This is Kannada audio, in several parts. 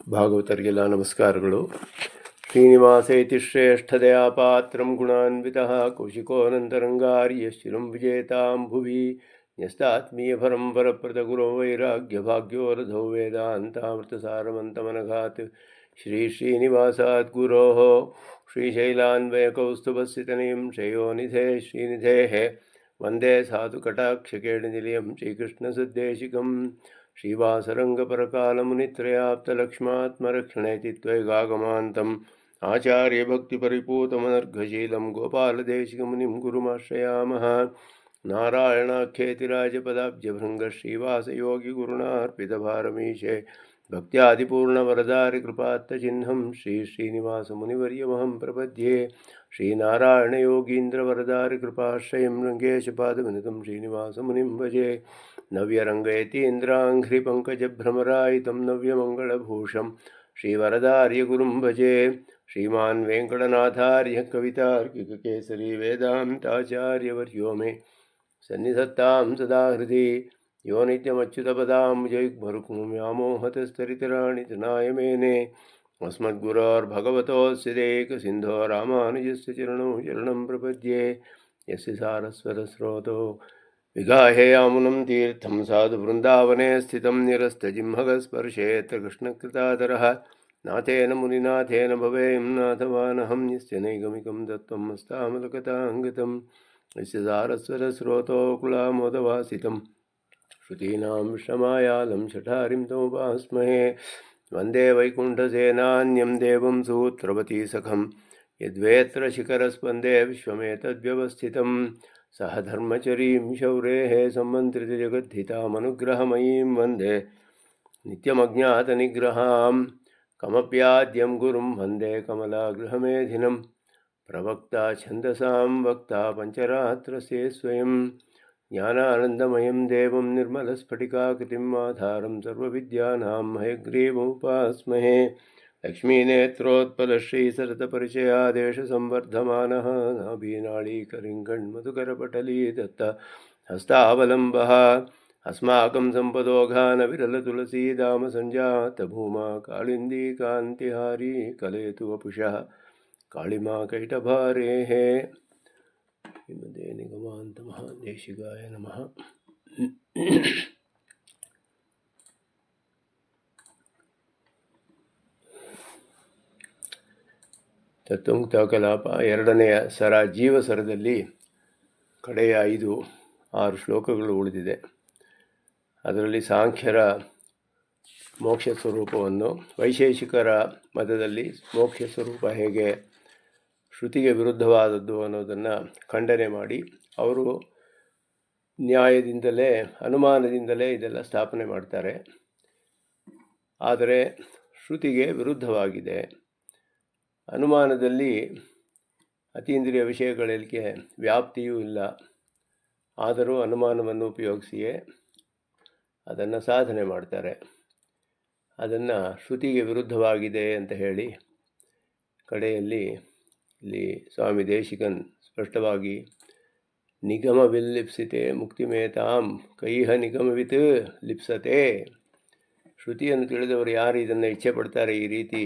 ಭಾಗವತರಿಗೆಲ್ಲ ನಮಸ್ಕಾರಗಳು. ಶ್ರೀನಿವಾಸೇತಿ ಶ್ರೇಷ್ಠದಯಾ ಪಾತ್ರಂ ಗುಣಾನ್ವಿತಃ ಕೌಶಿಕೋನಂತರಂಗಾರ್ಯ ಶಿರಂ ವಿಜೇತಾಂ ಭುವಿ ನ್ಯಸ್ತಾತ್ಮೀಯಫಲಂ ವರಪ್ರದಗುರೋ ವೈರಾಗ್ಯಭಾಗ್ಯೋ ರಥೋ ವೇದಾಂತಾಮೃತಸಾರವಂತಮನಘಾತ್ ಶ್ರೀನಿವಾಸಾತ್ ಗುರೋಃ ಶ್ರೀಶೈಲಾನ್ವಯಕೌಸ್ತುಭಸ್ಥಿತನಿಂ ಶ್ರೇಯೋನಿಧೇ ಶ್ರೀನಿಧೇಃ ವಂದೇ ಸಾಧುಕಟಾಕ್ಷಕೇಣಿನಿಲಯಂ ಶ್ರೀಕೃಷ್ಣಸದ್ದೇಶಿಕಂ ಶ್ರೀವಾಸರಂಗಪರಕಾಲಮುನಿತ್ರಯಾಪ್ತಲಕ್ಷ್ಮಾತ್ಮರಕ್ಷಣೇತಿ ತ್ವೈಗಾಗಮಾन्तम् ಆಚಾರ್ಯಭಕ್ತಿಪರಿಪೂತಮನರ್ಘಶೀಲಂ ಗೋಪಾಲದೇಶಿಕमुनिं ಗುರುಮಾಶ್ರಯಾಮः. ನಾರಾಯಣಾಖ್ಯೇತಿರಾಜಪದಾಬ್ಜಭೃಂಗಶ್ರೀವಾಸಯೋಗಿಗುರುಣಾರ್ಪಿತಭಾರಮೀಶೆ ಭಕ್ತ್ಯಾದಿಪೂರ್ಣವರದಾರಿಕೃಪಾತ್ತಚಿಹ್ನಂ ಶ್ರೀಶ್ರೀನಿವಾಸಮುನಿवर्यमहं प्रपद्ये. ಶ್ರೀನಾರಾಯಣಯೋಗೀಂದ್ರವರದಾರಿಕೃಪಾಶ್ರಯಂ ರಂಗೇಶಪಾದವಿನುತಂ ಶ್ರೀನಿವಾಸಮುನಿಂ ಭಜೆ. ನವ್ಯರಂಗಯತೀಂದ್ರಾಂಘ್ರಿಪಂಕಜಭ್ರಮರಾಯಿतं ನವ್ಯಮಂಗಳಭೂಷಂ ಶ್ರೀವರದಾರ್ಯಗುರುಂ ಭಜೆ. ಶ್ರೀಮಾನ್ ವೆಂಕಟನಾಥಾರ್ಯ ಕವಿತಾರ್ಕಿಕಕೇಸರಿ ವೇದಾಂತಾಚಾರ್ಯವರ್ಯೋ ಮೇ ಸನ್ನಿಧತ್ತಾಂ ಸದಾ ಹೃದಯ. ಯೋ ನಿತ್ಯಮಚ್ಯುತಪದಾಂಬುಜೈರ್ಭರುಕ್ಮುಮ್ಯಾಮೋಹತಸ್ತರಿತರಾಣಿ ತೃಣಾಯ ಮೇನೆ. ಅಸ್ಮದ್ಗುರೋರ್ಭಗವತೋऽಸ್ಯ ದೇಕಸಿಂಧೋ ರಾಮಾನುಜಸ್ಯ ಚರಣೌ ಶರಣಂ ಪ್ರಪದ್ಯೆ. ಯಸ್ಯ ಸಾರಸ್ವತಸ್ರೋತೋ ವಿಗಾಹೇಯಾಮುನಂ ತೀರ್ಥಂ ಸಾಧು ಬೃಂದಾವನೆ ಸ್ಥಿತಂ ನಿರಸ್ತಜಿಹ್ಮಗಸ್ಪರ್ಶೇತ್ರ ಕೃಷ್ಣಕೃತಾದರಃ ನಾಥೇನ ಮುನಿನಾಥೇನ ಭವೇಯಂ ನಾಥವಾನಹಂ. ಯಸ್ಯ ನೈಗಮಿಕಂ ದತ್ವಂ ಹಸ್ತಾಮಲಕತಾಂಗತಂ ಯಸ್ಯ ಸಾರಸ್ವತಸ್ರೋತೋ ಕುಲಾಮೋದವಾಸಿತಂ ಶ್ರುತೀನಾಂ ಶ್ರಮಾಯಾಲಂ ಶಠಾರಿಂ ತಮುಪಾಸ್ಮಹೇ. ವಂದೇ ವೈಕುಂಠಸೇನಾನ್ಯಂ ದೇವಂ ಸೂತ್ರವತೀ ಸಖಂ ಯದ್ವೇತ್ರ ಶಿಖರಸ್ಪಂದೇ ವಿಶ್ವಮೇತದ್ವ್ಯವಸ್ಥಿತಂ. ಸಹ ಧರ್ಮಚರೀಂ ಶೌರೇಃ ಸಂಮಂತ್ರಿತಜಗದ್ಧಿತಾಮನುಗ್ರಹಮಯೀಂ ವಂದೇ ನಿತ್ಯಮಜ್ಞಾತನಿಗ್ರಹಾಂ. ಕಮಪ್ಯಾದ್ಯಂ ಗುರುಂ ವಂದೇ ಕಮಲಾಗೃಹಮೇಧಿನಂ. ಪ್ರವಕ್ತಾ ಛಂದಸಾಂ ವಕ್ತಾ ಪಂಚರಾತ್ರಸ್ಯ ಸ್ವಯಂ. ಜ್ಞಾನಾನಂದಮಯಂ ದೇವಂ ನಿರ್ಮಲಸ್ಫಟಿಕಾಕೃತಿಂ ಆಧಾರಂ ಸರ್ವವಿದ್ಯಾನಾಂ ಹಯಗ್ರೀವముపాಸ್ಮಹೇ. ಲಕ್ಷ್ಮೀನೇತ್ರೋತ್ಪಲಶ್ರೀಸರತಪರಿಚಯಾದೇಶಸಂವರ್ಧಮಾನಃ ನಾಭೀನಾಳೀಕರಿಂಗಣ್ಮಧುಕರಪಟಲೀ ದತ್ತ ಹಸ್ತಾವಲಂಬಃ. ಅಸ್ಮಾಕಂ ಸಂಪದೋಘಾನವಿರಲತುಲಸೀದಾಮ ಸಂಜಾತಭೂಮಾ ಕಾಳಿಂದೀ ಕಾಂತಿಹಾರಿ ಕಲಯತು ವಪುಷಃ ಕಾಳಿಮಾ ಕೈಟಭಾರೇಃ. ಶ್ರೀಮದೇ ನಿಗಮಾಂತ ಮಹಾದೇಶಿಕಾಯ ನಮಃ. ತತ್ವಮುಕ್ತ ಕಲಾಪ ಎರಡನೆಯ ಸರ ಜೀವಸರದಲ್ಲಿ ಕಡೆಯ 5-6 ಶ್ಲೋಕಗಳು ಉಳಿದಿದೆ. ಅದರಲ್ಲಿ ಸಾಂಖ್ಯರ ಮೋಕ್ಷ ಸ್ವರೂಪವನ್ನು, ವೈಶೇಷಿಕರ ಮತದಲ್ಲಿ ಮೋಕ್ಷ ಸ್ವರೂಪ ಹೇಗೆ ಶ್ರುತಿಗೆ ವಿರುದ್ಧವಾದದ್ದು ಅನ್ನೋದನ್ನು ಖಂಡನೆ ಮಾಡಿ, ಅವರು ನ್ಯಾಯದಿಂದಲೇ ಅನುಮಾನದಿಂದಲೇ ಇದೆಲ್ಲ ಸ್ಥಾಪನೆ ಮಾಡ್ತಾರೆ. ಆದರೆ ಶ್ರುತಿಗೆ ವಿರುದ್ಧವಾಗಿದೆ. ಅನುಮಾನದಲ್ಲಿ ಅತೀಂದ್ರಿಯ ವಿಷಯಗಳಿಗೆ ವ್ಯಾಪ್ತಿಯೂ ಇಲ್ಲ. ಆದರೂ ಅನುಮಾನವನ್ನು ಉಪಯೋಗಿಸಿಯೇ ಅದನ್ನು ಸಾಧನೆ ಮಾಡ್ತಾರೆ. ಅದನ್ನು ಶ್ರುತಿಗೆ ವಿರುದ್ಧವಾಗಿದೆ ಅಂತ ಹೇಳಿ ಕಡೆಯಲ್ಲಿ ಇಲ್ಲಿ ಸ್ವಾಮಿ ದೇಶಿಕನ್ ಸ್ಪಷ್ಟವಾಗಿ ನಿಗಮವಿಲ್ಲಿಪ್ಸಿತೆ ಮುಕ್ತಿಮೇತಾಂ ಕೈಹ ನಿಗಮವಿತ್ ಲಿಪ್ಸತೆ. ಶ್ರುತಿಯನ್ನು ತಿಳಿದವರು ಯಾರು ಇದನ್ನು ಇಚ್ಛೆ ಪಡ್ತಾರೆ, ಈ ರೀತಿ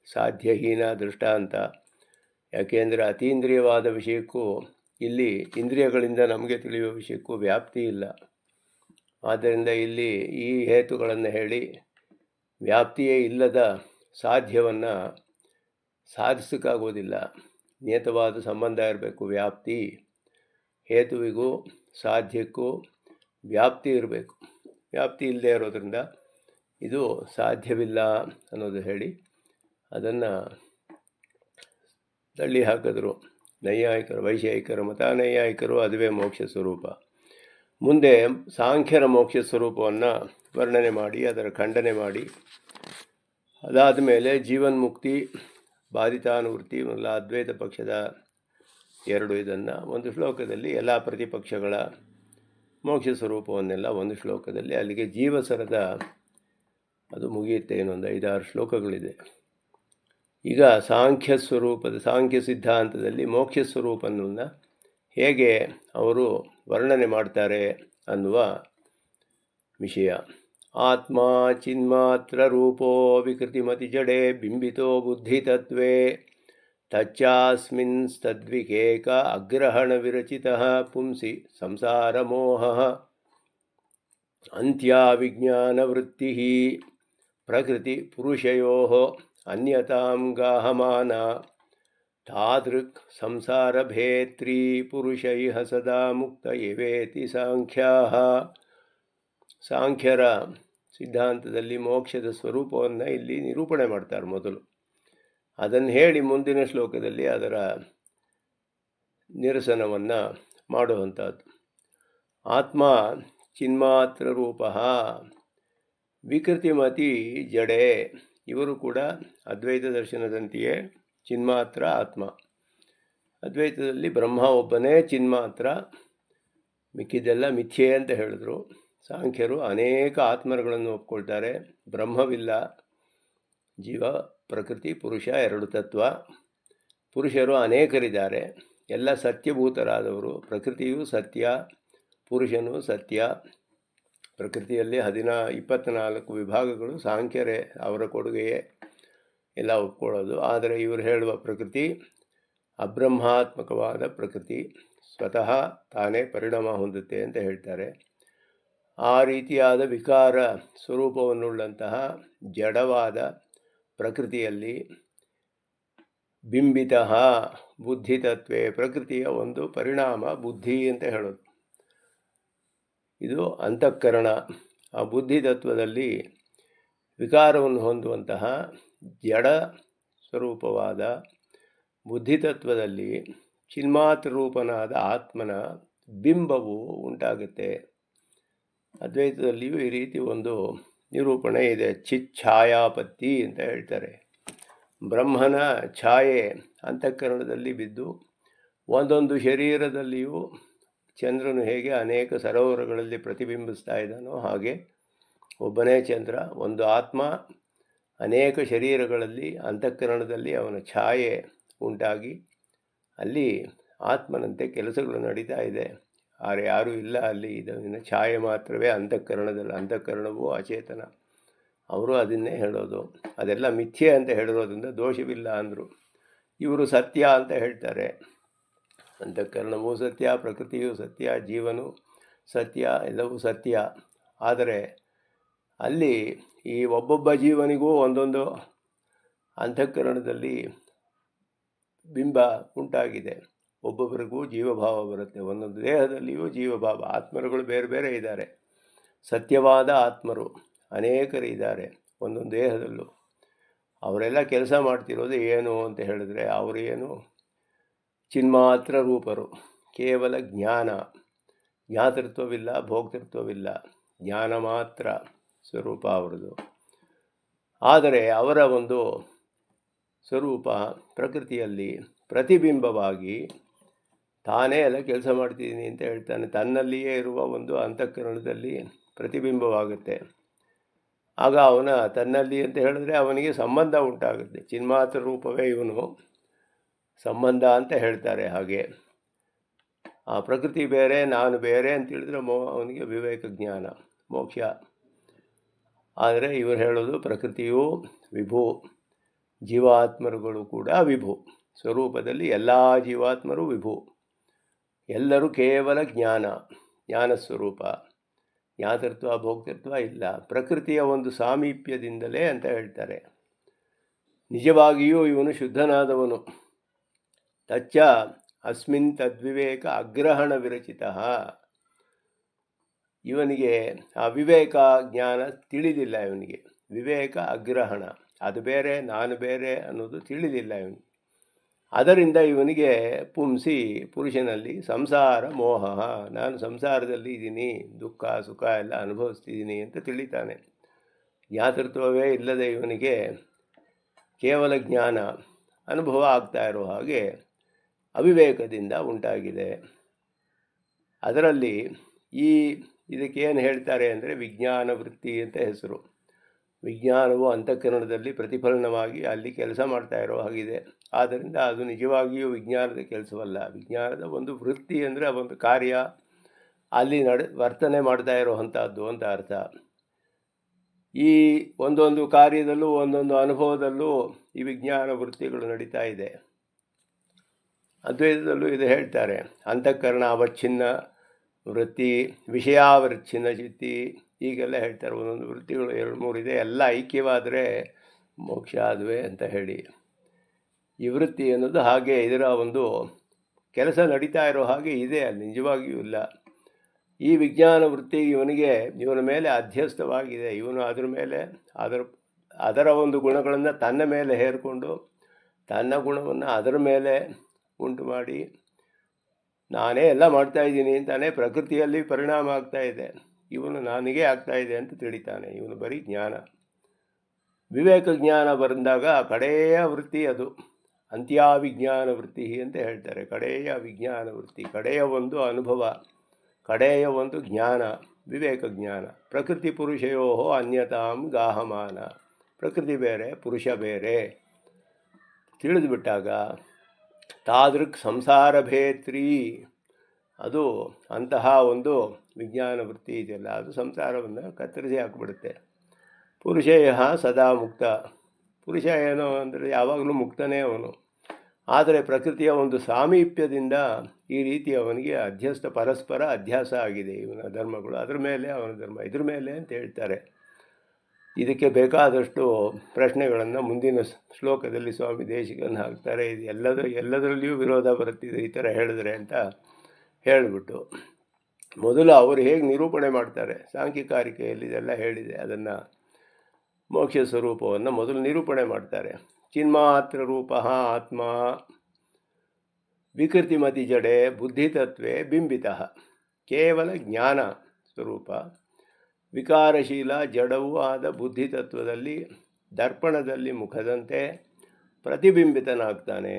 ಸಾಧ್ಯಹೀನ ದೃಷ್ಟಾಂತ. ಯಾಕೆಂದರೆ ಅತೀಂದ್ರಿಯವಾದ ವಿಷಯಕ್ಕೂ ಇಲ್ಲಿ ಇಂದ್ರಿಯಗಳಿಂದ ನಮಗೆ ತಿಳಿಯುವ ವಿಷಯಕ್ಕೂ ವ್ಯಾಪ್ತಿ ಇಲ್ಲ. ಆದ್ದರಿಂದ ಇಲ್ಲಿ ಈ ಹೇತುಗಳನ್ನು ಹೇಳಿ ವ್ಯಾಪ್ತಿಯೇ ಇಲ್ಲದ ಸಾಧ್ಯವನ್ನು ಸಾಧಿಸೋಕ್ಕಾಗೋದಿಲ್ಲ. ನಿಯತವಾದ ಸಂಬಂಧ ಇರಬೇಕು. ವ್ಯಾಪ್ತಿ ಹೇತುವಿಗೂ ಸಾಧ್ಯಕ್ಕೂ ವ್ಯಾಪ್ತಿ ಇರಬೇಕು. ವ್ಯಾಪ್ತಿ ಇಲ್ಲದೆ ಇರೋದರಿಂದ ಇದು ಸಾಧ್ಯವಿಲ್ಲ ಅನ್ನೋದು ಹೇಳಿ ಅದನ್ನು ತಳ್ಳಿ ಹಾಕಿದ್ರು ನೈಯಾಯಿಕರು. ವೈಶೇಷಿಕರ ಮತ, ನೈಯಾಯಿಕರು ಅದುವೇ ಮೋಕ್ಷ ಸ್ವರೂಪ. ಮುಂದೆ ಸಾಂಖ್ಯರ ಮೋಕ್ಷ ಸ್ವರೂಪವನ್ನು ವರ್ಣನೆ ಮಾಡಿ ಅದರ ಖಂಡನೆ ಮಾಡಿ, ಅದಾದ ಮೇಲೆ ಜೀವನ್ಮುಕ್ತಿ, ಬಾಧಿತಾನುವೃತ್ತಿ ಮೊದಲ ಅದ್ವೈತ ಪಕ್ಷದ 2 ಇದನ್ನು ಒಂದು ಶ್ಲೋಕದಲ್ಲಿ, ಎಲ್ಲ ಪ್ರತಿಪಕ್ಷಗಳ ಮೋಕ್ಷ ಸ್ವರೂಪವನ್ನೆಲ್ಲ ಒಂದು ಶ್ಲೋಕದಲ್ಲಿ, ಅಲ್ಲಿಗೆ ಜೀವಸರದ ಅದು ಮುಗಿಯುತ್ತೆ. ಇನ್ನೊಂದು 5-6 ಶ್ಲೋಕಗಳಿದೆ. ಈಗ ಸಾಂಖ್ಯ ಸ್ವರೂಪದ, ಸಾಂಖ್ಯ ಸಿದ್ಧಾಂತದಲ್ಲಿ ಮೋಕ್ಷ ಸ್ವರೂಪವನ್ನು ಹೇಗೆ ಅವರು ವರ್ಣನೆ ಮಾಡ್ತಾರೆ ಅನ್ನುವ ವಿಷಯ. ಆತ್ಮ ಚಿನ್ಮಾತ್ರ ರೂಪೋ ವಿಕೃತಿಮತಿ ಜಡೆ ಬಿಂಬಿತೋ ಬುದ್ಧಿತತ್ವೇ ತಚ್ಚಾಸ್ಮಿನ್ಸ್ತದ್ವಿಕೇಕ ಅಗ್ರಹಣ ವಿರಚಿತಃ ಪುಂಸಿ ಸಂಸಾರಮೋಹಃ ಅಂತ್ಯಾ ವಿಜ್ಞಾನವೃತ್ತಿ ಪ್ರಕೃತಿ ಪುರುಷಯೋಃ ಅನ್ಯತಾಂ ಗಾಹಮಾನ ತಾದೃಕ್ ಸಂಸಾರಭೇತ್ರೀ ಪುರುಷೈಃ ಸದಾ ಮುಕ್ತ ಇವೇತಿ ಸಾಂಖ್ಯಾಃ. ಸಾಂಖ್ಯರ ಸಿದ್ಧಾಂತದಲ್ಲಿ ಮೋಕ್ಷದ ಸ್ವರೂಪವನ್ನು ಇಲ್ಲಿ ನಿರೂಪಣೆ ಮಾಡ್ತಾರೆ. ಮೊದಲು ಅದನ್ನು ಹೇಳಿ ಮುಂದಿನ ಶ್ಲೋಕದಲ್ಲಿ ಅದರ ನಿರಸನವನ್ನು ಮಾಡುವಂಥದ್ದು. ಆತ್ಮ ಚಿನ್ಮಾತ್ರ ರೂಪ ವಿಕೃತಿಮತಿ ಜಡೆ. ಇವರು ಕೂಡ ಅದ್ವೈತ ದರ್ಶನದಂತೆಯೇ ಚಿನ್ಮಾತ್ರ ಆತ್ಮ. ಅದ್ವೈತದಲ್ಲಿ ಬ್ರಹ್ಮ ಒಬ್ಬನೇ ಚಿನ್ಮಾತ್ರ, ಮಿಕ್ಕಿದ್ದೆಲ್ಲ ಮಿಥ್ಯೆ ಅಂತ ಹೇಳಿದ್ರು. ಸಾಂಖ್ಯರು ಅನೇಕ ಆತ್ಮರುಗಳನ್ನು ಒಪ್ಕೊಳ್ತಾರೆ. ಬ್ರಹ್ಮವಿಲ್ಲ, ಜೀವ, ಪ್ರಕೃತಿ, ಪುರುಷ ಎರಡು ತತ್ವ. ಪುರುಷರು ಅನೇಕರಿದ್ದಾರೆ, ಎಲ್ಲ ಸತ್ಯಭೂತರಾದವರು. ಪ್ರಕೃತಿಯೂ ಸತ್ಯ, ಪುರುಷನೂ ಸತ್ಯ. ಪ್ರಕೃತಿಯಲ್ಲಿ 24 ವಿಭಾಗಗಳು ಸಾಂಖ್ಯರೇ ಅವರ ಕೊಡುಗೆಯೇ ಎಲ್ಲ ಒಪ್ಕೊಳ್ಳೋದು. ಆದರೆ ಇವರು ಹೇಳುವ ಪ್ರಕೃತಿ ಅಬ್ರಹ್ಮಾತ್ಮಕವಾದ ಪ್ರಕೃತಿ, ಸ್ವತಃ ತಾನೇ ಪರಿಣಾಮ ಹೊಂದುತ್ತೆ ಅಂತ ಹೇಳ್ತಾರೆ. ಆ ರೀತಿಯಾದ ವಿಕಾರ ಸ್ವರೂಪವನ್ನುಳ್ಳಂತಹ ಜಡವಾದ ಪ್ರಕೃತಿಯಲ್ಲಿ ಬಿಂಬಿತ ಬುದ್ಧಿತತ್ವೇ, ಪ್ರಕೃತಿಯ ಒಂದು ಪರಿಣಾಮ ಬುದ್ಧಿ ಅಂತ ಹೇಳೋದು. ಇದು ಅಂತಃಕರಣ. ಆ ಬುದ್ಧಿತತ್ವದಲ್ಲಿ ವಿಕಾರವನ್ನು ಹೊಂದುವಂತಹ ಜಡ ಸ್ವರೂಪವಾದ ಬುದ್ಧಿತತ್ವದಲ್ಲಿ ಚಿನ್ಮಾತ್ರ ರೂಪನಾದ ಆತ್ಮನ ಬಿಂಬವು ಉಂಟಾಗುತ್ತೆ. ಅದ್ವೈತದಲ್ಲಿಯೂ ಈ ರೀತಿ ಒಂದು ನಿರೂಪಣೆ ಇದೆ. ಚಿಚ್ಛಾಯಾಪತ್ತಿ ಅಂತ ಹೇಳ್ತಾರೆ. ಬ್ರಹ್ಮನ ಛಾಯೆ ಅಂತಃಕರಣದಲ್ಲಿ ಬಿದ್ದು ಒಂದೊಂದು ಶರೀರದಲ್ಲಿಯೂ ಚಂದ್ರನು ಹೇಗೆ ಅನೇಕ ಸರೋವರಗಳಲ್ಲಿ ಪ್ರತಿಬಿಂಬಿಸ್ತಾ ಇದ್ದಾನೋ ಹಾಗೆ ಒಬ್ಬನೇ ಚಂದ್ರ, ಒಂದು ಆತ್ಮ ಅನೇಕ ಶರೀರಗಳಲ್ಲಿ ಅಂತಃಕರಣದಲ್ಲಿ ಅವನ ಛಾಯೆ ಉಂಟಾಗಿ ಅಲ್ಲಿ ಆತ್ಮನಂತೆ ಕೆಲಸಗಳು ನಡೀತಾ ಇದೆ. ಆದರೆ ಯಾರೂ ಇಲ್ಲ ಅಲ್ಲಿ. ಇದನ್ನ ಛಾಯೆ ಮಾತ್ರವೇ ಅಂತಃಕರಣದಲ್ಲಿ. ಅಂತಃಕರಣವೂ ಅಚೇತನ. ಅವರು ಅದನ್ನೇ ಹೇಳೋದು. ಅದೆಲ್ಲ ಮಿಥ್ಯೆ ಅಂತ ಹೇಳಿರೋದ್ರಿಂದ ದೋಷವಿಲ್ಲ ಅಂದರು. ಇವರು ಸತ್ಯ ಅಂತ ಹೇಳ್ತಾರೆ. ಅಂತಃಕರಣವೂ ಸತ್ಯ, ಪ್ರಕೃತಿಯೂ ಸತ್ಯ, ಜೀವನೂ ಸತ್ಯ, ಎಲ್ಲವೂ ಸತ್ಯ. ಆದರೆ ಅಲ್ಲಿ ಈ ಒಬ್ಬೊಬ್ಬ ಜೀವನಿಗೂ ಒಂದೊಂದು ಅಂತಃಕರಣದಲ್ಲಿ ಬಿಂಬ ಉಂಟಾಗಿದೆ. ಒಬ್ಬೊಬ್ಬರಿಗೂ ಜೀವಭಾವ ಬರುತ್ತೆ. ಒಂದೊಂದು ದೇಹದಲ್ಲಿಯೂ ಜೀವಭಾವ. ಆತ್ಮರುಗಳು ಬೇರೆ ಬೇರೆ ಇದ್ದಾರೆ. ಸತ್ಯವಾದ ಆತ್ಮರು ಅನೇಕರು ಇದ್ದಾರೆ ಒಂದೊಂದು ದೇಹದಲ್ಲೂ. ಅವರೆಲ್ಲ ಕೆಲಸ ಮಾಡ್ತಿರೋದು ಏನು ಅಂತ ಹೇಳಿದ್ರೆ, ಅವರು ಏನು ಚಿನ್ಮಾತ್ರ ರೂಪರು. ಕೇವಲ ಜ್ಞಾನ, ಜ್ಞಾತೃತ್ವವಿಲ್ಲ, ಭೋಕ್ತೃತ್ವವಿಲ್ಲ, ಜ್ಞಾನ ಮಾತ್ರ ಸ್ವರೂಪ ಅವರದು. ಆದರೆ ಅವರ ಒಂದು ಸ್ವರೂಪ ಪ್ರಕೃತಿಯಲ್ಲಿ ಪ್ರತಿಬಿಂಬವಾಗಿ ತಾನೇ ಎಲ್ಲ ಕೆಲಸ ಮಾಡ್ತಿದ್ದೀನಿ ಅಂತ ಹೇಳ್ತಾನೆ. ತನ್ನಲ್ಲಿಯೇ ಇರುವ ಒಂದು ಅಂತಃಕರಣದಲ್ಲಿ ಪ್ರತಿಬಿಂಬವಾಗುತ್ತೆ. ಆಗ ಅವನ ತನ್ನಲ್ಲಿ ಅಂತ ಹೇಳಿದ್ರೆ ಅವನಿಗೆ ಸಂಬಂಧ ಉಂಟಾಗುತ್ತೆ. ಚಿನ್ಮಾತ್ರ ರೂಪವೇ ಇವನು, ಸಂಬಂಧ ಅಂತ ಹೇಳ್ತಾರೆ. ಹಾಗೆ ಆ ಪ್ರಕೃತಿ ಬೇರೆ, ನಾನು ಬೇರೆ ಅಂತ ಹೇಳಿದ್ರೆ ಅವನಿಗೆ ವಿವೇಕ ಜ್ಞಾನ, ಮೋಕ್ಷ. ಆದರೆ ಇವರು ಹೇಳೋದು ಪ್ರಕೃತಿಯು ವಿಭು, ಜೀವಾತ್ಮರುಗಳು ಕೂಡ ವಿಭು. ಸ್ವರೂಪದಲ್ಲಿ ಎಲ್ಲ ಜೀವಾತ್ಮರು ವಿಭು. ಎಲ್ಲರೂ ಕೇವಲ ಜ್ಞಾನಸ್ವರೂಪ. ಜ್ಞಾತೃತ್ವ ಭೋಕ್ತೃತ್ವ ಇಲ್ಲ. ಪ್ರಕೃತಿಯ ಒಂದು ಸಾಮೀಪ್ಯದಿಂದಲೇ ಅಂತ ಹೇಳ್ತಾರೆ. ನಿಜವಾಗಿಯೂ ಇವನು ಶುದ್ಧನಾದವನು. ತಚ್ಚ ಅಸ್ಮಿನ್ ತದ್ವಿವೇಕ ಅಗ್ರಹಣ ವಿರಚಿತ. ಇವನಿಗೆ ಆ ವಿವೇಕ ಜ್ಞಾನ ತಿಳಿದಿಲ್ಲ. ಇವನಿಗೆ ವಿವೇಕ ಅಗ್ರಹಣ, ಅದು ಬೇರೆ ನಾನು ಬೇರೆ ಅನ್ನೋದು ತಿಳಿದಿಲ್ಲ ಇವನಿಗೆ. ಅದರಿಂದ ಇವನಿಗೆ ಪುಂಸಿ, ಪುರುಷನಲ್ಲಿ ಸಂಸಾರ ಮೋಹ, ನಾನು ಸಂಸಾರದಲ್ಲಿ ಇದ್ದೀನಿ, ದುಃಖ ಸುಖ ಎಲ್ಲ ಅನುಭವಿಸ್ತಿದ್ದೀನಿ ಅಂತ ತಿಳಿತಾನೆ. ಜ್ಞಾತೃತ್ವವೇ ಇಲ್ಲದೆ ಇವನಿಗೆ ಕೇವಲ ಜ್ಞಾನ ಅನುಭವ ಆಗ್ತಾ ಇರೋ ಹಾಗೆ ಅವಿವೇಕದಿಂದ ಉಂಟಾಗಿದೆ. ಅದರಲ್ಲಿ ಇದಕ್ಕೇನು ಹೇಳ್ತಾರೆ ಅಂದರೆ ವಿಜ್ಞಾನ ವೃತ್ತಿ ಅಂತ ಹೆಸರು. ವಿಜ್ಞಾನವು ಅಂತಃಕರಣದಲ್ಲಿ ಪ್ರತಿಫಲನವಾಗಿ ಅಲ್ಲಿ ಕೆಲಸ ಮಾಡ್ತಾ ಇರೋ ಹಾಗಿದೆ. ಆದ್ದರಿಂದ ಅದು ನಿಜವಾಗಿಯೂ ವಿಜ್ಞಾನದ ಕೆಲಸವಲ್ಲ. ವಿಜ್ಞಾನದ ಒಂದು ವೃತ್ತಿ ಅಂದರೆ ಒಂದು ಕಾರ್ಯ, ಅಲ್ಲಿ ವರ್ತನೆ ಮಾಡ್ತಾ ಇರೋವಂಥದ್ದು ಅಂತ ಅರ್ಥ. ಈ ಒಂದೊಂದು ಕಾರ್ಯದಲ್ಲೂ ಒಂದೊಂದು ಅನುಭವದಲ್ಲೂ ಈ ವಿಜ್ಞಾನ ವೃತ್ತಿಗಳು ನಡೀತಾ ಇದೆ. ಅದ್ವೈತದಲ್ಲೂ ಇದು ಹೇಳ್ತಾರೆ, ಅಂತಃಕರಣ ಅವಚ್ಛಿನ್ನ ವೃತ್ತಿ, ವಿಷಯಾವಚ್ಛಿನ್ನ ಚಿತ್ತಿ, ಹೀಗೆಲ್ಲ ಹೇಳ್ತಾರೆ. ಒಂದೊಂದು ವೃತ್ತಿಗಳು 2-3 ಇದೆ, ಎಲ್ಲ ಐಕ್ಯವಾದರೆ ಮೋಕ್ಷ ಅದುವೇ ಅಂತ ಹೇಳಿ. ಈ ವೃತ್ತಿ ಅನ್ನೋದು ಹಾಗೆ ಇದರ ಒಂದು ಕೆಲಸ ನಡೀತಾ ಇರೋ ಹಾಗೆ ಇದೆ, ಅಲ್ಲಿ ನಿಜವಾಗಿಯೂ ಇಲ್ಲ. ಈ ವಿಜ್ಞಾನ ವೃತ್ತಿ ಇವನ ಮೇಲೆ ಅಧ್ಯಸ್ಥವಾಗಿದೆ. ಇವನು ಅದರ ಮೇಲೆ ಅದರ ಒಂದು ಗುಣಗಳನ್ನು ತನ್ನ ಮೇಲೆ ಹೇರಿಕೊಂಡು ತನ್ನ ಗುಣವನ್ನು ಅದರ ಮೇಲೆ ಉಂಟು ಮಾಡಿ ನಾನೇ ಎಲ್ಲ ಮಾಡ್ತಾಯಿದ್ದೀನಿ ಅಂತಾನೆ ಪ್ರಕೃತಿಯಲ್ಲಿ ಪರಿಣಾಮ ಆಗ್ತಾ ಇದೆ. ಇವನು ನನಗೇ ಆಗ್ತಾ ಇದೆ ಅಂತ ತಿಳಿತಾನೆ. ಇವನು ಬರೀ ಜ್ಞಾನ, ವಿವೇಕ ಜ್ಞಾನ ಬಂದಾಗ ಕಡೆಯ ವೃತ್ತಿ ಅದು ಅಂತ್ಯಾವಿಜ್ಞಾನ ವೃತ್ತಿ ಅಂತ ಹೇಳ್ತಾರೆ. ಕಡೆಯ ವಿಜ್ಞಾನ ವೃತ್ತಿ, ಕಡೆಯ ಒಂದು ಅನುಭವ, ಕಡೆಯ ಒಂದು ಜ್ಞಾನ, ವಿವೇಕ ಜ್ಞಾನ. ಪ್ರಕೃತಿ ಪುರುಷಯೋ ಅನ್ಯತಾಂ ಗಾಹಮಾನ, ಪ್ರಕೃತಿ ಬೇರೆ ಪುರುಷ ಬೇರೆ ತಿಳಿದುಬಿಟ್ಟಾಗ ತಾದೃಕ್ ಸಂಸಾರ ಭೇತ್ರಿ, ಅದು ಅಂತಹ ಒಂದು ವಿಜ್ಞಾನ ವೃತ್ತಿ ಇದೆಯಲ್ಲ, ಅದು ಸಂಸಾರವನ್ನು ಕತ್ತರಿಸಿ ಹಾಕಿಬಿಡುತ್ತೆ. ಪುರುಷಯ ಸದಾ ಮುಕ್ತ, ಪುರುಷ ಏನೋ ಅಂದರೆ ಯಾವಾಗಲೂ ಮುಕ್ತನೇ ಅವನು. ಆದರೆ ಪ್ರಕೃತಿಯ ಒಂದು ಸಾಮೀಪ್ಯದಿಂದ ಈ ರೀತಿ ಅವನಿಗೆ ಅಧ್ಯಸ್ಥ ಪರಸ್ಪರ ಅಧ್ಯಾಸ ಆಗಿದೆ. ಇವನ ಧರ್ಮಗಳು ಅದರ ಮೇಲೆ, ಅವನ ಧರ್ಮ ಇದ್ರ ಮೇಲೆ ಅಂತ ಹೇಳ್ತಾರೆ. ಇದಕ್ಕೆ ಬೇಕಾದಷ್ಟು ಪ್ರಶ್ನೆಗಳನ್ನು ಮುಂದಿನ ಶ್ಲೋಕದಲ್ಲಿ ಸ್ವಾಮಿ ದೇಶಿಕನ್ ಹಾಕ್ತಾರೆ. ಇದು ಎಲ್ಲದರಲ್ಲಿಯೂ ವಿರೋಧ ಬರುತ್ತಿದೆ ಈ ಥರ ಹೇಳಿದ್ರೆ ಅಂತ ಹೇಳಿಬಿಟ್ಟು ಮೊದಲು ಅವರು ಹೇಗೆ ನಿರೂಪಣೆ ಮಾಡ್ತಾರೆ, ಸಾಂಖ್ಯಿಕಾರಿಕೆಯಲ್ಲಿ ಇದೆಲ್ಲ ಹೇಳಿದೆ, ಅದನ್ನು ಮೋಕ್ಷ ಸ್ವರೂಪವನ್ನು ಮೊದಲು ನಿರೂಪಣೆ ಮಾಡ್ತಾರೆ. ಚಿನ್ಮಾತ್ರ ರೂಪ ಆತ್ಮ ವಿಕೃತಿಮತಿ ಜಡೆ ಬುದ್ಧಿತತ್ವೇ ಬಿಂಬಿತ, ಕೇವಲ ಜ್ಞಾನ ಸ್ವರೂಪ ವಿಕಾರಶೀಲ ಜಡವೂ ಆದ ಬುದ್ಧಿತತ್ವದಲ್ಲಿ ದರ್ಪಣದಲ್ಲಿ ಮುಖದಂತೆ ಪ್ರತಿಬಿಂಬಿತನಾಗ್ತಾನೆ.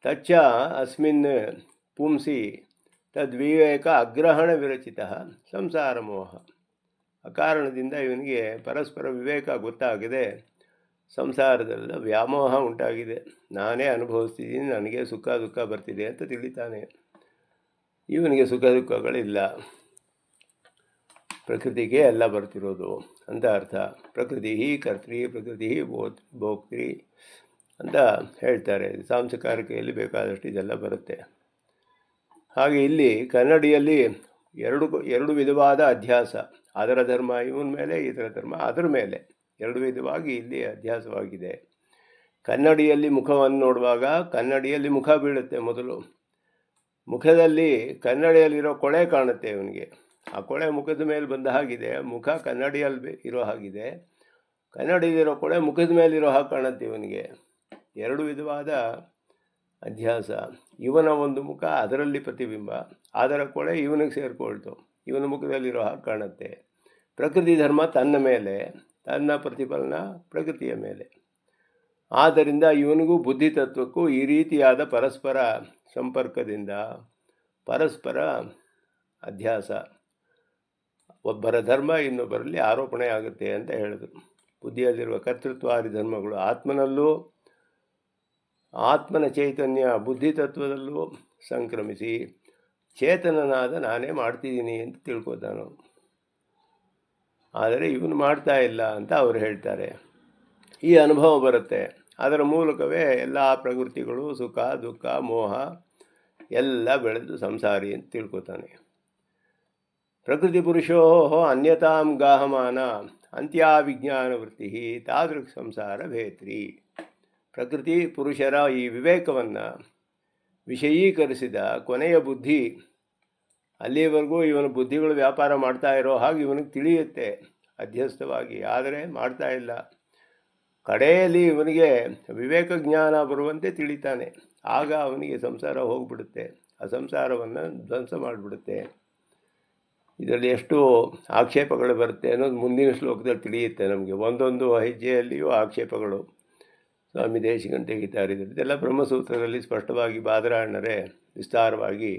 ತಚ್ಚ ಅಸ್ಮಿನ್ ಪುಂಸಿ ತದ್ವಿವೇಕ ಅಗ್ರಹಣ ವಿರಚಿತ ಸಂಸಾರ ಮೋಹ. ಆ ಕಾರಣದಿಂದ ಇವನಿಗೆ ಪರಸ್ಪರ ವಿವೇಕ ಗೊತ್ತಾಗಿದೆ, ಸಂಸಾರದಲ್ಲ ವ್ಯಾಮೋಹ ಉಂಟಾಗಿದೆ. ನಾನೇ ಅನುಭವಿಸ್ತಿದ್ದೀನಿ, ನನಗೆ ಸುಖ ದುಃಖ ಬರ್ತಿದೆ ಅಂತ ತಿಳಿತಾನೆ. ಇವನಿಗೆ ಸುಖ ದುಃಖಗಳಿಲ್ಲ, ಪ್ರಕೃತಿಗೆ ಎಲ್ಲ ಬರ್ತಿರೋದು ಅಂತ ಅರ್ಥ. ಪ್ರಕೃತಿ ಕರ್ತೃ, ಪ್ರಕೃತಿ ಭೋಕ್ತೃ ಅಂತ ಹೇಳ್ತಾರೆ. ಸಾಂಸ್ಕಾರಿಕೆಯಲ್ಲಿ ಬೇಕಾದಷ್ಟು ಇದೆಲ್ಲ ಬರುತ್ತೆ. ಹಾಗೆ ಇಲ್ಲಿ ಕನ್ನಡಿಯಲ್ಲಿ ಎರಡು ವಿಧವಾದ ಅಧ್ಯಾಸ, ಅದರ ಧರ್ಮ ಇವನ ಮೇಲೆ, ಇದರ ಧರ್ಮ ಅದರ ಮೇಲೆ, ಎರಡು ವಿಧವಾಗಿ ಇಲ್ಲಿ ಅಧ್ಯಾಸವಾಗಿದೆ. ಕನ್ನಡಿಯಲ್ಲಿ ಮುಖವನ್ನು ನೋಡುವಾಗ ಕನ್ನಡಿಯಲ್ಲಿ ಮುಖ ಬೀಳುತ್ತೆ. ಮೊದಲು ಮುಖದಲ್ಲಿ ಕನ್ನಡಿಯಲ್ಲಿರೋ ಕೊಳೆ ಕಾಣುತ್ತೆ ಇವನಿಗೆ. ಆ ಕೊಳೆ ಮುಖದ ಮೇಲೆ ಬಂದ ಹಾಗಿದೆ, ಮುಖ ಕನ್ನಡಿಯಲ್ಲಿ ಇರೋ ಹಾಗಿದೆ, ಕನ್ನಡಿಯಲ್ಲಿರೋ ಕೊಳೆ ಮುಖದ ಮೇಲಿರೋ ಹಾಗೆ ಕಾಣುತ್ತೆ ಇವನಿಗೆ. ಎರಡು ವಿಧವಾದ ಅಧ್ಯಾಸ. ಇವನ ಒಂದು ಮುಖ ಅದರಲ್ಲಿ ಪ್ರತಿಬಿಂಬ, ಅದರ ಕೊಳೆ ಇವನಿಗೆ ಸೇರಿಕೊಳ್ತು, ಇವನ ಮುಖದಲ್ಲಿರೋ ಹಾಗೆ ಕಾಣುತ್ತೆ. ಪ್ರಕೃತಿ ಧರ್ಮ ತನ್ನ ಮೇಲೆ, ತನ್ನ ಪ್ರತಿಫಲನ ಪ್ರಕೃತಿಯ ಮೇಲೆ. ಆದ್ದರಿಂದ ಇವನಿಗೂ ಬುದ್ಧಿತತ್ವಕ್ಕೂ ಈ ರೀತಿಯಾದ ಪರಸ್ಪರ ಸಂಪರ್ಕದಿಂದ ಪರಸ್ಪರ ಅಧ್ಯಾಸ, ಒಬ್ಬರ ಧರ್ಮ ಇನ್ನೊಬ್ಬರಲ್ಲಿ ಆರೋಪಣೆ ಆಗುತ್ತೆ ಅಂತ ಹೇಳಿದರು. ಬುದ್ಧಿಯಲ್ಲಿರುವ ಕರ್ತೃತ್ವಾದಿ ಧರ್ಮಗಳು ಆತ್ಮನಲ್ಲೂ, ಆತ್ಮನ ಚೈತನ್ಯ ಬುದ್ಧಿತತ್ವದಲ್ಲೂ ಸಂಕ್ರಮಿಸಿ ಚೇತನನಾದ ನಾನೇ ಮಾಡ್ತಿದ್ದೀನಿ ಅಂತ ತಿಳ್ಕೊತಾನು. ಆದರೆ ಇವನು ಮಾಡ್ತಾ ಇಲ್ಲ ಅಂತ ಅವರು ಹೇಳ್ತಾರೆ. ಈ ಅನುಭವ ಬರುತ್ತೆ. ಅದರ ಮೂಲಕವೇ ಎಲ್ಲ ಪ್ರವೃತ್ತಿಗಳು, ಸುಖ ದುಃಖ ಮೋಹ ಎಲ್ಲ ಬೆಳೆದು ಸಂಸಾರಿ ಅಂತ ತಿಳ್ಕೊತಾನೆ. ಪ್ರಕೃತಿ ಪುರುಷೋ ಅನ್ಯತಾಂ ಗಾಹಮಾನ ಅಂತ್ಯಾವಿಜ್ಞಾನ ವೃತ್ತಿ ತಾದೃಕ್ ಸಂಸಾರ ಭೇತ್ರಿ. ಪ್ರಕೃತಿ ಪುರುಷರ ಈ ವಿವೇಕವನ್ನು ವಿಷಯೀಕರಿಸಿದ ಕೊನೆಯ ಬುದ್ಧಿ, ಅಲ್ಲಿವರೆಗೂ ಇವನ ಬುದ್ಧಿಗಳು ವ್ಯಾಪಾರ ಮಾಡ್ತಾ ಇರೋ ಹಾಗೆ ಇವನಿಗೆ ತಿಳಿಯುತ್ತೆ ಅಧ್ಯಸ್ಥವಾಗಿ, ಆದರೆ ಮಾಡ್ತಾ ಇಲ್ಲ. ಕಡೆಯಲ್ಲಿ ಇವನಿಗೆ ವಿವೇಕ ಜ್ಞಾನ ಬರುವಂತೆ ತಿಳಿತಾನೆ. ಆಗ ಅವನಿಗೆ ಸಂಸಾರ ಹೋಗಿಬಿಡುತ್ತೆ, ಆ ಸಂಸಾರವನ್ನು ಧ್ವಂಸ ಮಾಡಿಬಿಡುತ್ತೆ. ಇದರಲ್ಲಿ ಎಷ್ಟು ಆಕ್ಷೇಪಗಳು ಬರುತ್ತೆ ಅನ್ನೋದು ಮುಂದಿನ ಶ್ಲೋಕದಲ್ಲಿ ತಿಳಿಯುತ್ತೆ ನಮಗೆ. ಒಂದೊಂದು ಹೆಜ್ಜೆಯಲ್ಲಿಯೂ ಆಕ್ಷೇಪಗಳು ಸ್ವಾಮಿ ದೇಶಿಕನ್ ತೆಗಿತಾರೆ. ಇದೆಲ್ಲ ಬ್ರಹ್ಮಸೂತ್ರದಲ್ಲಿ ಸ್ಪಷ್ಟವಾಗಿ ಬಾದರಾಯಣರೇ ವಿಸ್ತಾರವಾಗಿ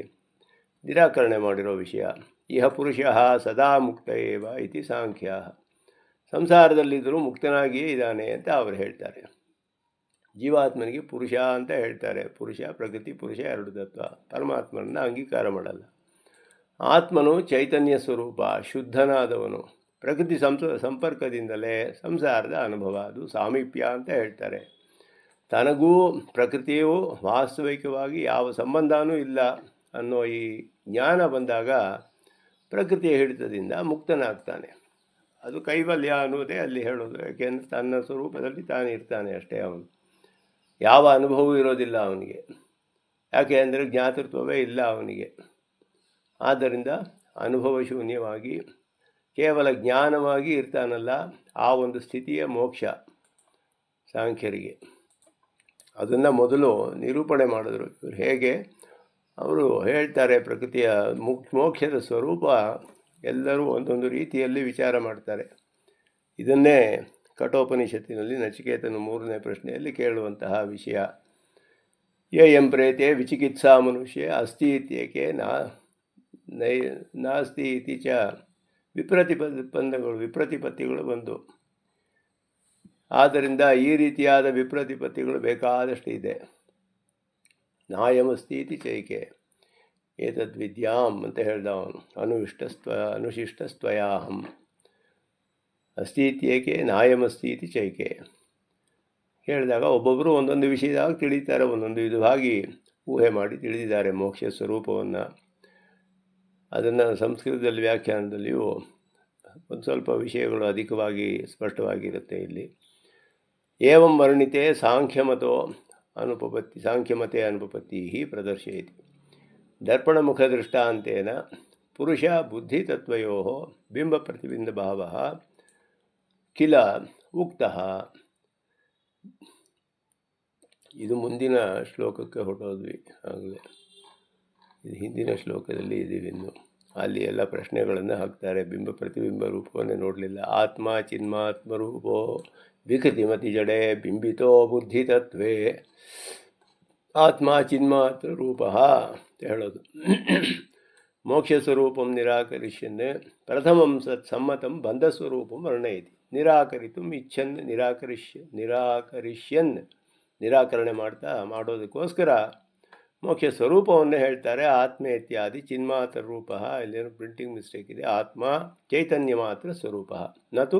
ನಿರಾಕರಣೆ ಮಾಡಿರೋ ವಿಷಯ. ಇಹ ಪುರುಷ ಸದಾ ಮುಕ್ತ ಏವ ಇತಿ ಸಾಂಖ್ಯ. ಸಂಸಾರದಲ್ಲಿದ್ದರೂ ಮುಕ್ತನಾಗಿಯೇ ಇದ್ದಾನೆ ಅಂತ ಅವರು ಹೇಳ್ತಾರೆ. ಜೀವಾತ್ಮನಿಗೆ ಪುರುಷ ಅಂತ ಹೇಳ್ತಾರೆ. ಪುರುಷ ಪ್ರಕೃತಿ, ಪುರುಷ ಎರಡು ತತ್ವ. ಪರಮಾತ್ಮನನ್ನು ಅಂಗೀಕಾರ ಮಾಡಲ್ಲ. ಆತ್ಮನು ಚೈತನ್ಯ ಸ್ವರೂಪ, ಶುದ್ಧನಾದವನು. ಪ್ರಕೃತಿ ಸಂಪರ್ಕದಿಂದಲೇ ಸಂಸಾರದ ಅನುಭವ, ಅದು ಸಾಮೀಪ್ಯ ಅಂತ ಹೇಳ್ತಾರೆ. ತನಗೂ ಪ್ರಕೃತಿಯೂ ವಾಸ್ತವಿಕವಾಗಿ ಯಾವ ಸಂಬಂಧವೂ ಇಲ್ಲ ಅನ್ನೋ ಈ ಜ್ಞಾನ ಬಂದಾಗ ಪ್ರಕೃತಿಯ ಹಿಡಿತದಿಂದ ಮುಕ್ತನಾಗ್ತಾನೆ. ಅದು ಕೈವಲ್ಯ ಅನ್ನೋದೇ ಅಲ್ಲಿ ಹೇಳೋದು. ಯಾಕೆಂದರೆ ತನ್ನ ಸ್ವರೂಪದಲ್ಲಿ ತಾನು ಇರ್ತಾನೆ ಅಷ್ಟೇ. ಅವನು ಯಾವ ಅನುಭವವೂ ಇರೋದಿಲ್ಲ ಅವನಿಗೆ. ಯಾಕೆ ಅಂದರೆ ಜ್ಞಾತೃತ್ವವೇ ಇಲ್ಲ ಅವನಿಗೆ. ಆದ್ದರಿಂದ ಅನುಭವ ಶೂನ್ಯವಾಗಿ ಕೇವಲ ಜ್ಞಾನವಾಗಿ ಇರ್ತಾನಲ್ಲ, ಆ ಒಂದು ಸ್ಥಿತಿಯ ಮೋಕ್ಷ ಸಾಂಖ್ಯರಿಗೆ. ಅದನ್ನು ಮೊದಲು ನಿರೂಪಣೆ ಮಾಡಿದ್ರು. ಇವರು ಹೇಗೆ ಅವರು ಹೇಳ್ತಾರೆ, ಪ್ರಕೃತಿಯ ಮೋಕ್ಷದ ಸ್ವರೂಪ ಎಲ್ಲರೂ ಒಂದೊಂದು ರೀತಿಯಲ್ಲಿ ವಿಚಾರ ಮಾಡ್ತಾರೆ. ಇದನ್ನೇ ಕಠೋಪನಿಷತ್ತಿನಲ್ಲಿ ನಚಿಕೇತನ 3ನೇ ಪ್ರಶ್ನೆಯಲ್ಲಿ ಕೇಳುವಂತಹ ವಿಷಯ. ಎಂ ಪ್ರೇತೆ ವಿಚಿಕಿತ್ಸಾ ಮನುಷ್ಯ ಅಸ್ತಿ ಇತ್ಯೇಕೆ ನಾಸ್ತಿ ಇತಿ ಚ ವಿಪ್ರತಿಪತ್ತಿಗಳು ಬಂದು. ಆದ್ದರಿಂದ ಈ ರೀತಿಯಾದ ವಿಪ್ರತಿಪತ್ತಿಗಳು ಬೇಕಾದಷ್ಟು ಇದೆ. ನಾಯಮಸ್ತಿ ಇತಿ ಚೈಕೆ ಏತದ್ವಿದ್ಯಾಂ ಅಂತ ಹೇಳ್ದ ಅವನು. ಅನುಶಿಷ್ಟಸ್ತ್ವಯಾಹಂ ಅಸ್ತಿ ಇತ್ಯೇಕೆ ನಾಯಮಸ್ತಿ ಇತಿ ಚೈಕೆ ಹೇಳಿದಾಗ ಒಬ್ಬೊಬ್ಬರು ಒಂದೊಂದು ವಿಷಯದಾಗ ತಿಳಿತಾರೆ, ಒಂದೊಂದು ವಿಧವಾಗಿ ಊಹೆ ಮಾಡಿ ತಿಳಿದಿದ್ದಾರೆ ಮೋಕ್ಷ ಸ್ವರೂಪವನ್ನು. ಅದನ್ನು ಸಂಸ್ಕೃತದಲ್ಲಿ ವ್ಯಾಖ್ಯಾನದಲ್ಲಿಯೂ ಒಂದು ಸ್ವಲ್ಪ ವಿಷಯಗಳು ಅಧಿಕವಾಗಿ ಸ್ಪಷ್ಟವಾಗಿರುತ್ತೆ. ಇಲ್ಲಿ ಏವಂ ವರ್ಣಿತೆ ಸಾಂಖ್ಯಮತೆ ಅನುಪಪತ್ತಿ ಪ್ರದರ್ಶಯತಿ ದರ್ಪಣಮುಖದೃಷ್ಟಾಂತೇನ ಪುರುಷ ಬುದ್ಧಿತತ್ವಯೋ ಬಿಂಬ ಪ್ರತಿಬಿಂಬ ಭಾವ ಕಿಲ ಉಕ್ತಃ. ಇದು ಮುಂದಿನ ಶ್ಲೋಕಕ್ಕೆ ಹೊರಟೋದ್ವಿ ಆಗಲೇ. ಇದು ಹಿಂದಿನ ಶ್ಲೋಕದಲ್ಲಿ ಇದೀವಿ ಇನ್ನು. ಅಲ್ಲಿ ಎಲ್ಲ ಪ್ರಶ್ನೆಗಳನ್ನು ಹಾಕ್ತಾರೆ. ಬಿಂಬ ಪ್ರತಿಬಿಂಬ ರೂಪವನ್ನೇ ನೋಡಲಿಲ್ಲ. ಆತ್ಮ ಚಿನ್ಮಾತ್ಮರೂಪೋ ವಿಕೃತಿಮತಿ ಜಡೆ ಬಿಂಬಿತೋ ಬುದ್ಧಿತತ್ವೇ ಆತ್ಮ ಚಿನ್ಮಾತ್ರ ರೂಪ ಅಂತ ಹೇಳೋದು. ಮೋಕ್ಷ ಸ್ವರೂಪಂ ನಿರಾಕರಿಷ್ಯನ್ ಪ್ರಥಮಂ ಸತ್ಸಮ್ಮತಂ ಬಂಧಸ್ವರೂಪಂ ವರ್ಣಯತಿ. ನಿರಾಕರಿತು ಇಚ್ಛನ್ ನಿರಾಕರಿಷ್ಯನ್ ನಿರಾಕರಣೆ ಮಾಡೋದಕ್ಕೋಸ್ಕರ ಮೋಕ್ಷ ಸ್ವರೂಪವನ್ನು ಹೇಳ್ತಾರೆ. ಆತ್ಮ ಇತ್ಯಾದಿ ಚಿನ್ಮಾತ್ರ ರೂಪ. ಇಲ್ಲೇನು ಪ್ರಿಂಟಿಂಗ್ ಮಿಸ್ಟೇಕ್ ಇದೆ. ಆತ್ಮ ಚೈತನ್ಯ ಮಾತ್ರ ಸ್ವರೂಪ ನತು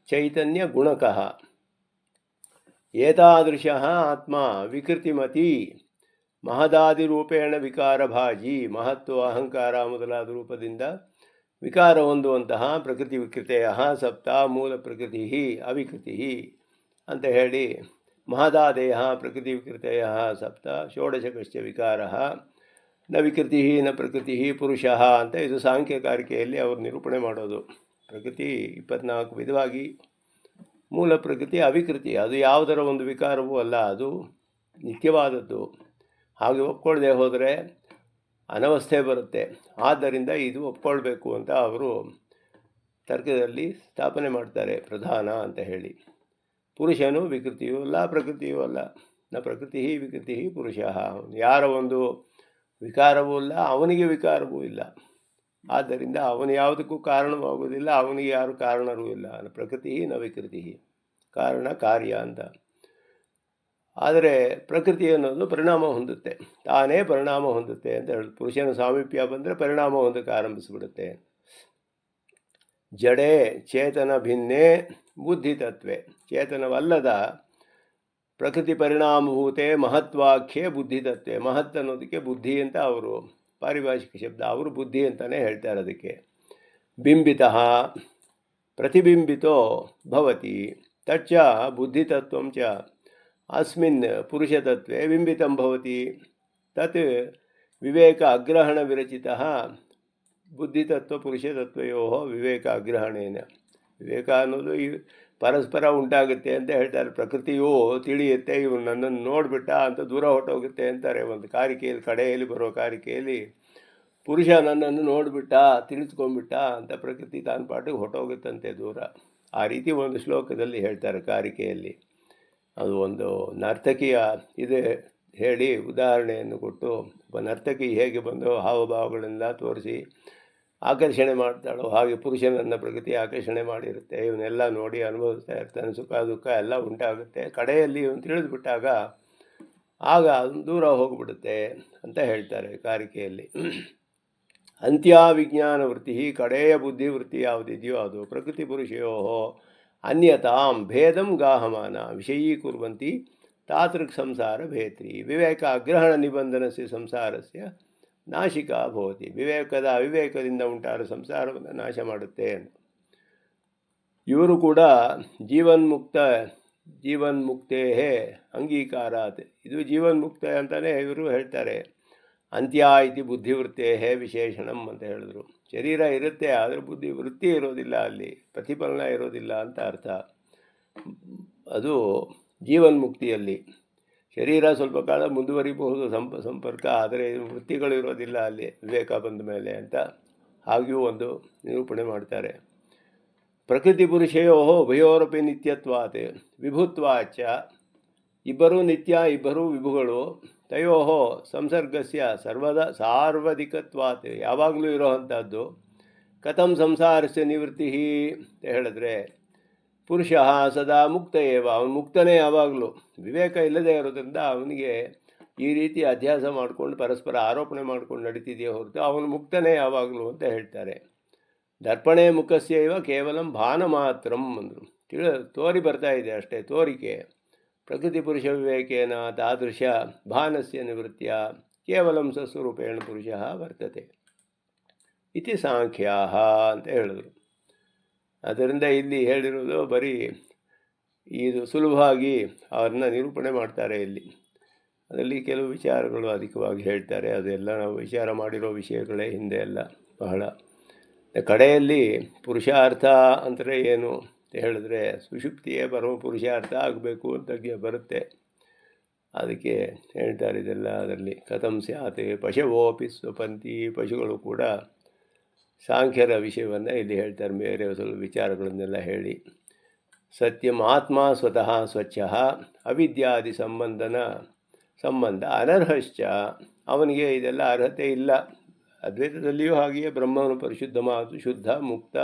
ಚೈತನ್ಯ ಗುಣಕಃ. ಏತಾದೃಶಃ ಆತ್ಮ ವಿಕೃತಿಮತಿ ಮಹದಾದಿರೂಪೇಣ ವಿಕಾರಭಾಜಿ. ಮಹತ್ವ ಅಹಂಕಾರ ಮೊದಲಾದ ರೂಪದಿಂದ ವಿಕಾರ ಹೊಂದುವಂತಹ ಪ್ರಕೃತಿ ವಿಕೃತೆಯ ಸಪ್ತ ಮೂಲ ಪ್ರಕೃತಿ ಅವಿಕೃತಿ ಅಂತ ಹೇಳಿ ಮಹದಾದೇಯ ಪ್ರಕೃತಿ ವಿಕೃತೆಯ ಸಪ್ತ ಷೋಡಶಕಶ್ಚ ವಿಕಾರ ನ ವಿಕೃತಿ ನ ಪ್ರಕೃತಿ ಪುರುಷಃ ಅಂತ ಇದು ಸಾಂಖ್ಯಕಾರಿಕೆಯಲ್ಲಿ ಅವರು ನಿರೂಪಣೆ ಮಾಡೋದು. ಪ್ರಕೃತಿ 24 ವಿಧವಾಗಿ, ಮೂಲ ಪ್ರಕೃತಿ ಅವಿಕೃತಿ, ಅದು ಯಾವುದರ ಒಂದು ವಿಕಾರವೂ ಅಲ್ಲ, ಅದು ನಿತ್ಯವಾದದ್ದು. ಹಾಗೆ ಒಪ್ಕೊಳ್ಳದೆ ಹೋದರೆ ಅನವಸ್ಥೆ ಬರುತ್ತೆ. ಆದ್ದರಿಂದ ಇದು ಒಪ್ಕೊಳ್ಬೇಕು ಅಂತ ಅವರು ತರ್ಕದಲ್ಲಿ ಸ್ಥಾಪನೆ ಮಾಡ್ತಾರೆ, ಪ್ರಧಾನ ಅಂತ ಹೇಳಿ. ಪುರುಷನು ವಿಕೃತಿಯೂ ಅಲ್ಲ ಪ್ರಕೃತಿಯೂ ಅಲ್ಲ. ನ ಪ್ರಕೃತಿ ವಿಕೃತಿ ಪುರುಷ. ಯಾರ ಒಂದು ವಿಕಾರವೂ ಇಲ್ಲ, ಅವನಿಗೆ ವಿಕಾರವೂ ಇಲ್ಲ. ಆದ್ದರಿಂದ ಅವನು ಯಾವುದಕ್ಕೂ ಕಾರಣವಾಗುವುದಿಲ್ಲ, ಅವನಿಗೆ ಯಾರು ಕಾರಣರೂ ಇಲ್ಲ. ಪ್ರಕೃತಿ ನ ವಿಕೃತಿ, ಕಾರಣ ಕಾರ್ಯ ಅಂತ. ಆದರೆ ಪ್ರಕೃತಿ ಅನ್ನೋದು ಪರಿಣಾಮ ಹೊಂದುತ್ತೆ, ತಾನೇ ಪರಿಣಾಮ ಹೊಂದುತ್ತೆ ಅಂತ ಹೇಳೋದು. ಪುರುಷನ ಸಾಮೀಪ್ಯ ಬಂದರೆ ಪರಿಣಾಮ ಹೊಂದಕ್ಕೆ ಆರಂಭಿಸಿಬಿಡುತ್ತೆ. ಜಡೆ ಚೇತನ ಭಿನ್ನೆ ಬುದ್ಧಿತತ್ವೆ. ಚೇತನವಲ್ಲದ ಪ್ರಕೃತಿ ಪರಿಣಾಮಭೂತೆ ಮಹತ್ವಾಖ್ಯೆ ಬುದ್ಧಿತತ್ವೆ. ಮಹತ್ ಅನ್ನೋದಕ್ಕೆ ಬುದ್ಧಿ ಅಂತ ಅವರು ಪಾರಿಭಾಷಿಕ ಶಬ್ದ, ಅವರು ಬುದ್ಧಿ ಅಂತಲೇ ಹೇಳ್ತಾರೆ ಅದಕ್ಕೆ. ಬಿಂಬಿತಃ ಪ್ರತಿಬಿಂಬಿತೋ ಭವತಿ ತಚ್ಚ ಬುದ್ಧಿತತ್ವಂ ಚ ಅಸ್ಮಿನ್ ಪುರುಷತತ್ವೇ ಬಿಂಬಿತಂ ಭವತಿ. ತತ್ ವಿವೇಕ ಅಗ್ರಹಣ ವಿರಚಿತಃ ಬುದ್ಧಿತತ್ವ ಪುರುಷತತ್ವಯೋ ವಿವೇಕ ಅಗ್ರಹಣೇನ. ವಿವೇಕ ಅನ್ನೋದು ಈ ಪರಸ್ಪರ ಉಂಟಾಗುತ್ತೆ ಅಂತ ಹೇಳ್ತಾರೆ. ಪ್ರಕೃತಿಯು ತಿಳಿಯುತ್ತೆ, ಇವನು ನನ್ನನ್ನು ನೋಡಿಬಿಟ್ಟ ಅಂತ ದೂರ ಹೊರಟೋಗುತ್ತೆ ಅಂತಾರೆ. ಒಂದು ಕಾರಿಕೆಯಲ್ಲಿ, ಕಡೆಯಲ್ಲಿ ಬರೋ ಕಾರಿಕೆಯಲ್ಲಿ, ಪುರುಷ ನನ್ನನ್ನು ನೋಡಿಬಿಟ್ಟ ತಿಳಿಸ್ಕೊಂಡ್ಬಿಟ್ಟ ಅಂತ ಪ್ರಕೃತಿ ತಾನು ಪಾಟಿಗೆ ಹೊರಟೋಗುತ್ತಂತೆ ದೂರ. ಆ ರೀತಿ ಒಂದು ಶ್ಲೋಕದಲ್ಲಿ ಹೇಳ್ತಾರೆ ಕಾರಿಕೆಯಲ್ಲಿ. ಅದು ಒಂದು ನರ್ತಕಿಯ ಇದೆ ಹೇಳಿ ಉದಾಹರಣೆಯನ್ನು ಕೊಟ್ಟು, ಒಬ್ಬ ನರ್ತಕಿ ಹೇಗೆ ಬಂದು ಹಾವಭಾವಗಳೆಲ್ಲ ತೋರಿಸಿ ಆಕರ್ಷಣೆ ಮಾಡ್ತಾಳೋ ಹಾಗೆ ಪುರುಷನನ್ನು ಪ್ರಕೃತಿ ಆಕರ್ಷಣೆ ಮಾಡಿರುತ್ತೆ. ಇವನ್ನೆಲ್ಲ ನೋಡಿ ಅನುಭವಿಸ್ತಾ ಇರ್ತಾನೆ, ಸುಖ ದುಃಖ ಎಲ್ಲ ಉಂಟಾಗುತ್ತೆ. ಕಡೆಯಲ್ಲಿ ಇವನು ತಿಳಿದುಬಿಟ್ಟಾಗ ಆಗ ಅದನ್ನು ದೂರ ಹೋಗಿಬಿಡುತ್ತೆ ಅಂತ ಹೇಳ್ತಾರೆ ಕಾರಿಕೆಯಲ್ಲಿ. ಅಂತ್ಯಾವಿಜ್ಞಾನವೃತ್ತಿ, ಕಡೆಯ ಬುದ್ಧಿವೃತ್ತಿ ಯಾವುದಿದೆಯೋ ಅದು ಪ್ರಕೃತಿ ಪುರುಷಯೋ ಅನ್ಯತಾಂ ಭೇದಂ ಗಾಹಮಾನ ವಿಷಯೀಕುರ್ವಂತಿ ತಾತೃಕ್ ಸಂಸಾರ ಭೇತ್ರಿ ವಿವೇಕ ಅಗ್ರಹಣ ನಿಬಂಧನಸ್ಯ ಸಂಸಾರಸ್ಯ ನಾಶಿಕ ಭವತಿ. ಅವಿವೇಕದಿಂದ ಉಂಟಾದ ಸಂಸಾರವನ್ನು ನಾಶ ಮಾಡುತ್ತೆ ಅಂತ. ಇವರು ಕೂಡ ಜೀವನ್ಮುಕ್ತೇ ಅಂಗೀಕಾರಾತ್, ಇದು ಜೀವನ್ಮುಕ್ತ ಅಂತಲೇ ಇವರು ಹೇಳ್ತಾರೆ. ಅಂತ್ಯ ಇತಿ ಬುದ್ಧಿವೃತ್ತೇ ವಿಶೇಷಣಂ ಅಂತ ಹೇಳಿದ್ರು. ಶರೀರ ಇರುತ್ತೆ, ಆದರೆ ವೃತ್ತಿ ಇರೋದಿಲ್ಲ, ಅಲ್ಲಿ ಪ್ರತಿಫಲನ ಇರೋದಿಲ್ಲ ಅಂತ ಅರ್ಥ. ಅದು ಜೀವನ್ಮುಕ್ತಿಯಲ್ಲಿ ಶರೀರ ಸ್ವಲ್ಪ ಕಾಲ ಮುಂದುವರಿಬಹುದು ಸಂಪರ್ಕ, ಆದರೆ ವೃತ್ತಿಗಳು ಇರೋದಿಲ್ಲ ಅಲ್ಲಿ ವಿವೇಕ ಬಂದ ಮೇಲೆ ಅಂತ ಹಾಗೆಯೂ ಒಂದು ನಿರೂಪಣೆ ಮಾಡ್ತಾರೆ. ಪ್ರಕೃತಿ ಪುರುಷಯೋ ಉಭಯೋರಪಿ ನಿತ್ಯತ್ವಾತ್ ವಿಭುತ್ವಾಚ, ಇಬ್ಬರೂ ನಿತ್ಯ ಇಬ್ಬರೂ ವಿಭುಗಳು. ತಯೋ ಸಂಸರ್ಗಸ್ಯ ಸಾರ್ವಧಿಕತ್ವಾತ್, ಯಾವಾಗಲೂ ಇರೋವಂಥದ್ದು. ಕಥಂ ಸಂಸಾರಸ್ಯ ನಿವೃತ್ತಿ ಅಂತ ಹೇಳಿದ್ರೆ, ಪುರುಷ ಸದಾ ಮುಕ್ತ ಅವನು ಮುಕ್ತನೇ ಯಾವಾಗಲೂ. ವಿವೇಕ ಇಲ್ಲದೆ ಇರೋದ್ರಿಂದ ಅವನಿಗೆ ಈ ರೀತಿ ಅಧ್ಯಾಸ ಮಾಡಿಕೊಂಡು ಪರಸ್ಪರ ಆರೋಪಣೆ ಮಾಡ್ಕೊಂಡು ನಡೀತಿದೆಯೇ ಹೊರತು ಅವನು ಮುಕ್ತನೇ ಯಾವಾಗಲೂ ಅಂತ ಹೇಳ್ತಾರೆ. ದರ್ಪಣೆ ಮುಖಸ್ಯವ ಕೇವಲಂ ಭಾನ ಮಾತ್ರಂ ಅಂದರು. ತೋರಿ ಬರ್ತಾ ಇದೆ ಅಷ್ಟೇ, ತೋರಿಕೆ. ಪ್ರಕೃತಿ ಪುರುಷ ವಿವೇಕೇನ ತಾದೃಶ ಭಾನಸ್ಯ ನಿವೃತ್ತಿಯ ಕೇವಲಂ ಸ್ವಸ್ವರೂಪೇಣ ಪುರುಷ ವರ್ತತೆ ಇತಿ ಸಾಂಖ್ಯಾ ಅಂತ ಹೇಳಿದರು. ಅದರಿಂದ ಇಲ್ಲಿ ಹೇಳಿರೋದು ಬರೀ ಇದು ಸುಲಭವಾಗಿ ಅವ್ರನ್ನ ನಿರೂಪಣೆ ಮಾಡ್ತಾರೆ. ಇಲ್ಲಿ ಅದರಲ್ಲಿ ಕೆಲವು ವಿಚಾರಗಳು ಅಧಿಕವಾಗಿ ಹೇಳ್ತಾರೆ. ಅದೆಲ್ಲ ನಾವು ವಿಚಾರ ಮಾಡಿರೋ ವಿಷಯಗಳೇ ಹಿಂದೆ ಎಲ್ಲ ಬಹಳ. ಕಡೆಯಲ್ಲಿ ಪುರುಷಾರ್ಥ ಅಂದರೆ ಏನು ಅಂತ ಹೇಳಿದ್ರೆ, ಸುಷುಪ್ತಿಯೇ ಪರಮ ಪುರುಷಾರ್ಥ ಆಗಬೇಕು ಅಂತ ಬರುತ್ತೆ. ಅದಕ್ಕೆ ಹೇಳ್ತಾರೆ ಇದೆಲ್ಲ. ಅದರಲ್ಲಿ ಕಥಂ ಸ್ಯಾತ್ ಪಶವೋಪಿ ಸ್ವಪಂತಿ, ಪಶುಗಳು ಕೂಡ ಸಾಂಖ್ಯರ ವಿಷಯವನ್ನು ಇಲ್ಲಿ ಹೇಳ್ತಾರೆ. ಬೇರೆ ಸ್ವಲ್ಪ ವಿಚಾರಗಳನ್ನೆಲ್ಲ ಹೇಳಿ, ಸತ್ಯಂ ಆತ್ಮ ಸ್ವತಃ ಸ್ವಚ್ಛ ಅವಿದ್ಯಾದಿ ಸಂಬಂಧ ಅನರ್ಹಶ್ಚ, ಅವನಿಗೆ ಇದೆಲ್ಲ ಅರ್ಹತೆ ಇಲ್ಲ. ಅದ್ವೈತದಲ್ಲಿಯೂ ಹಾಗೆಯೇ ಬ್ರಹ್ಮನು ಪರಿಶುದ್ಧ ಮಾತು, ಶುದ್ಧ ಮುಕ್ತ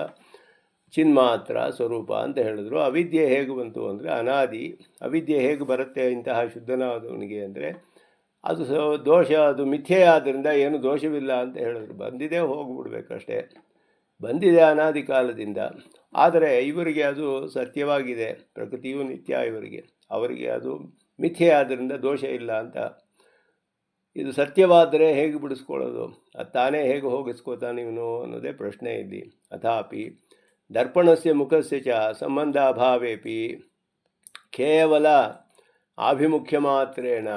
ಚಿನ್ಮಾತ್ರ ಸ್ವರೂಪ ಅಂತ ಹೇಳಿದ್ರು. ಅವಿದ್ಯೆ ಹೇಗೆ ಬಂತು ಅಂದರೆ ಅನಾದಿ. ಅವಿದ್ಯೆ ಹೇಗೆ ಬರುತ್ತೆ ಇಂತಹ ಶುದ್ಧನಾದವನಿಗೆ ಅಂದರೆ, ಅದು ದೋಷ, ಅದು ಮಿಥ್ಯೆ ಆದ್ದರಿಂದ ಏನು ದೋಷವಿಲ್ಲ ಅಂತ ಹೇಳಿದ್ರು. ಬಂದಿದೆ, ಹೋಗಿಬಿಡ್ಬೇಕಷ್ಟೇ. ಬಂದಿದೆ ಅನಾದಿ ಕಾಲದಿಂದ. ಆದರೆ ಇವರಿಗೆ ಅದು ಸತ್ಯವಾಗಿದೆ, ಪ್ರಕೃತಿಯೂ ನಿತ್ಯ ಇವರಿಗೆ. ಅವರಿಗೆ ಅದು ಮಿಥ್ಯೆ ಆದ್ದರಿಂದ ದೋಷ ಇಲ್ಲ ಅಂತ. ಇದು ಸತ್ಯವಾದರೆ ಹೇಗೆ ಬಿಡಿಸ್ಕೊಳ್ಳೋದು? ಅದು ತಾನೇ ಹೇಗೆ ಹೋಗಿಸ್ಕೋತಾನೆ ಇವನು ಅನ್ನೋದೇ ಪ್ರಶ್ನೆ ಇಲ್ಲಿ. ಅಥಾಪಿ ದರ್ಪಣಸ್ಯ ಮುಖಸ್ಯ ಚ ಸಂಬಂಧಾಭಾವೇಪಿ ಕೇವಲ ಆಭಿಮುಖ್ಯ ಮಾತ್ರೇಣ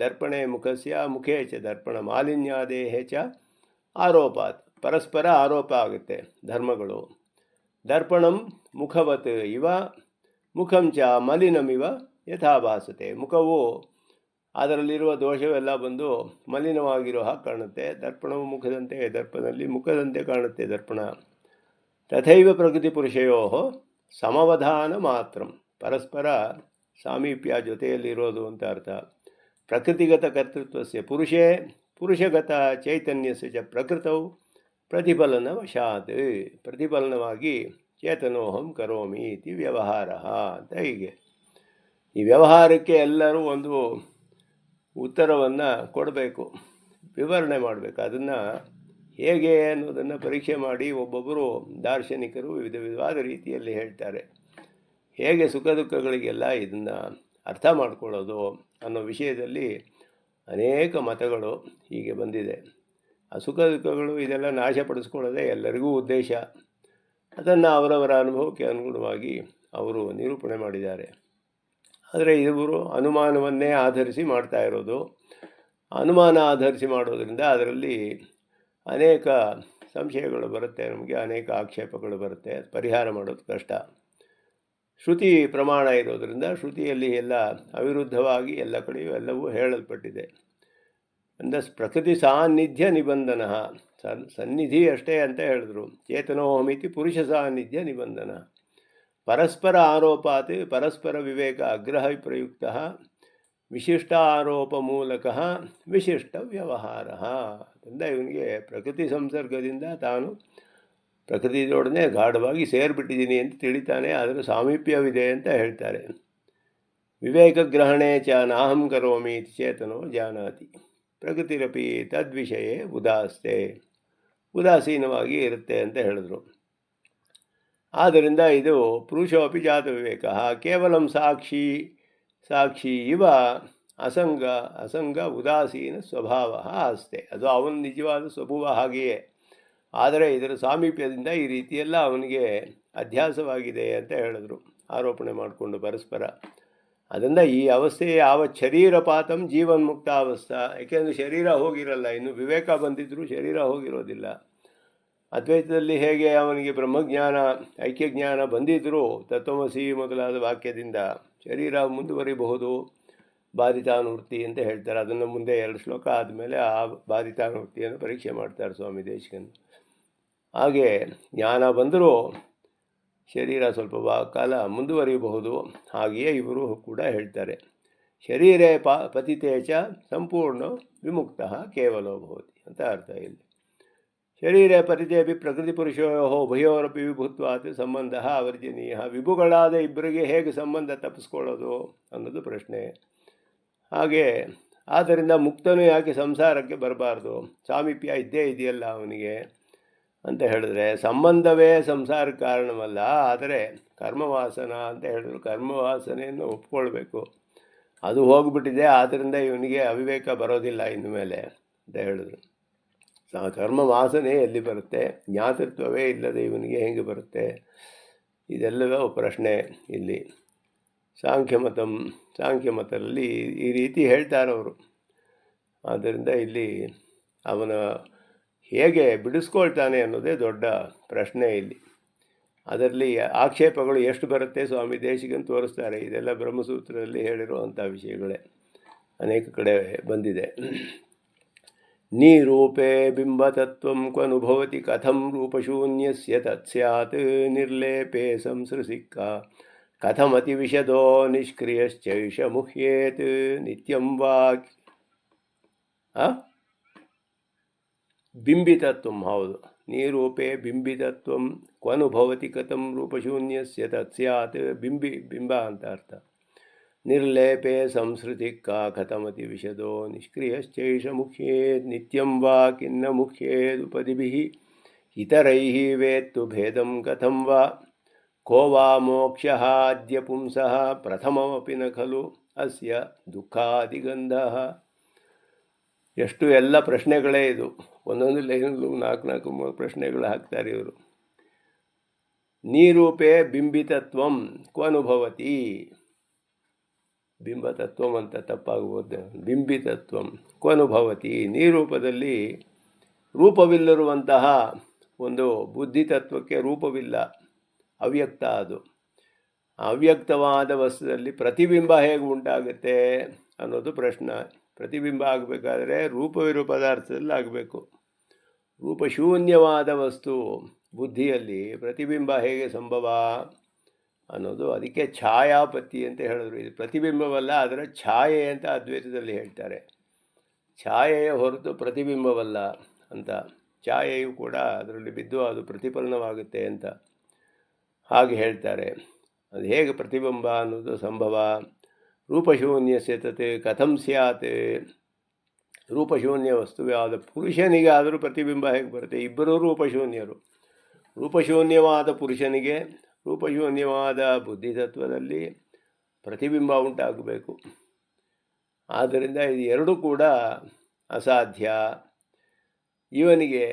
ದರ್ಪಣೆ ಮುಖಸ್ಯ ಮುಖೇ ಚ ದರ್ಪಣ ಮಾಲಿನ್ಯಾದೇಹೇ ಚ ಆರೋಪಾತ್, ಪರಸ್ಪರ ಆರೋಪ ಆಗುತ್ತೆ ಧರ್ಮಗಳು. ದರ್ಪಣಂ ಮುಖವತ್ ಇವ ಮುಖಂ ಚ ಮಲಿನಮಿವ ಯಥಾಭಾಸತೆ, ಮುಖವು ಅದರಲ್ಲಿರುವ ದೋಷವೆಲ್ಲ ಬಂದು ಮಲಿನವಾಗಿರೋ ಹಾಗೆ ಕಾಣುತ್ತೆ. ದರ್ಪಣವು ಮುಖದಂತೆ, ದರ್ಪಣದಲ್ಲಿ ಮುಖದಂತೆ ಕಾಣುತ್ತೆ ದರ್ಪಣ. ತಥೈವ ಪ್ರಕೃತಿ ಪುರುಷಯೋ ಸಮವಧಾನ ಮಾತ್ರ, ಪರಸ್ಪರ ಸಾಮೀಪ್ಯ ಜೊತೆಯಲ್ಲಿರೋದು ಅಂತ ಅರ್ಥ. ಪ್ರಕೃತಿಗತ ಕರ್ತೃತ್ವಸ್ಯ ಪುರುಷಗತ ಚೈತನ್ಯಸ್ಯ ಚ ಪ್ರಕೃತೌ ಪ್ರತಿಫಲನವಶಾತ್, ಪ್ರತಿಫಲನವಾಗಿ ಚೇತನೋಹಂ ಕರೋಮಿ ಇತಿ ವ್ಯವಹಾರ ಅಂತ. ಹೀಗೆ ಈ ವ್ಯವಹಾರಕ್ಕೆ ಎಲ್ಲರೂ ಒಂದು ಉತ್ತರವನ್ನು ಕೊಡಬೇಕು, ವಿವರಣೆ ಮಾಡಬೇಕು. ಅದನ್ನು ಹೇಗೆ ಅನ್ನೋದನ್ನು ಪರೀಕ್ಷೆ ಮಾಡಿ ಒಬ್ಬೊಬ್ಬರು ದಾರ್ಶನಿಕರು ವಿಧವಾದ ರೀತಿಯಲ್ಲಿ ಹೇಳ್ತಾರೆ. ಹೇಗೆ ಸುಖ ದುಃಖಗಳಿಗೆಲ್ಲ ಇದನ್ನು ಅರ್ಥ ಮಾಡ್ಕೊಳ್ಳೋದು ಅನ್ನೋ ವಿಷಯದಲ್ಲಿ ಅನೇಕ ಮತಗಳು ಹೀಗೆ ಬಂದಿದೆ. ಆ ಸುಖ ದುಃಖಗಳು ಇದೆಲ್ಲ ನಾಶಪಡಿಸ್ಕೊಳ್ಳೋದೇ ಎಲ್ಲರಿಗೂ ಉದ್ದೇಶ. ಅದನ್ನು ಅವರವರ ಅನುಭವಕ್ಕೆ ಅನುಗುಣವಾಗಿ ಅವರು ನಿರೂಪಣೆ ಮಾಡಿದ್ದಾರೆ. ಆದರೆ ಇವರು ಅನುಮಾನವನ್ನೇ ಆಧರಿಸಿ ಮಾಡ್ತಾ ಇರೋದು. ಅನುಮಾನ ಆಧರಿಸಿ ಮಾಡೋದರಿಂದ ಅದರಲ್ಲಿ ಅನೇಕ ಸಂಶಯಗಳು ಬರುತ್ತೆ, ನಮಗೆ ಅನೇಕ ಆಕ್ಷೇಪಗಳು ಬರುತ್ತೆ. ಪರಿಹಾರ ಮಾಡೋದು ಕಷ್ಟ. ಶ್ರುತಿ ಪ್ರಮಾಣ ಇರೋದರಿಂದ ಶ್ರುತಿಯಲ್ಲಿ ಎಲ್ಲ ಅವಿರುದ್ಧವಾಗಿ ಎಲ್ಲ ಕಡೆಯೂ ಎಲ್ಲವೂ ಹೇಳಲ್ಪಟ್ಟಿದೆ. ಅಂದರೆ ಪ್ರಕೃತಿ ಸಾನ್ನಿಧ್ಯ ನಿಬಂಧನ, ಸನ್ನಿಧಿ ಅಷ್ಟೇ ಅಂತ ಹೇಳಿದ್ರು. ಚೇತನೋಹಮಿತಿ ಪುರುಷ ಸಾನ್ನಿಧ್ಯ ನಿಬಂಧನ. ಪರಸ್ಪರ ಆರೋಪಾತ್ ಪರಸ್ಪರ ವಿವೇಕ ಅಗ್ರಹ ಪ್ರಯುಕ್ತ ವಿಶಿಷ್ಟ ಆರೋಪ ಮೂಲಕ ವಿಶಿಷ್ಟ ವ್ಯವಹಾರ. ಅದರಿಂದ ಇವನಿಗೆ ಪ್ರಕೃತಿ ಸಂಸರ್ಗದಿಂದ ತಾನು ಪ್ರಕೃತಿಯೊಡನೆ ಗಾಢವಾಗಿ ಸೇರಿಬಿಟ್ಟಿದ್ದೀನಿ ಅಂತ ತಿಳಿತಾನೆ. ಅದರ ಸಾಮೀಪ್ಯವಿದೆ ಅಂತ ಹೇಳ್ತಾರೆ. ವಿವೇಕ ಗ್ರಹಣೆ ಚ ನಾಹಂ ಕರೋಮಿ ಚೇತನೋ ಜಾನಾತಿ ಪ್ರಕೃತಿರಪಿ ತದ್ವಿಷಯೇ ಉದಾಸ್ತೆ. ಉದಾಸೀನವಾಗಿ ಇರುತ್ತೆ ಅಂತ ಹೇಳಿದ್ರು. ಆದ್ದರಿಂದ ಇದು ಪುರುಷೋಪಿ ಜಾತ ವಿವೇಕ ಕೇವಲಂ ಸಾಕ್ಷಿ ಇವ ಅಸಂಗ ಉದಾಸೀನ ಸ್ವಭಾವ ಅಷ್ಟೇ. ಅದು ಅವನ ನಿಜವಾದ ಸ್ವಭಾವ ಹಾಗೆಯೇ. ಆದರೆ ಇದರ ಸಾಮೀಪ್ಯದಿಂದ ಈ ರೀತಿಯೆಲ್ಲ ಅವನಿಗೆ ಅಧ್ಯಾಸವಾಗಿದೆ ಅಂತ ಹೇಳಿದ್ರು, ಆರೋಪಣೆ ಮಾಡಿಕೊಂಡು ಪರಸ್ಪರ. ಅದರಿಂದ ಈ ಅವಸ್ಥೆ ಯಾವತ್ ಶರೀರಪಾತಂ ಜೀವನ್ಮುಕ್ತ ಅವಸ್ಥಾ. ಏಕೆಂದರೆ ಶರೀರ ಹೋಗಿರಲ್ಲ, ಇನ್ನು ವಿವೇಕ ಬಂದಿದ್ದರೂ ಶರೀರ ಹೋಗಿರೋದಿಲ್ಲ. ಅದ್ವೈತದಲ್ಲಿ ಹೇಗೆ ಅವನಿಗೆ ಬ್ರಹ್ಮಜ್ಞಾನ ಐಕ್ಯಜ್ಞಾನ ಬಂದಿದ್ದರೂ ತತ್ವಮಸಿ ಮೊದಲಾದ ವಾಕ್ಯದಿಂದ ಶರೀರ ಮುಂದುವರಿಬಹುದು, ಬಾಧಿತಾನುವೃತ್ತಿ ಅಂತ ಹೇಳ್ತಾರೆ. ಅದನ್ನು ಮುಂದೆ 2 ಶ್ಲೋಕ ಆದಮೇಲೆ ಆ ಬಾಧಿತಾನುವೃತ್ತಿಯನ್ನು ಪರೀಕ್ಷೆ ಮಾಡ್ತಾರೆ ಸ್ವಾಮಿ ದೇಶಿಕನ್. ಹಾಗೆ ಜ್ಞಾನ ಬಂದರೂ ಶರೀರ ಸ್ವಲ್ಪ ಕಾಲ ಮುಂದುವರಿಯಬಹುದು. ಹಾಗೆಯೇ ಇವರು ಕೂಡ ಹೇಳ್ತಾರೆ, ಶರೀರೇ ಪತಿತೇಚ ಸಂಪೂರ್ಣ ವಿಮುಕ್ತ ಕೇವಲೋ ಭವತಿ ಅಂತ ಅರ್ಥ. ಇಲ್ಲಿ ಶರೀರ ಪತಿತೇಪಿ ಪ್ರಕೃತಿ ಪುರುಷೋ ಉಭಯೋರಪಿ ವಿಭುತ್ವಾತ್ ಸಂಬಂಧ ಅವರ್ಜನೀಯ. ವಿಭುಗಳಾದ ಇಬ್ಬರಿಗೆ ಹೇಗೆ ಸಂಬಂಧ ತಪ್ಪಿಸ್ಕೊಳ್ಳೋದು ಅನ್ನೋದು ಪ್ರಶ್ನೆ. ಹಾಗೆ ಆದ್ದರಿಂದ ಮುಕ್ತನೂ ಯಾಕೆ ಸಂಸಾರಕ್ಕೆ ಬರಬಾರ್ದು, ಸಾಮೀಪ್ಯ ಇದ್ದೇ ಇದೆಯಲ್ಲ ಅವನಿಗೆ ಅಂತ ಹೇಳಿದ್ರೆ, ಸಂಬಂಧವೇ ಸಂಸಾರಕ್ಕೆ ಕಾರಣವಲ್ಲ, ಆದರೆ ಕರ್ಮವಾಸನ ಅಂತ ಹೇಳಿದ್ರು. ಕರ್ಮವಾಸನೆಯನ್ನು ಒಪ್ಕೊಳ್ಬೇಕು, ಅದು ಹೋಗ್ಬಿಟ್ಟಿದೆ. ಆದ್ದರಿಂದ ಇವನಿಗೆ ಅವಿವೇಕ ಬರೋದಿಲ್ಲ ಇನ್ನು ಮೇಲೆ ಅಂತ ಹೇಳಿದ್ರು. ಕರ್ಮವಾಸನೆ ಎಲ್ಲಿ ಬರುತ್ತೆ, ಜ್ಞಾತೃತ್ವವೇ ಇಲ್ಲದೆ ಇವನಿಗೆ ಹೇಗೆ ಬರುತ್ತೆ, ಇದೆಲ್ಲವೂ ಪ್ರಶ್ನೆ ಇಲ್ಲಿ. ಸಾಂಖ್ಯಮತದಲ್ಲಿ ಈ ರೀತಿ ಹೇಳ್ತಾರವರು. ಆದ್ದರಿಂದ ಇಲ್ಲಿ ಅವನ ಹೇಗೆ ಬಿಡಿಸ್ಕೊಳ್ತಾನೆ ಅನ್ನೋದೇ ದೊಡ್ಡ ಪ್ರಶ್ನೆ ಇಲ್ಲಿ. ಅದರಲ್ಲಿ ಆಕ್ಷೇಪಗಳು ಎಷ್ಟು ಬರುತ್ತೆ ಸ್ವಾಮಿ ದೇಶಿಕನ್ ತೋರಿಸ್ತಾರೆ. ಇದೆಲ್ಲ ಬ್ರಹ್ಮಸೂತ್ರದಲ್ಲಿ ಹೇಳಿರುವಂಥ ವಿಷಯಗಳೇ ಅನೇಕ ಕಡೆ ಬಂದಿದೆ. ನಿರೂಪೇ ಬಿಂಬತತ್ವಂ ಕ್ವನುಭವತಿ ಕಥಂ ರೂಪಶೂನ್ಯಸ್ಯ ತತ್ಸ್ಯಾತ್ ನಿರ್ಲೇಪೇ ಸಂಸೃಸಿಕ್ಕ ಕಥಮತಿ ವಿಶದೋ ನಿಷ್ಕ್ರಿಯಶ್ಚೈಷ ಮುಹ್ಯೇತ್ ನಿತ್ಯಂ ವಾಕ್. ಬಿಂಬಿತತ್ವಂ, ಹೌದು, ನಿರೂಪೇ ಬಿಂಬಿತತ್ವಂ ಕ್ವನುಭವತಿ ಕಥಂ ರೂಪಶೂನ್ಯಸ್ಯ ತತ್ಸ್ಯಾತ್. ಬಿಂಬ ಅಂತ ಅರ್ಥ. ನಿರ್ಲೇಪೆ ಸಂಸೃತಿಕ್ಕ ಕಥಮತಿ ವಿಶದೋ ನಿಷ್ಕ್ರಿಯಶ್ಚೈಷ ಮುಖ್ಯೇದ್ ನಿತ್ಯಂ ವಾ ಕಿನ್ನ ಮುಖ್ಯೇದುಪದಿಭಿಃ ಇತರೈಃ ವೇತ್ತು ಭೇದಂ ಕಥಂ ವಾ ಕೋ ವಾ ಮೋಕ್ಷಃ ಅದ್ಯ ಪುಂಸಃ ಪ್ರಥಮಮಪಿ ನ ಖಲು ಅಸ್ಯ ದುಃಖಾದಿಗಂಧಃ. ಎಷ್ಟು ಎಲ್ಲ ಪ್ರಶ್ನೆಗಳೇ ಇದು. ಒಂದೊಂದು ಲೈನಲ್ಲೂ 4 ಪ್ರಶ್ನೆಗಳು ಹಾಕ್ತಾರೆ ಇವರು. ನಿರೂಪೇ ಬಿಂಬಿತತ್ವಂ ಕ್ವನುಭವತಿ. ಬಿಂಬತತ್ವಂ ಅಂತ ತಪ್ಪಾಗಬಹುದು. ಬಿಂಬಿತತ್ವಂ ಕ್ವನುಭವತಿ. ನಿರೂಪದಲ್ಲಿ ರೂಪವಿಲ್ಲರುವಂತಹ ಒಂದು ಬುದ್ಧಿತತ್ವಕ್ಕೆ ರೂಪವಿಲ್ಲ, ಅವ್ಯಕ್ತ. ಅದು ಅವ್ಯಕ್ತವಾದ ವಸ್ತುದಲ್ಲಿ ಪ್ರತಿಬಿಂಬ ಹೇಗೆ ಉಂಟಾಗುತ್ತೆ ಅನ್ನೋದು ಪ್ರಶ್ನೆ. ಪ್ರತಿಬಿಂಬ ಆಗಬೇಕಾದ್ರೆ ರೂಪವಿರುವ ಪದಾರ್ಥದಲ್ಲಿ ಆಗಬೇಕು. ರೂಪಶೂನ್ಯವಾದ ವಸ್ತು ಬುದ್ಧಿಯಲ್ಲಿ ಪ್ರತಿಬಿಂಬ ಹೇಗೆ ಸಂಭವ ಅನ್ನೋದು. ಅದಕ್ಕೆ ಛಾಯಾಪತ್ತಿ ಅಂತ ಹೇಳಿದ್ರು. ಇದು ಪ್ರತಿಬಿಂಬವಲ್ಲ, ಅದರ ಛಾಯೆ ಅಂತ ಅದ್ವೈತದಲ್ಲಿ ಹೇಳ್ತಾರೆ. ಛಾಯೆಯ ಹೊರತು ಪ್ರತಿಬಿಂಬವಲ್ಲ ಅಂತ. ಛಾಯೆಯು ಕೂಡ ಅದರಲ್ಲಿ ಬಿದ್ದು ಅದು ಪ್ರತಿಫಲನವಾಗುತ್ತೆ ಅಂತ ಹಾಗೆ ಹೇಳ್ತಾರೆ. ಅದು ಹೇಗೆ ಪ್ರತಿಬಿಂಬ ಅನ್ನೋದು ಸಂಭವ. ರೂಪಶೂನ್ಯಸ್ಯ ತತ್ ಕಥಂ ಸ್ಯಾತ್. ರೂಪಶೂನ್ಯ ವಸ್ತು ಯಾವುದು, ಪುರುಷನಿಗೆ ಆದರೂ ಪ್ರತಿಬಿಂಬ ಹೇಗೆ ಬರುತ್ತೆ? ಇಬ್ಬರೂ ರೂಪಶೂನ್ಯರು. ರೂಪಶೂನ್ಯವಾದ ಪುರುಷನಿಗೆ ರೂಪಶೂನ್ಯವಾದ ಬುದ್ಧಿತತ್ವದಲ್ಲಿ ಪ್ರತಿಬಿಂಬ ಉಂಟಾಗಬೇಕು. ಆದ್ದರಿಂದ ಇದು ಎರಡೂ ಕೂಡ ಅಸಾಧ್ಯ. ಇವನಿಗೆ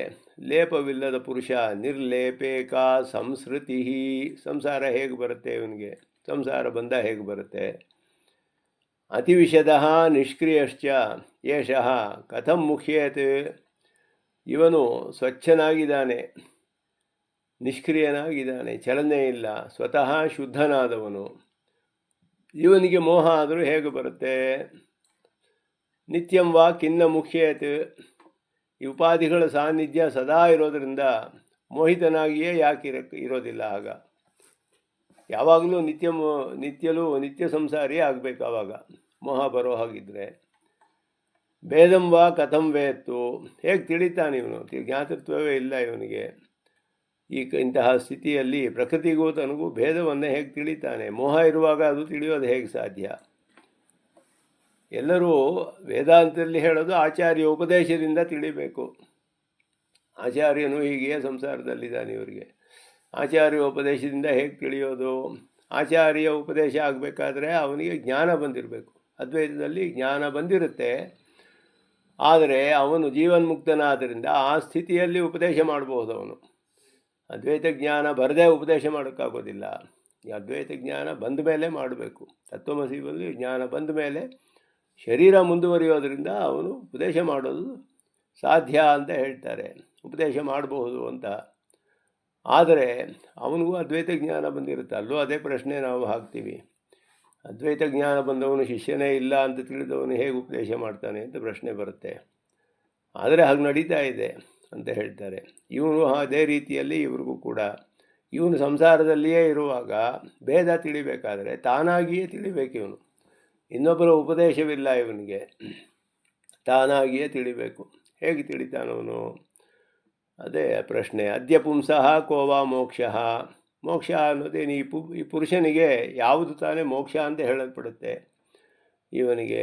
ಲೇಪವಿಲ್ಲದ ಪುರುಷ ನಿರ್ಲೇಪೇಕಾ ಸಂಸ್ಕೃತಿ. ಸಂಸಾರ ಹೇಗೆ ಬರುತ್ತೆ ಇವನಿಗೆ? ಸಂಸಾರ ಬಂಧ ಹೇಗೆ ಬರುತ್ತೆ? ಅತಿವಿಶದ ನಿಷ್ಕ್ರಿಯಶ್ಚ ಯಶಃ ಕಥಂ ಮುಖ್ಯೇತ್. ಇವನು ಸ್ವಚ್ಛನಾಗಿದ್ದಾನೆ, ನಿಷ್ಕ್ರಿಯನಾಗಿದ್ದಾನೆ, ಚಲನೆ ಇಲ್ಲ, ಸ್ವತಃ ಶುದ್ಧನಾದವನು. ಇವನಿಗೆ ಮೋಹ ಆದರೂ ಹೇಗೆ ಬರುತ್ತೆ? ನಿತ್ಯಂ ವಾ ಖಿನ್ನ ಮುಖ್ಯೇತ್. ಈ ಉಪಾಧಿಗಳ ಸಾನ್ನಿಧ್ಯ ಸದಾ ಇರೋದರಿಂದ ಮೋಹಿತನಾಗಿಯೇ ಯಾಕೆ ಇರೋದಿಲ್ಲ? ಆಗ ಯಾವಾಗಲೂ ನಿತ್ಯ ಸಂಸಾರಿಯೇ ಆಗಬೇಕು. ಆವಾಗ ಮೋಹ ಬರೋ ಹಾಗಿದ್ರೆ. ಭೇದಂ ವಾ ಕಥಂ ವೇತ್ತು. ಹೇಗೆ ತಿಳಿತಾನೆ ಇವನು? ಜ್ಞಾತೃತ್ವವೇ ಇಲ್ಲ ಇವನಿಗೆ. ಇಂತಹ ಸ್ಥಿತಿಯಲ್ಲಿ ಪ್ರಕೃತಿಗೂ ತನಗೂ ಭೇದವನ್ನು ಹೇಗೆ ತಿಳಿತಾನೆ? ಮೋಹ ಇರುವಾಗ ಅದು ತಿಳಿಯೋದು ಹೇಗೆ ಸಾಧ್ಯ? ಎಲ್ಲರೂ ವೇದಾಂತದಲ್ಲಿ ಹೇಳೋದು ಆಚಾರ್ಯ ಉಪದೇಶದಿಂದ ತಿಳಿಬೇಕು. ಆಚಾರ್ಯನು ಹೀಗೆಯೇ ಸಂಸಾರದಲ್ಲಿದ್ದಾನೆ ಇವರಿಗೆ. ಆಚಾರ್ಯ ಉಪದೇಶದಿಂದ ಹೇಗೆ ತಿಳಿಯೋದು? ಆಚಾರ್ಯ ಉಪದೇಶ ಆಗಬೇಕಾದ್ರೆ ಅವನಿಗೆ ಜ್ಞಾನ ಬಂದಿರಬೇಕು. ಅದ್ವೈತದಲ್ಲಿ ಜ್ಞಾನ ಬಂದಿರುತ್ತೆ, ಆದರೆ ಅವನು ಜೀವನ್ಮುಕ್ತನಾದ್ದರಿಂದ ಆ ಸ್ಥಿತಿಯಲ್ಲಿ ಉಪದೇಶ ಮಾಡಬಹುದು. ಅವನು ಅದ್ವೈತ ಜ್ಞಾನ ಬರದೇ ಉಪದೇಶ ಮಾಡೋಕ್ಕಾಗೋದಿಲ್ಲ. ಈ ಅದ್ವೈತ ಜ್ಞಾನ ಬಂದ ಮೇಲೆ ಮಾಡಬೇಕು. ತತ್ವಮಸಿಯಲ್ಲಿ ಜ್ಞಾನ ಬಂದ ಮೇಲೆ ಶರೀರ ಮುಂದುವರಿಯೋದರಿಂದ ಅವನು ಉಪದೇಶ ಮಾಡೋದು ಸಾಧ್ಯ ಅಂತ ಹೇಳ್ತಾರೆ, ಉಪದೇಶ ಮಾಡಬಹುದು ಅಂತ. ಆದರೆ ಅವನಿಗೂ ಅದ್ವೈತ ಜ್ಞಾನ ಬಂದಿರುತ್ತೆ. ಅಲ್ಲೂ ಅದೇ ಪ್ರಶ್ನೆ ನಾವು ಹಾಕ್ತೀವಿ. ಅದ್ವೈತ ಜ್ಞಾನ ಬಂದವನು ಶಿಷ್ಯನೇ ಇಲ್ಲ ಅಂತ ತಿಳಿದವನು ಹೇಗೆ ಉಪದೇಶ ಮಾಡ್ತಾನೆ ಅಂತ ಪ್ರಶ್ನೆ ಬರುತ್ತೆ. ಆದರೆ ಹಾಗೆ ನಡೀತಾ ಇದೆ ಅಂತ ಹೇಳ್ತಾರೆ. ಇವನು ಅದೇ ರೀತಿಯಲ್ಲಿ ಇವ್ರಿಗೂ ಕೂಡ ಇವನು ಸಂಸಾರದಲ್ಲಿಯೇ ಇರುವಾಗ ಭೇದ ತಿಳಿಬೇಕಾದರೆ ತಾನಾಗಿಯೇ ತಿಳಿಬೇಕು. ಇವನು ಇನ್ನೊಬ್ಬರ ಉಪದೇಶವಿಲ್ಲ, ಇವನಿಗೆ ತಾನಾಗಿಯೇ ತಿಳಿಬೇಕು. ಹೇಗೆ ತಿಳಿತಾನವನು? ಅದೇ ಪ್ರಶ್ನೆ. ಅದ್ಯ ಪುಂಸಃ ಕೋವಾ ಮೋಕ್ಷ. ಮೋಕ್ಷ ಅನ್ನೋದೇನು? ಈ ಪುರುಷನಿಗೆ ಯಾವುದು ತಾನೇ ಮೋಕ್ಷ ಅಂತ ಹೇಳಲ್ಪಡುತ್ತೆ? ಇವನಿಗೆ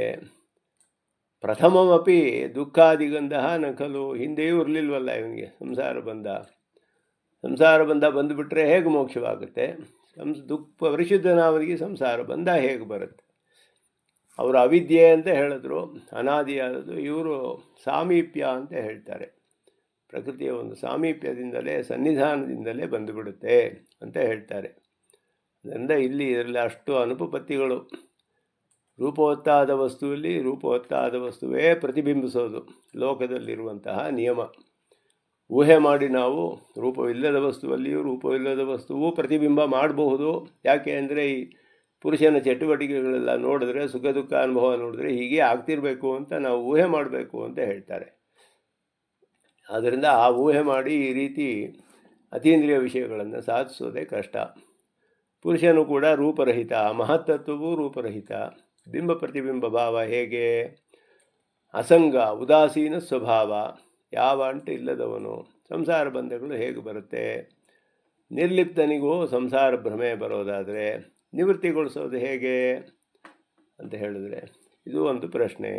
ಪ್ರಥಮಮಪಿ ದುಃಖಾದಿಗಂಧ ನಕಲು. ಹಿಂದೆಯೂ ಇರಲಿಲ್ವಲ್ಲ ಇವನಿಗೆ ಸಂಸಾರ ಬಂಧ ಬಂದುಬಿಟ್ರೆ ಹೇಗೆ ಮೋಕ್ಷವಾಗುತ್ತೆ? ಪರಿಶುದ್ಧನಾವನಿಗೆ ಸಂಸಾರ ಬಂಧ ಹೇಗೆ ಬರುತ್ತೆ? ಅವರು ಅವಿದ್ಯೆ ಅಂತ ಹೇಳಿದ್ರು, ಅನಾದಿಯಾದದ್ದು. ಇವರು ಸಾಮೀಪ್ಯ ಅಂತ ಹೇಳ್ತಾರೆ. ಪ್ರಕೃತಿಯ ಒಂದು ಸಾಮೀಪ್ಯದಿಂದಲೇ, ಸನ್ನಿಧಾನದಿಂದಲೇ ಬಂದುಬಿಡುತ್ತೆ ಅಂತ ಹೇಳ್ತಾರೆ. ಅದರಿಂದ ಇದರಲ್ಲಿ ಅಷ್ಟು ಅನುಪಪತ್ತಿಗಳು. ರೂಪವತ್ತಾದ ವಸ್ತುವಲ್ಲಿ ರೂಪವತ್ತಾದ ವಸ್ತುವೇ ಪ್ರತಿಬಿಂಬಿಸೋದು ಲೋಕದಲ್ಲಿರುವಂತಹ ನಿಯಮ. ಊಹೆ ಮಾಡಿ ನಾವು ರೂಪವಿಲ್ಲದ ವಸ್ತುವಲ್ಲಿಯೂ ರೂಪವಿಲ್ಲದ ವಸ್ತುವು ಪ್ರತಿಬಿಂಬ ಮಾಡಬಹುದು. ಯಾಕೆ ಅಂದರೆ ಈ ಪುರುಷನ ಚಟುವಟಿಕೆಗಳೆಲ್ಲ ನೋಡಿದ್ರೆ, ಸುಖ ದುಃಖ ಅನುಭವ ನೋಡಿದ್ರೆ ಹೀಗೆ ಆಗ್ತಿರಬೇಕು ಅಂತ ನಾವು ಊಹೆ ಮಾಡಬೇಕು ಅಂತ ಹೇಳ್ತಾರೆ. ಆದ್ದರಿಂದ ಆ ಊಹೆ ಮಾಡಿ ಈ ರೀತಿ ಅತೀಂದ್ರಿಯ ವಿಷಯಗಳನ್ನು ಸಾಧಿಸೋದೇ ಕಷ್ಟ. ಪುರುಷನು ಕೂಡ ರೂಪರಹಿತ, ಮಹತ್ತತ್ವವೂ ರೂಪರಹಿತ. ಬಿಂಬ ಪ್ರತಿಬಿಂಬ ಭಾವ ಹೇಗೆ? ಅಸಂಗ, ಉದಾಸೀನ ಸ್ವಭಾವ, ಯಾವ ಅಂಟು ಇಲ್ಲದವನು. ಸಂಸಾರ ಬಂಧಗಳು ಹೇಗೆ ಬರುತ್ತೆ? ನಿರ್ಲಿಪ್ತನಿಗೂ ಸಂಸಾರ ಭ್ರಮೆ ಬರೋದಾದರೆ ನಿವೃತ್ತಿಗೊಳಿಸೋದು ಹೇಗೆ ಅಂತ ಹೇಳಿದ್ರೆ ಇದು ಒಂದು ಪ್ರಶ್ನೆ.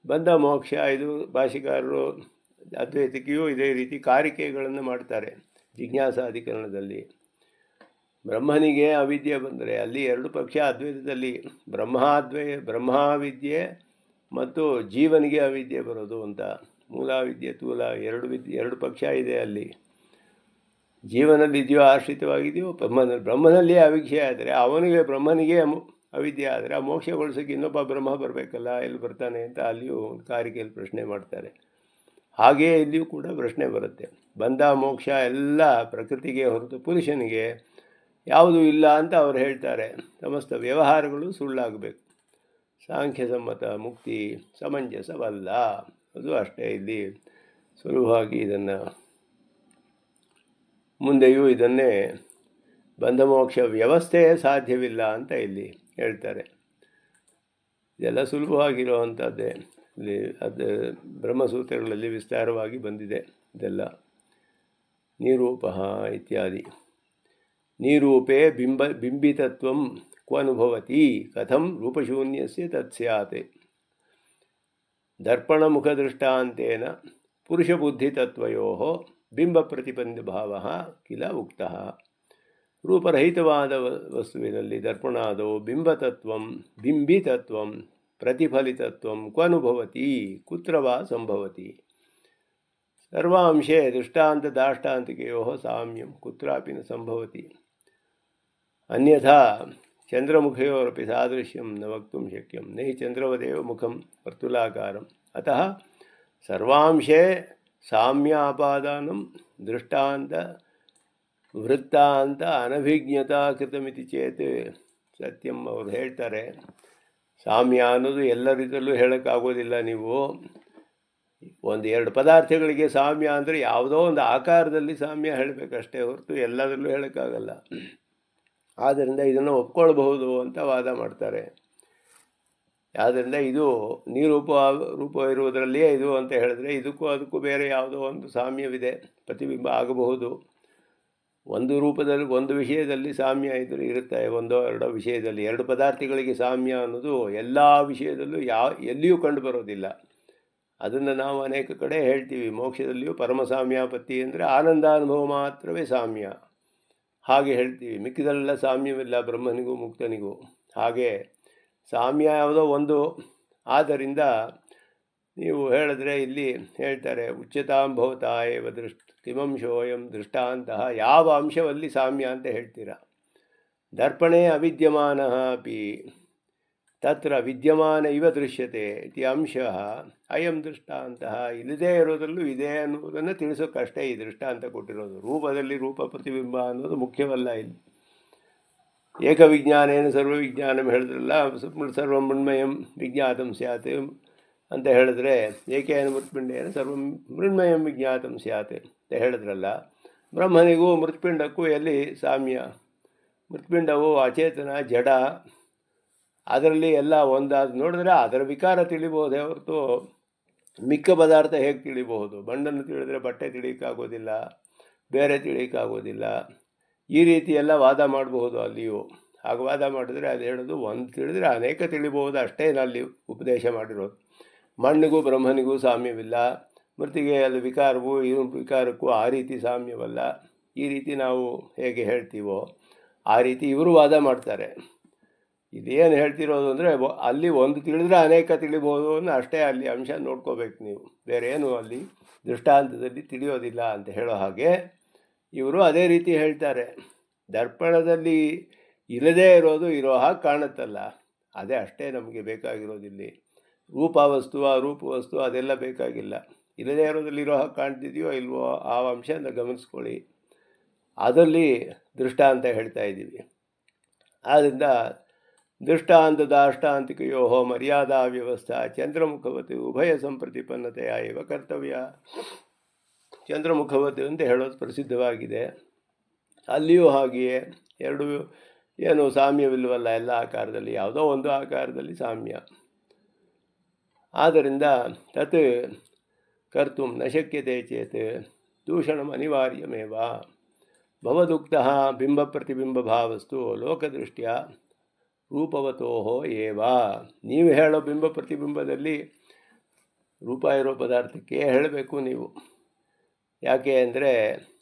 ಬಂಧ ಮೋಕ್ಷ, ಇದು ಭಾಷಿಕಾರರು ಅದ್ವೈತಕ್ಕೆಯೂ ಇದೇ ರೀತಿ ಕಾರಿಕೆಗಳನ್ನು ಮಾಡ್ತಾರೆ. ಜಿಜ್ಞಾಸಾಧಿಕರಣದಲ್ಲಿ ಬ್ರಹ್ಮನಿಗೆ ಅವಿದ್ಯೆ ಬಂದರೆ ಅಲ್ಲಿ ಎರಡು ಪಕ್ಷ ಅದ್ವೈತದಲ್ಲಿ, ಬ್ರಹ್ಮಾವಿದ್ಯೆ ಮತ್ತು ಜೀವನಿಗೆ ಅವಿದ್ಯೆ ಬರೋದು ಅಂತ. ಮೂಲಾವಿದ್ಯೆ, ತೂಲ ಎರಡು ಪಕ್ಷ ಇದೆ ಅಲ್ಲಿ. ಜೀವನಲ್ಲಿ ಇದೆಯೋ ಆಶ್ರಿತವಾಗಿದೆಯೋ, ಬ್ರಹ್ಮನಲ್ಲಿಯೇ ಅವಿಕ್ಷೆ ಆದರೆ ಬ್ರಹ್ಮನಿಗೆ ಅವಿದ್ಯೆ ಆದರೆ ಆ ಮೋಕ್ಷಗೊಳಿಸೋಕ್ಕೆ ಇನ್ನೊಬ್ಬ ಬ್ರಹ್ಮ ಬರಬೇಕಲ್ಲ, ಎಲ್ಲಿ ಬರ್ತಾನೆ ಅಂತ ಅಲ್ಲಿಯೂ ಕಾರಿಕೆಯಲ್ಲಿ ಪ್ರಶ್ನೆ ಮಾಡ್ತಾರೆ. ಹಾಗೆಯೇ ಇಲ್ಲಿಯೂ ಕೂಡ ಪ್ರಶ್ನೆ ಬರುತ್ತೆ. ಬಂಧ ಮೋಕ್ಷ ಎಲ್ಲ ಪ್ರಕೃತಿಗೆ ಹೊರತು ಪುರುಷನಿಗೆ ಯಾವುದೂ ಇಲ್ಲ ಅಂತ ಅವರು ಹೇಳ್ತಾರೆ. ಸಮಸ್ತ ವ್ಯವಹಾರಗಳು ಸುಳ್ಳಾಗಬೇಕು. ಸಾಂಖ್ಯ ಸಮ್ಮತ ಮುಕ್ತಿ ಸಮಂಜಸವಲ್ಲ. ಅದು ಅಷ್ಟೇ. ಇಲ್ಲಿ ಸುಲಭವಾಗಿ ಇದನ್ನು ಮುಂದೆಯೂ ಇದನ್ನೇ ಬಂಧಮೋಕ್ಷ ವ್ಯವಸ್ಥೆಯೇ ಸಾಧ್ಯವಿಲ್ಲ ಅಂತ ಇಲ್ಲಿ ಹೇಳ್ತಾರೆ. ಇದೆಲ್ಲ ಸುಲಭವಾಗಿರುವಂಥದ್ದೇ. ಇಲ್ಲಿ ಅದು ಬ್ರಹ್ಮಸೂತ್ರಗಳಲ್ಲಿ ವಿಸ್ತಾರವಾಗಿ ಬಂದಿದೆ ಇದೆಲ್ಲ. ನಿರೂಪಃ ಇತ್ಯಾದಿ. ನಿರೂಪೇ ಬಿಂಬಿತತ್ವಂ ಕ್ವನುಭವತಿ ಕಥಂ ರೂಪಶೂನ್ಯಸ್ಯ ತತ್ಸ್ಯಾತ್. ದರ್ಪಣಮುಖದೃಷ್ಟಾಂತೇನ ಪುರುಷಬುದ್ಧಿತತ್ವಯೋಃ ಬಿಂಬಪ್ರತಿಪನ್ನಭಾವಃ ಕಿಲ ಉಕ್ತಃ. ರೂಪರಹಿತವಾದ ವಸ್ತುವಿನಲ್ಲಿ ದರ್ಪಣಾದೋ ಬಿಂಬಿತತ್ವಂ ಪ್ರತಿಫಲಿತತ್ವಂ ಕ್ವನುಭವತಿ ಕುತ್ರ ವಾ ಸಂಭವತಿ. ಸರ್ವಾಂಶೇ ದೃಷ್ಟಾಂತದಾಷ್ಟಾಂತಿಕೆಯೋಃ ಸಾಮ್ಯಂ ಕುತ್ರಾಪಿ ನ ಸಂಭವತಿ. ಅನ್ಯಥಾ ಚಂದ್ರಮುಖಯೋರಪಿ ಸಾದೃಶ್ಯಂ ನ ವಕ್ತುಂ ಶಕ್ಯಂ. ನಹಿ ಚಂದ್ರವದೇವ ಮುಖಂ ವರ್ತುಲಾಕಾರಂ. ಅತಃ ಸರ್ವಾಂಶೇ ಸಾಮ್ಯಾಪಾದಾನಂ ದೃಷ್ಟಾಂತ ವೃತ್ತಾಂತ ಅನಭಿಜ್ಞತಾ ಕೃತಮಿತಿ ಚೇತ್ ಸತ್ಯಂ. ಅವರು ಹೇಳ್ತಾರೆ, ಸಾಮ್ಯ ಅನ್ನೋದು ಎಲ್ಲರಿದಲ್ಲೂ ಹೇಳೋಕ್ಕಾಗೋದಿಲ್ಲ. ನೀವು ಎರಡು ಪದಾರ್ಥಗಳಿಗೆ ಸಾಮ್ಯ ಅಂದರೆ ಯಾವುದೋ ಒಂದು ಆಕಾರದಲ್ಲಿ ಸಾಮ್ಯ ಹೇಳಬೇಕಷ್ಟೇ ಹೊರತು ಎಲ್ಲದರಲ್ಲೂ ಹೇಳೋಕ್ಕಾಗಲ್ಲ. ಆದ್ದರಿಂದ ಇದನ್ನು ಒಪ್ಕೊಳ್ಬಹುದು ಅಂತ ವಾದ ಮಾಡ್ತಾರೆ. ಆದ್ದರಿಂದ ಇದು ರೂಪ ಇರುವುದರಲ್ಲಿಯೇ ಇದು ಅಂತ ಹೇಳಿದ್ರೆ ಅದಕ್ಕೂ ಬೇರೆ ಯಾವುದೋ ಒಂದು ಸಾಮ್ಯವಿದೆ, ಪ್ರತಿಬಿಂಬ ಆಗಬಹುದು. ಒಂದು ರೂಪದಲ್ಲಿ ಒಂದು ವಿಷಯದಲ್ಲಿ ಸಾಮ್ಯ ಇರುತ್ತೆ, ಒಂದೋ ಎರಡೋ ವಿಷಯದಲ್ಲಿ. ಎರಡು ಪದಾರ್ಥಗಳಿಗೆ ಸಾಮ್ಯ ಅನ್ನೋದು ಎಲ್ಲ ವಿಷಯದಲ್ಲೂ ಎಲ್ಲಿಯೂ ಕಂಡು ಬರೋದಿಲ್ಲ. ಅದನ್ನು ನಾವು ಅನೇಕ ಕಡೆ ಹೇಳ್ತೀವಿ. ಮೋಕ್ಷದಲ್ಲಿಯೂ ಪರಮ ಸಾಮ್ಯಾಪತ್ತಿ ಅಂದರೆ ಆನಂದಾನುಭವ ಮಾತ್ರವೇ ಸಾಮ್ಯ, ಹಾಗೆ ಹೇಳ್ತೀವಿ. ಮಿಕ್ಕಿದೆಲ್ಲ ಸಾಮ್ಯವಿಲ್ಲ ಬ್ರಹ್ಮನಿಗೂ ಮುಕ್ತನಿಗೂ. ಹಾಗೆ ಸಾಮ್ಯ ಯಾವುದೋ ಒಂದು. ಆದ್ದರಿಂದ ನೀವು ಹೇಳಿದ್ರೆ ಇಲ್ಲಿ ಹೇಳ್ತಾರೆ, ಉಚ್ಯತಾಂಭವತ ಏವ ಕಿಮಂಶೋಯಂ ದೃಷ್ಟಾಂತಹ. ಯಾವ ಅಂಶವಲ್ಲಿ ಸಾಮ್ಯ ಅಂತ ಹೇಳ್ತೀರಾ? ದರ್ಪಣೆ ಅವಿದ್ಯಮಾನ ಅಪಿ ತತ್ರ ವಿದ್ಯಮಾನ ಇವ ದೃಶ್ಯತೆ ಇತಿ ಅಂಶಃ ಅಯಂ ದೃಷ್ಟಾಂತಹ. ಇಲ್ಲದೇ ಇರೋದ್ರಲ್ಲೂ ಇದೆ ಅನ್ನೋದನ್ನು ತಿಳಿಸೋಕ್ಕಷ್ಟೇ ಈ ದೃಷ್ಟಾಂತ ಕೊಟ್ಟಿರೋದು. ರೂಪದಲ್ಲಿ ರೂಪ ಪ್ರತಿಬಿಂಬ ಅನ್ನೋದು ಮುಖ್ಯವಲ್ಲ ಇಲ್ಲಿ. ಏಕವಿಜ್ಞಾನೇನ ಸರ್ವವಿಜ್ಞಾನಂ ಹೇಳಿದ್ರಲ್ಲ, ಸರ್ವ ಮೃಣ್ಮಯಂ ವಿಜ್ಞಾತಂ ಸ್ಯಾತ್ ಅಂತ ಹೇಳಿದ್ರೆ, ಏಕೇನ ಮೃತ್ಪಿಂಡೇನ ಸರ್ವ ಮೃಣ್ಮಯಂ ವಿಜ್ಞಾತಂ ಸ್ಯಾತ್ ಅಂತ ಹೇಳಿದ್ರಲ್ಲ. ಬ್ರಹ್ಮನಿಗೂ ಮೃತ್ಪಿಂಡಕ್ಕೂ ಎಲ್ಲಿ ಸಾಮ್ಯ? ಮೃತ್ಪಿಂಡವು ಅಚೇತನ, ಜಡ. ಅದರಲ್ಲಿ ಎಲ್ಲ ಒಂದಾದ ನೋಡಿದ್ರೆ ಅದರ ವಿಕಾರ ತಿಳಿಬಹುದೇ ಹೊರತು ಮಿಕ್ಕ ಪದಾರ್ಥ ಹೇಗೆ ತಿಳಿಬಹುದು? ಮಣ್ಣನ್ನು ತಿಳಿದ್ರೆ ಬಟ್ಟೆ ತಿಳಿಯೋಕ್ಕಾಗೋದಿಲ್ಲ, ಬೇರೆ ತಿಳಿಯೋಕ್ಕಾಗೋದಿಲ್ಲ. ಈ ರೀತಿ ಎಲ್ಲ ವಾದ ಮಾಡಬಹುದು ಅಲ್ಲಿಯೂ. ಹಾಗೆ ವಾದ ಮಾಡಿದ್ರೆ ಅದು ಹೇಳೋದು ಒಂದು ತಿಳಿದ್ರೆ ಅನೇಕ ತಿಳಿಬಹುದು, ಅಷ್ಟೇ ಅಲ್ಲಿ ಉಪದೇಶ ಮಾಡಿರೋದು. ಮಣ್ಣಿಗೂ ಬ್ರಹ್ಮನಿಗೂ ಸಾಮ್ಯವಿಲ್ಲ, ಮೃತಿಗೆ ಅದು ವಿಕಾರವೂ ವಿಕಾರಕ್ಕೂ ಆ ರೀತಿ ಸಾಮ್ಯವಲ್ಲ. ಈ ರೀತಿ ನಾವು ಹೇಗೆ ಹೇಳ್ತೀವೋ ಆ ರೀತಿ ಇವರು ವಾದ ಮಾಡ್ತಾರೆ. ಇದೇನು ಹೇಳ್ತಿರೋದು ಅಂದರೆ, ಅಲ್ಲಿ ಒಂದು ತಿಳಿದ್ರೆ ಅನೇಕ ತಿಳಿಬೋದು ಅನ್ನೋ ಅಷ್ಟೇ ಅಲ್ಲಿ ಅಂಶ ನೋಡ್ಕೋಬೇಕು ನೀವು. ಬೇರೆ ಏನು ಅಲ್ಲಿ ದೃಷ್ಟಾಂತದಲ್ಲಿ ತಿಳಿಯೋದಿಲ್ಲ ಅಂತ ಹೇಳೋ ಹಾಗೆ ಇವರು ಅದೇ ರೀತಿ ಹೇಳ್ತಾರೆ. ದರ್ಪಣದಲ್ಲಿ ಇಲ್ಲದೇ ಇರೋದು ಇರೋ ಹಾಗೆ ಕಾಣುತ್ತಲ್ಲ, ಅದೇ ಅಷ್ಟೇ ನಮಗೆ ಬೇಕಾಗಿರೋದಿಲ್ಲಿ. ರೂಪವಸ್ತು ಅರೂಪವಸ್ತು ಅದೆಲ್ಲ ಬೇಕಾಗಿಲ್ಲ. ಇಲ್ಲದೇ ಇರೋದ್ರಲ್ಲಿ ಇರೋ ಹಾಗೆ ಕಾಣ್ತಿದೆಯೋ ಇಲ್ವೋ ಆ ಅಂಶನ ಗಮನಿಸ್ಕೊಳ್ಳಿ. ಅದರಲ್ಲಿ ದೃಷ್ಟಾಂತ ಹೇಳ್ತಾ ಇದ್ದೀವಿ. ಆದ್ದರಿಂದ ದೃಷ್ಟಾಂತದಾಷ್ಟಾಂತಿಕಯೋ ಮರ್ಯಾದಾ ವ್ಯವಸ್ಥಾ ಚಂದ್ರಮುಖವತ್ ಉಭಯ ಸಂಪ್ರತಿಪನ್ನತೆಯ ಇವ ಕರ್ತವ್ಯ. ಚಂದ್ರಮುಖವತ್ ಅಂತ ಹೇಳೋದು ಪ್ರಸಿದ್ಧವಾಗಿದೆ. ಅಲ್ಲಿಯೂ ಹಾಗೆಯೇ ಎರಡು ಏನು ಸಾಮ್ಯವಿಲ್ವಲ್ಲ, ಎಲ್ಲ ಆಕಾರದಲ್ಲಿ ಯಾವುದೋ ಒಂದು ಆಕಾರದಲ್ಲಿ ಸಾಮ್ಯ. ಆದ್ದರಿಂದ ತತ್ ಕರ್ತು ನ ಶಕ್ಯತೆ ಚೇತ್ ದೂಷಣಂ ಅನಿವಾರ್ಯಮೇವ. ಭವದುಕ್ತಃ ಬಿಂಬ ಪ್ರತಿಬಿಂಬ ಭಾವಸ್ತು ಲೋಕದೃಷ್ಟ್ಯ ರೂಪವತೋಹೋ ಏವ. ನೀವು ಹೇಳೋ ಬಿಂಬ ಪ್ರತಿಬಿಂಬದಲ್ಲಿ ರೂಪ ಇರೋ ಪದಾರ್ಥಕ್ಕೆ ಹೇಳಬೇಕು ನೀವು. ಯಾಕೆ ಅಂದರೆ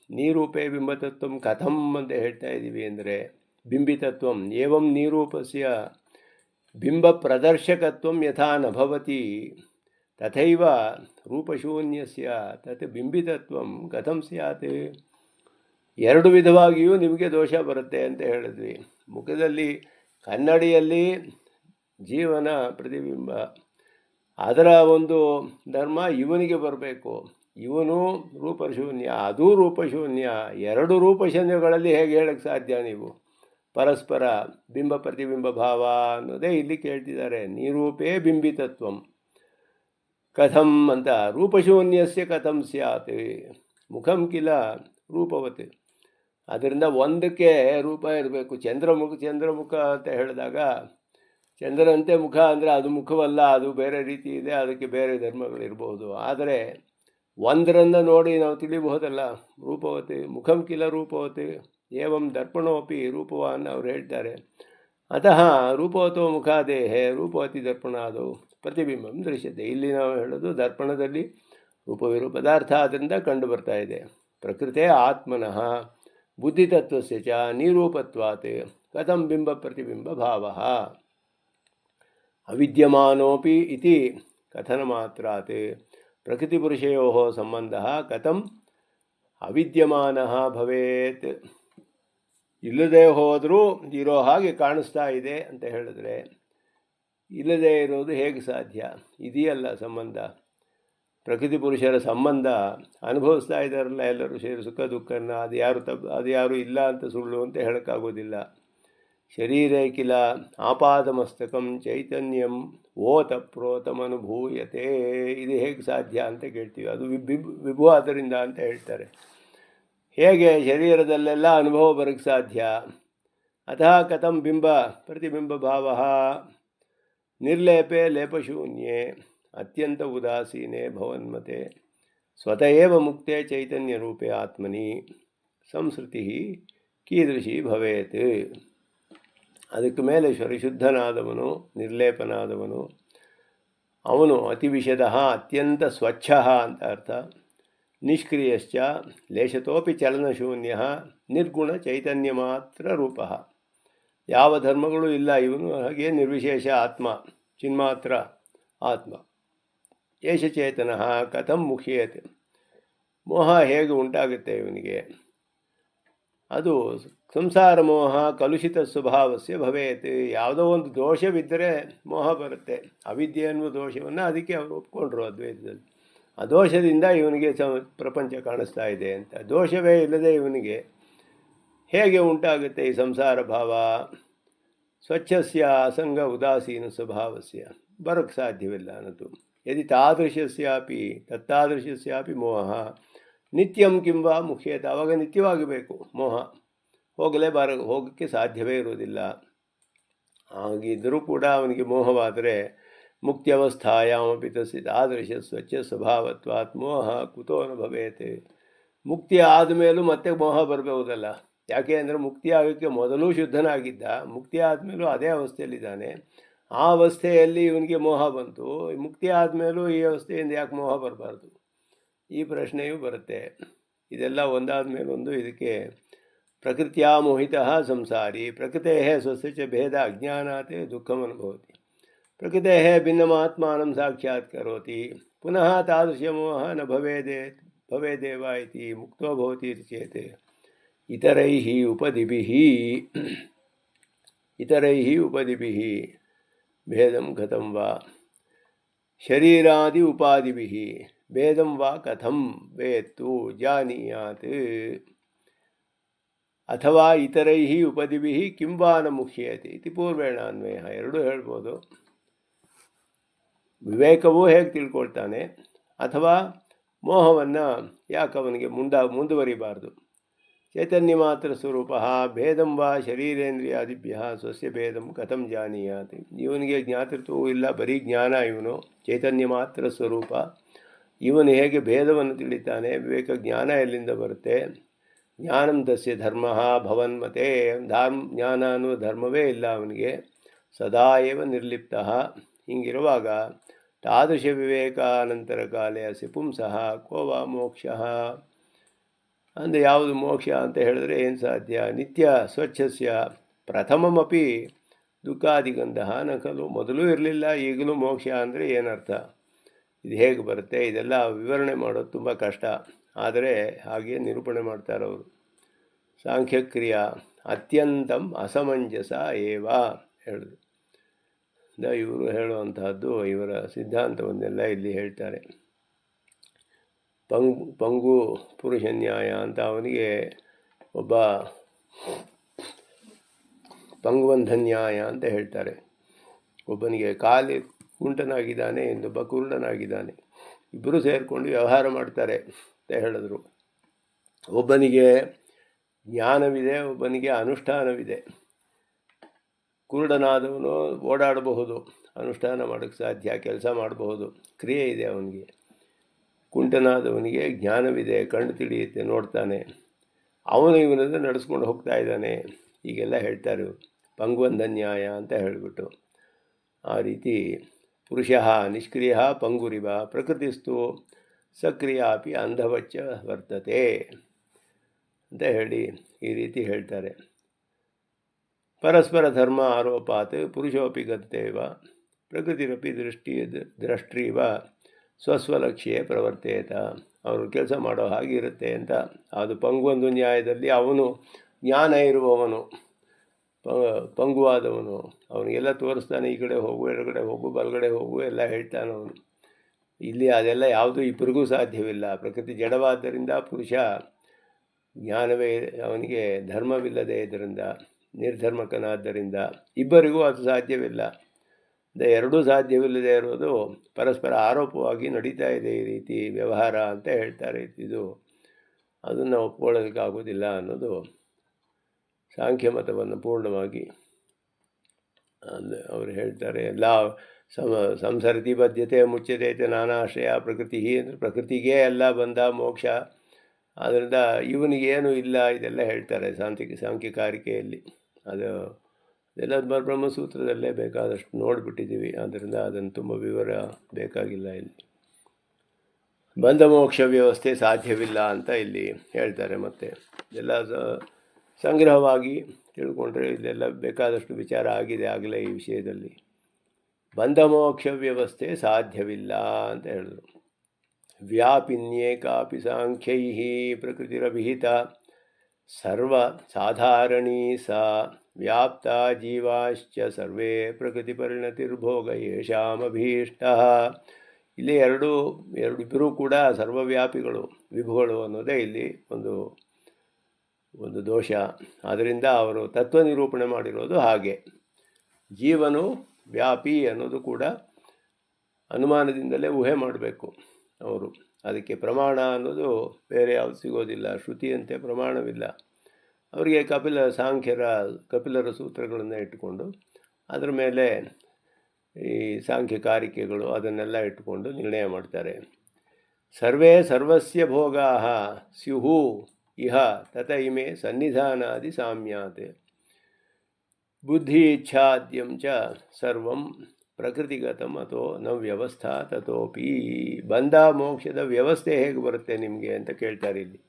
ನೀರೂಪೇ ಬಿಂಬತತ್ವಂ ಕಥಂ ಅಂತ ಹೇಳ್ತಾ ಇದ್ದೀವಿ ಅಂದರೆ, ಬಿಂಬಿತತ್ವಂ ಏವಂ ನೀರೂಪಸ್ಯ ಬಿಂಬ ಪ್ರದರ್ಶಕತ್ವಂ ಯಥಾ ನ ಭವತಿ ತಥೈವ ರೂಪಶೂನ್ಯಸ್ಯ ತತ್ ಬಿಂಬಿತತ್ವಂ ಕಥಂ ಸ್ಯಾತ್. ಎರಡು ವಿಧವಾಗಿಯೂ ನಿಮಗೆ ದೋಷ ಬರುತ್ತೆ ಅಂತ ಹೇಳಿದ್ವಿ. ಮುಖದಲ್ಲಿ ಕನ್ನಡಿಯಲ್ಲಿ ಜೀವನ ಪ್ರತಿಬಿಂಬ, ಅದರ ಒಂದು ಧರ್ಮ ಇವನಿಗೆ ಬರಬೇಕು. ಇವನು ರೂಪಶೂನ್ಯ, ಅದೂ ರೂಪಶೂನ್ಯ. ಎರಡು ರೂಪಶೂನ್ಯಗಳಲ್ಲಿ ಹೇಗೆ ಹೇಳಕ್ಕೆ ಸಾಧ್ಯ ನೀವು? ಪರಸ್ಪರ ಬಿಂಬ ಪ್ರತಿಬಿಂಬ ಭಾವ ಅನ್ನೋದೇ ಇಲ್ಲಿ ಕೇಳ್ತಿದ್ದಾರೆ. ನಿರೂಪೇ ಬಿಂಬಿತತ್ವಂ ಕಥಂ ಅಂತ. ರೂಪಶೂನ್ಯಸ್ಯ ಕಥಂ ಸ್ಯಾತ್ ಮುಖಂ ಕಿಲ ರೂಪವತ್. ಅದರಿಂದ ಒಂದಕ್ಕೆ ರೂಪ ಇರಬೇಕು. ಚಂದ್ರಮುಖ ಅಂತ ಹೇಳಿದಾಗ ಚಂದ್ರನಂತೆ ಮುಖ ಅಂದರೆ ಅದು ಮುಖವಲ್ಲ, ಅದು ಬೇರೆ ರೀತಿ ಇದೆ, ಅದಕ್ಕೆ ಬೇರೆ ಧರ್ಮಗಳಿರ್ಬೋದು. ಆದರೆ ಒಂದರನ್ನು ನೋಡಿ ನಾವು ತಿಳಿಬಹುದಲ್ಲ. ರೂಪವತಿ ಮುಖಂ ಕಿಲ ರೂಪವತಿ ಏವಂ ದರ್ಪಣೋಪಿ ರೂಪವಾನ್ ಅವ್ರು ಹೇಳ್ತಾರೆ. ಅತಃ ರೂಪವತೋ ಮುಖಾದೇಹೆ ರೂಪವತಿ ದರ್ಪಣಾದೌ ಪ್ರತಿಬಿಂಬಂ ದೃಶ್ಯತೆ. ಇಲ್ಲಿ ನಾವು ಹೇಳೋದು ದರ್ಪಣದಲ್ಲಿ ರೂಪವಿರುವ ಪದಾರ್ಥ ಅದರಿಂದ ಕಂಡು ಬರ್ತಾ ಇದೆ. ಪ್ರಕೃತೆ ಆತ್ಮನಃ ಬುದ್ಧಿತತ್ವಸ್ಯ ಚ ನಿರೂಪತ್ವಾತ್ ಕಥಂ ಬಿಂಬ ಪ್ರತಿಬಿಂಬ ಭಾವ ಅವಿದ್ಯಮಾನೋಪಿ ಇತಿ ಕಥನಮಾತ್ರಾತ್ ಪ್ರಕೃತಿಪುರುಷಯೋಃ ಸಂಬಂಧಃ ಕಥಂ ಅವಿದ್ಯಮಾನಃ ಭವೇತ್. ಇಲ್ಲದೆ ಹೋದರೂ ಇರೋ ಹಾಗೆ ಕಾಣಿಸ್ತಾ ಇದೆ ಅಂತ ಹೇಳಿದ್ರೆ ಇಲ್ಲದೇ ಇರೋದು ಹೇಗೆ ಸಾಧ್ಯ? ಇದೆಯಲ್ಲ ಸಂಬಂಧ. ಪ್ರಕೃತಿ ಪುರುಷರ ಸಂಬಂಧ ಅನುಭವಿಸ್ತಾ ಇದ್ದಾರಲ್ಲ ಎಲ್ಲರೂ ಸೇರಿ, ಸುಖ ದುಃಖನ. ಅದು ಯಾರು ಇಲ್ಲ ಅಂತ ಸುಳ್ಳು ಅಂತ ಹೇಳೋಕ್ಕಾಗೋದಿಲ್ಲ. ಶರೀರೇ ಕಿಲ ಆಪಾದಮಸ್ತಕಂ ಚೈತನ್ಯಂ ಓತಪ್ರೋತಮನುಭೂಯತೆ. ಇದು ಹೇಗೆ ಸಾಧ್ಯ ಅಂತ ಕೇಳ್ತೀವಿ. ಅದು ವಿಭು ಆದ್ದರಿಂದ ಅಂತ ಹೇಳ್ತಾರೆ. ಹೇಗೆ ಶರೀರದಲ್ಲೆಲ್ಲ ಅನುಭವ ಬರೋಕ್ಕೆ ಸಾಧ್ಯ? ಅತಃ ಕಥಂ ಬಿಂಬ ಪ್ರತಿಬಿಂಬ ಭಾವ ನಿರ್ಲೇಪೆ ಲೇಪಶೂನ್ಯೆ ಅತ್ಯಂತ ಉದಾಸೀನೆ ಭವನ್ಮತೆ ಸ್ವತಃ ಮುಕ್ತೆ ಚೈತನ್ಯ ರೂಪೇ ಆತ್ಮನಿ ಸಂಸ್ಕೃತಿ ಕೀದೃಶಿ ಭವೇತ್. ಅದಕ್ಕೆ ಮೇಲೆ ಶುದ್ಧನಾದವನು, ನಿರ್ಲೇಪನಾದವನು, ಅವನು ಅತಿವಿಶದ ಅತ್ಯಂತ ಸ್ವಚ್ಛ ಅಂತ ಅರ್ಥ. ನಿಷ್ಕ್ರಿಯಶ್ಚ ಲೇಶತೋಪಿ ಚಲನಶೂನ್ಯ ನಿರ್ಗುಣ ಚೈತನ್ಯ ಮಾತ್ರ ರೂಪ. ಯಾವ ಧರ್ಮಗಳು ಇಲ್ಲ ಇವನು, ಹಾಗೆ ನಿರ್ವಿಶೇಷ ಆತ್ಮ, ಚಿನ್ಮಾತ್ರ ಆತ್ಮ. ಏಷಚೇತನ ಕಥಂ ಮುಖ್ಯತೆ, ಮೋಹ ಹೇಗೆ ಉಂಟಾಗುತ್ತೆ ಇವನಿಗೆ? ಅದು ಸಂಸಾರ ಮೋಹ ಕಲುಷಿತ ಸ್ವಭಾವಸ್ಯ ಭವೇತ್. ಯಾವುದೋ ಒಂದು ದೋಷವಿದ್ದರೆ ಮೋಹ ಬರುತ್ತೆ. ಅವಿದ್ಯೆ ಅನ್ನುವ ದೋಷವನ್ನು ಅದಕ್ಕೆ ಅವರು ಒಪ್ಕೊಂಡ್ರು ಅದ್ವೈತದಲ್ಲಿ. ಆ ದೋಷದಿಂದ ಇವನಿಗೆ ಪ್ರಪಂಚ ಕಾಣಿಸ್ತಾ ಇದೆ ಅಂತ. ದೋಷವೇ ಇಲ್ಲದೆ ಇವನಿಗೆ ಹೇಗೆ ಉಂಟಾಗುತ್ತೆ ಈ ಸಂಸಾರ ಭಾವ? ಸ್ವಚ್ಛಸ್ಯ ಅಸಂಗ ಉದಾಸೀನ ಸ್ವಭಾವಸ್ಯ, ಬರೋಕ್ಕೆ ಸಾಧ್ಯವಿಲ್ಲ ಅನ್ನೋದು. ಯದಿ ತಾದೃಶಸ್ಯಾಪಿ ತತ್ತಾದೃಶಸ್ಯಾಪಿ ಮೋಹ ನಿತ್ಯಂ ಕಿಂವ ಮುಖ್ಯತೆ, ಆವಾಗ ನಿತ್ಯವಾಗಬೇಕು ಮೋಹ, ಹೋಗೋಕ್ಕೆ ಸಾಧ್ಯವೇ ಇರುವುದಿಲ್ಲ. ಹಾಗಿದ್ದರೂ ಕೂಡ ಅವನಿಗೆ ಮೋಹವಾದರೆ ಮುಕ್ತ್ಯವಸ್ಥಾಯಾಮಪಿ ತಸ್ಯ ತಾದೃಶ ಸ್ವಚ್ಛ ಸ್ವಭಾವತ್ವಾತ್ ಮೋಹ ಕುತೋ ನ ಭವೇತ್. ಮುಕ್ತಿ ಆದಮೇಲೂ ಮತ್ತೆ ಮೋಹ ಬರಬಹುದಲ್ಲ. ಯಾಕೆ ಅಂದರೆ ಮುಕ್ತಿ ಆಗೋಕ್ಕೆ ಮೊದಲೂ ಶುದ್ಧನಾಗಿದ್ದ, ಮುಕ್ತಿ ಆದಮೇಲೂ ಅದೇ ಅವಸ್ಥೆಯಲ್ಲಿದ್ದಾನೆ. ಆ ಅವಸ್ಥೆಯಲ್ಲಿ ಇವನಿಗೆ ಮೋಹ ಬಂತು, ಮುಕ್ತಿ ಆದಮೇಲೂ ಈ ಅವಸ್ಥೆಯಿಂದ ಯಾಕೆ ಮೋಹ ಬರಬಾರ್ದು? ಈ ಪ್ರಶ್ನೆಯೂ ಬರುತ್ತೆ. ಇದೆಲ್ಲ ಒಂದಾದ ಮೇಲೊಂದು. ಇದಕ್ಕೆ ಪ್ರಕೃತಿಯ ಮೋಹಿತ ಸಂಸಾರಿ ಪ್ರಕೃತೆ ಸ್ವಸ್ಯ ಚ ಭೇದ ಅಜ್ಞಾನಾತ್ ದುಃಖಮನುಭವತಿ. ಪ್ರಕೃತೆ ಭಿನ್ನಮಾತ್ಮಾನಂ ಸಾಕ್ಷಾತ್ ಕರೋತಿ ಪುನಃ ತಾದೃಶಮೋಹ ನ ಭವೇದೇವ ಇತಿ ಮುಕ್ತೋ ಭವತಿ ಚೇತ್ ಇತರೈಃ ಉಪದಿಭಿಃ ಭೇದಂ ಕಥಂ ವಾ ಶರೀರಾದಿ ಉಪಾದಿಭಿಃ ಭೇದಂ ವಾ ಕಥಂ ವೇತ್ತು ಜಾನೀಯಾತ್. ಅಥವಾ ಇತರೈಃ ಉಪದಿಭಿಃ ಕಿಂ ವಾ ನ ಮುಖ್ಯತೆ ಇತಿ ಪೂರ್ವೇಣ ಅನ್ವಯ. ಎರಡೂ ಹೇಳ್ಬೋದು. ವಿವೇಕವೂ ಹೇಗೆ ತಿಳ್ಕೊಳ್ತಾನೆ, ಅಥವಾ ಮೋಹವನ್ನು ಯಾಕೆ ಅವನಿಗೆ ಮುಂದುವರಿಬಾರ್ದು. ಚೈತನ್ಯ ಮಾತ್ರ ಸ್ವರೂಪ ಭೇದಂ ವಾ ಶರೀರೇಂದ್ರಿಯಾದಿಭ್ಯ ಸ್ವಸ್ಯ ಭೇದಂ ಕಥಂ ಜಾನೀಯಾತ್. ಇವನಿಗೆ ಜ್ಞಾತೃತ್ವವೂ ಇಲ್ಲ, ಬರೀ ಜ್ಞಾನ. ಇವನು ಚೈತನ್ಯ ಮಾತ್ರ ಸ್ವರೂಪ. ಇವನು ಹೇಗೆ ಭೇದವನ್ನು ತಿಳಿತಾನೆ? ವಿವೇಕ ಜ್ಞಾನ ಎಲ್ಲಿಂದ ಬರುತ್ತೆ? ಜ್ಞಾನಂ ತಸ್ಯ ಧರ್ಮ ಭವನ್ಮತೆ. ಜ್ಞಾನ ಅನ್ನುವ ಧರ್ಮವೇ ಇಲ್ಲ ಅವನಿಗೆ, ಸದಾ ಏವ ನಿರ್ಲಿಪ್ತ. ಹೀಗಿರುವಾಗ ತಾದೃಶ ವಿವೇಕಾನಂತರ ಕಾಲೇ ಅಸ್ಯ ಪುಂಸಃ ಕೋ ವಾ ಮೋಕ್ಷ. ಅಂದರೆ ಯಾವುದು ಮೋಕ್ಷ ಅಂತ ಹೇಳಿದ್ರೆ ಏನು ಸಾಧ್ಯ? ನಿತ್ಯ ಸ್ವಚ್ಛಸ್ಯ ಪ್ರಥಮಮಪಿ ದುಃಖಾದಿಗಂಧ ನ ಖಲು. ಮೊದಲೂ ಇರಲಿಲ್ಲ, ಈಗಲೂ ಮೋಕ್ಷ ಅಂದರೆ ಏನರ್ಥ? ಇದು ಹೇಗೆ ಬರುತ್ತೆ? ಇದೆಲ್ಲ ವಿವರಣೆ ಮಾಡೋದು ತುಂಬ ಕಷ್ಟ. ಆದರೆ ಹಾಗೆ ನಿರೂಪಣೆ ಮಾಡ್ತಾರೆ ಅವರು. ಸಾಂಖ್ಯಕ್ರಿಯಾ ಅತ್ಯಂತಂ ಅಸಮಂಜಸ ಏವ ಹೇಳಿದ್ರು. ಇವರು ಹೇಳುವಂತಹದ್ದು ಇವರ ಸಿದ್ಧಾಂತವನ್ನೆಲ್ಲ ಇಲ್ಲಿ ಹೇಳ್ತಾರೆ. ಪಂಗು ಪುರುಷ ನ್ಯಾಯ ಅಂತ ಅವನಿಗೆ ಒಬ್ಬ ಪಂಗುವಂಧನ್ಯಾಯ ಅಂತ ಹೇಳ್ತಾರೆ. ಒಬ್ಬನಿಗೆ ಕಾಲಿ ಕುಂಟನಾಗಿದ್ದಾನೆ, ಇನ್ನೊಬ್ಬ ಕುರುಡನಾಗಿದ್ದಾನೆ. ಇಬ್ಬರು ಸೇರಿಕೊಂಡು ವ್ಯವಹಾರ ಮಾಡ್ತಾರೆ ಅಂತ ಹೇಳಿದ್ರು. ಒಬ್ಬನಿಗೆ ಜ್ಞಾನವಿದೆ, ಒಬ್ಬನಿಗೆ ಅನುಷ್ಠಾನವಿದೆ. ಕುರುಡನಾದವನು ಓಡಾಡಬಹುದು, ಅನುಷ್ಠಾನ ಮಾಡೋಕ್ಕೆ ಸಾಧ್ಯ, ಕೆಲಸ ಮಾಡಬಹುದು, ಕ್ರಿಯೆ ಇದೆ ಅವನಿಗೆ. ಕುಂಟನಾದವನಿಗೆ ಜ್ಞಾನವಿದೆ, ಕಣ್ಣು ತಿಳಿಯುತ್ತೆ, ನೋಡ್ತಾನೆ, ಅವನು ಇವನನ್ನು ನಡೆಸ್ಕೊಂಡು ಹೋಗ್ತಾ ಇದ್ದಾನೆ. ಹೀಗೆಲ್ಲ ಹೇಳ್ತಾರೆ ಪಂಗುವಂಧನ್ಯಾಯ ಅಂತ ಹೇಳಿಬಿಟ್ಟು. ಆ ರೀತಿ ಪುರುಷ ನಿಷ್ಕ್ರಿಯ ಪಂಗುರಿವ ಪ್ರಕೃತಿಸ್ತು ಸಕ್ರಿಯಾಪಿ ಅಂಧವಚ್ಚ ವರ್ತತೆ ಅಂತ ಹೇಳಿ ಈ ರೀತಿ ಹೇಳ್ತಾರೆ. ಪರಸ್ಪರ ಧರ್ಮ ಆರೋಪಾತ್ ಪುರುಷೋಪಿ ಗತ್ತೇವ ಪ್ರಕೃತಿರಪಿ ದೃಷ್ಟ್ರೀವ ಸ್ವಸ್ವಲಕ್ಷ್ಯೆ ಪ್ರವರ್ತೇತ. ಅವರು ಕೆಲಸ ಮಾಡೋ ಹಾಗಿರುತ್ತೆ ಅಂತ. ಅದು ಪಂಗುವಂದು ನ್ಯಾಯದಲ್ಲಿ ಅವನು ಜ್ಞಾನ ಇರುವವನು, ಪಂಗುವಾದವನು, ಅವನಿಗೆಲ್ಲ ತೋರಿಸ್ತಾನೆ. ಈ ಕಡೆ ಹೋಗು, ಎಡಗಡೆ ಹೋಗು, ಬಲಗಡೆ ಹೋಗು ಎಲ್ಲ ಹೇಳ್ತಾನೆ ಅವನು. ಇಲ್ಲಿ ಅದೆಲ್ಲ ಯಾವುದೂ ಇಬ್ಬರಿಗೂ ಸಾಧ್ಯವಿಲ್ಲ. ಪ್ರಕೃತಿ ಜಡವಾದ್ದರಿಂದ ಪುರುಷ ಜ್ಞಾನವೇ ಅವನಿಗೆ ಧರ್ಮವಿಲ್ಲದೆ ಇದರಿಂದ ನಿರ್ಧರ್ಮಕನಾದ್ದರಿಂದ ಇಬ್ಬರಿಗೂ ಅದು ಸಾಧ್ಯವಿಲ್ಲ. ಎರಡೂ ಸಾಧ್ಯವಿಲ್ಲದೆ ಇರೋದು ಪರಸ್ಪರ ಆರೋಪವಾಗಿ ನಡೀತಾ ಇದೆ ಈ ರೀತಿ ವ್ಯವಹಾರ ಅಂತ ಹೇಳ್ತಾರೆ. ಇದು ಅದನ್ನು ಒಪ್ಕೊಳ್ಳೋದಕ್ಕಾಗೋದಿಲ್ಲ ಅನ್ನೋದು ಸಾಂಖ್ಯ ಮತವನ್ನು ಪೂರ್ಣವಾಗಿ ಅವರು ಹೇಳ್ತಾರೆ. ಎಲ್ಲ ಸಂಸರ್ತಿ ಬದ್ಧತೆ ಮುಚ್ಚತೆ ನಾನಾಶ್ರಯ ಪ್ರಕೃತಿ ಅಂದರೆ ಪ್ರಕೃತಿಗೇ ಎಲ್ಲ ಬಂದ ಮೋಕ್ಷ. ಆದ್ದರಿಂದ ಇವನಿಗೇನು ಇಲ್ಲ ಇದೆಲ್ಲ ಹೇಳ್ತಾರೆ ಸಾಂಖ್ಯಕಾರಿಕೆಯಲ್ಲಿ. ಅದು ಇದೆಲ್ಲ ಬ್ರಹ್ಮಸೂತ್ರದಲ್ಲೇ ಬೇಕಾದಷ್ಟು ನೋಡಿಬಿಟ್ಟಿದ್ದೀವಿ. ಆದ್ದರಿಂದ ಅದನ್ನು ತುಂಬ ವಿವರ ಬೇಕಾಗಿಲ್ಲ. ಇಲ್ಲಿ ಬಂಧ ಮೋಕ್ಷ ವ್ಯವಸ್ಥೆ ಸಾಧ್ಯವಿಲ್ಲ ಅಂತ ಇಲ್ಲಿ ಹೇಳ್ತಾರೆ. ಮತ್ತು ಎಲ್ಲ ಸಂಗ್ರಹವಾಗಿ ತಿಳ್ಕೊಂಡ್ರೆ ಇದೆಲ್ಲ ಬೇಕಾದಷ್ಟು ವಿಚಾರ ಆಗಿದೆ ಆಗಲೇ ಈ ವಿಷಯದಲ್ಲಿ. ಬಂಧ ಮೋಕ್ಷ ವ್ಯವಸ್ಥೆ ಸಾಧ್ಯವಿಲ್ಲ ಅಂತ ಹೇಳಿದ್ರು. ವ್ಯಾಪಿನ್ಯೇಕಾಪಿ ಸಾಂಖ್ಯೈ ಪ್ರಕೃತಿರಭಿಹಿತ ಸರ್ವ ಸಾಧಾರಣೀ ಸಾ ವ್ಯಾಪ್ತ ಜೀವಾಶ್ಚ ಸರ್ವೇ ಪ್ರಕೃತಿ ಪರಿಣತಿರ್ಭೋಗ ಯೇಷಾಮಭೀಷ್ಟ. ಇಲ್ಲಿ ಇಬ್ಬರೂ ಕೂಡ ಸರ್ವವ್ಯಾಪಿಗಳು, ವಿಭುಗಳು ಅನ್ನೋದೇ ಇಲ್ಲಿ ಒಂದು ದೋಷ. ಆದ್ದರಿಂದ ಅವರು ತತ್ವ ನಿರೂಪಣೆ ಮಾಡಿರೋದು ಹಾಗೆ. ಜೀವನು ವ್ಯಾಪಿ ಅನ್ನೋದು ಕೂಡ ಅನುಮಾನದಿಂದಲೇ ಊಹೆ ಮಾಡಬೇಕು ಅವರು. ಅದಕ್ಕೆ ಪ್ರಮಾಣ ಅನ್ನೋದು ಬೇರೆ ಯಾವುದು ಸಿಗೋದಿಲ್ಲ. ಶ್ರುತಿಯಂತೆ ಪ್ರಮಾಣವಿಲ್ಲ. ಅವರಿಗೆ ಕಪಿಲರ ಸೂತ್ರಗಳನ್ನು ಇಟ್ಟುಕೊಂಡು ಅದರ ಮೇಲೆ ಈ ಸಾಂಖ್ಯಕಾರಿಕೆಗಳು ಅದನ್ನೆಲ್ಲ ಇಟ್ಟುಕೊಂಡು ನಿರ್ಣಯ ಮಾಡ್ತಾರೆ. ಸರ್ವೇ ಸರ್ವಸ್ಯ ಭೋಗಾ ಸ್ಯುಹು ಇಹ ತತ ಇಮೆ ಸನ್ನಿಧಾನಾದಿ ಸಾಮ್ಯಾತ್ ಬುದ್ಧಿ ಇಚ್ಛಾದ್ಯಂ ಚ ಸರ್ವಂ ಪ್ರಕೃತಿಗತಂ ಅಥೋ ನ ವ್ಯವಸ್ಥಾ ತಥೋಪಿ. ಬಂಧ ಮೋಕ್ಷದ ವ್ಯವಸ್ಥೆ ಹೇಗೆ ಬರುತ್ತೆ ನಿಮಗೆ ಅಂತ ಕೇಳ್ತಾರೆ ಇಲ್ಲಿ.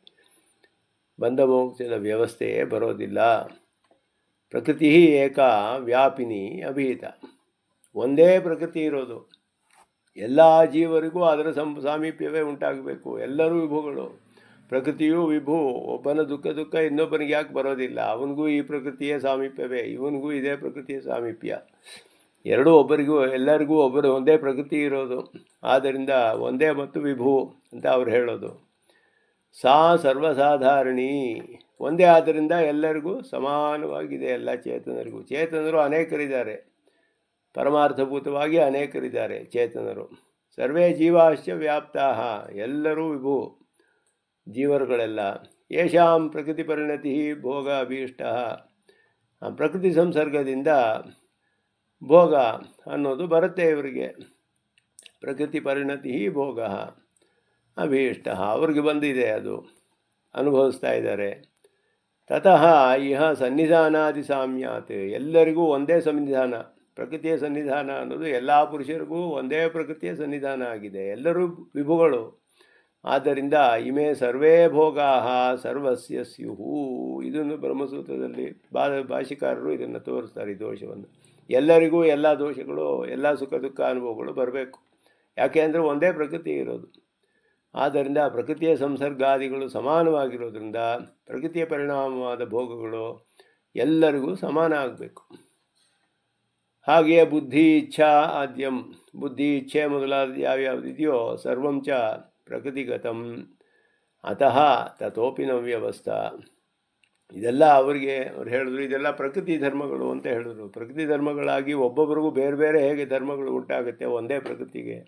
ಬಂಧ ಮೋಕ್ಷದ ವ್ಯವಸ್ಥೆಯೇ ಬರೋದಿಲ್ಲ. ಪ್ರಕೃತಿ ಏಕಾ ವ್ಯಾಪಿನಿ ಅಭಿಹಿತ. ಒಂದೇ ಪ್ರಕೃತಿ ಇರೋದು. ಎಲ್ಲ ಜೀವರಿಗೂ ಅದರ ಸಾಮೀಪ್ಯವೇ ಉಂಟಾಗಬೇಕು. ಎಲ್ಲರೂ ವಿಭುಗಳು. ಪ್ರಕೃತಿಯೂ ವಿಭು. ಒಬ್ಬನ ದುಃಖ ಇನ್ನೊಬ್ಬನಿಗೆ ಯಾಕೆ ಬರೋದಿಲ್ಲ? ಅವನಿಗೂ ಈ ಪ್ರಕೃತಿಯ ಸಾಮೀಪ್ಯವೇ, ಇವನಿಗೂ ಇದೇ ಪ್ರಕೃತಿಯ ಸಾಮೀಪ್ಯ. ಎರಡೂ ಎಲ್ಲರಿಗೂ ಒಂದೇ ಪ್ರಕೃತಿ ಇರೋದು. ಆದ್ದರಿಂದ ಒಂದೇ ಮತ್ತು ವಿಭು ಅಂತ ಅವ್ರು ಹೇಳೋದು. ಸಾ ಸರ್ವಸಾಧಾರಣಿ. ಒಂದೇ ಆದ್ದರಿಂದ ಎಲ್ಲರಿಗೂ ಸಮಾನವಾಗಿದೆ. ಎಲ್ಲ ಚೇತನರು ಅನೇಕರಿದ್ದಾರೆ. ಪರಮಾರ್ಥಭೂತವಾಗಿ ಅನೇಕರಿದ್ದಾರೆ ಚೇತನರು. ಸರ್ವೇ ಜೀವಾಶ್ಚ ವ್ಯಾಪ್ತಾ. ಎಲ್ಲರೂ ವಿಭು ಜೀವರುಗಳೆಲ್ಲ. ಯೇಷಾಂ ಪ್ರಕೃತಿ ಪರಿಣತಿ ಭೋಗ ಅಭೀಷ್ಟ. ಪ್ರಕೃತಿ ಸಂಸರ್ಗದಿಂದ ಭೋಗ ಅನ್ನೋದು ಬರುತ್ತೆ ಇವರಿಗೆ. ಪ್ರಕೃತಿ ಪರಿಣತಿ ಭೋಗ ಅಭೀಷ್ಟ. ಅವ್ರಿಗೆ ಬಂದಿದೆ, ಅದು ಅನುಭವಿಸ್ತಾ ಇದ್ದಾರೆ. ತತಃ ಇಹ ಸನ್ನಿಧಾನಾದಿ ಸಾಮ್ಯಾತ್. ಎಲ್ಲರಿಗೂ ಒಂದೇ ಸನ್ನಿಧಾನ. ಪ್ರಕೃತಿಯ ಸನ್ನಿಧಾನ ಅನ್ನೋದು ಎಲ್ಲ ಪುರುಷರಿಗೂ ಒಂದೇ ಪ್ರಕೃತಿಯ ಸನ್ನಿಧಾನ ಆಗಿದೆ. ಎಲ್ಲರೂ ವಿಭುಗಳು. ಆದ್ದರಿಂದ ಇಮೆ ಸರ್ವೇ ಭೋಗಾ ಸರ್ವಸ್ಯ ಸ್ಯುಹು. ಇದನ್ನು ಬ್ರಹ್ಮಸೂತ್ರದಲ್ಲಿ ಭಾಷಿಕಾರರು ಇದನ್ನು ತೋರಿಸ್ತಾರೆ, ಈ ದೋಷವನ್ನು. ಎಲ್ಲರಿಗೂ ಎಲ್ಲ ದೋಷಗಳು, ಎಲ್ಲ ಸುಖ ದುಃಖ ಅನುಭವಗಳು ಬರಬೇಕು. ಯಾಕೆ ಅಂದರೆ ಒಂದೇ ಪ್ರಕೃತಿ ಇರೋದು. ಆದ್ದರಿಂದ ಪ್ರಕೃತಿಯ ಸಂಸರ್ಗಾದಿಗಳು ಸಮಾನವಾಗಿರೋದ್ರಿಂದ ಪ್ರಕೃತಿಯ ಪರಿಣಾಮವಾದ ಭೋಗಗಳು ಎಲ್ಲರಿಗೂ ಸಮಾನ ಆಗಬೇಕು. ಹಾಗೆಯೇ ಬುದ್ಧಿ ಇಚ್ಛಾ ಆದ್ಯಂ. ಬುದ್ಧಿ ಇಚ್ಛೆ ಮೊದಲಾದ ಯಾವ್ಯಾವುದಿದೆಯೋ ಸರ್ವಂಚ ಪ್ರಕೃತಿಗತಂ ಅತಃ ತಥೋಪಿ ನ ವ್ಯವಸ್ಥಾ. ಇದೆಲ್ಲ ಅವ್ರು ಹೇಳಿದ್ರು. ಇದೆಲ್ಲ ಪ್ರಕೃತಿ ಧರ್ಮಗಳು ಅಂತ ಹೇಳಿದ್ರು. ಪ್ರಕೃತಿ ಧರ್ಮಗಳಾಗಿ ಒಬ್ಬೊಬ್ಬರಿಗೂ ಬೇರೆ ಬೇರೆ ಹೇಗೆ ಧರ್ಮಗಳು ಉಂಟಾಗುತ್ತೆ ಒಂದೇ ಪ್ರಕೃತಿಗೆ.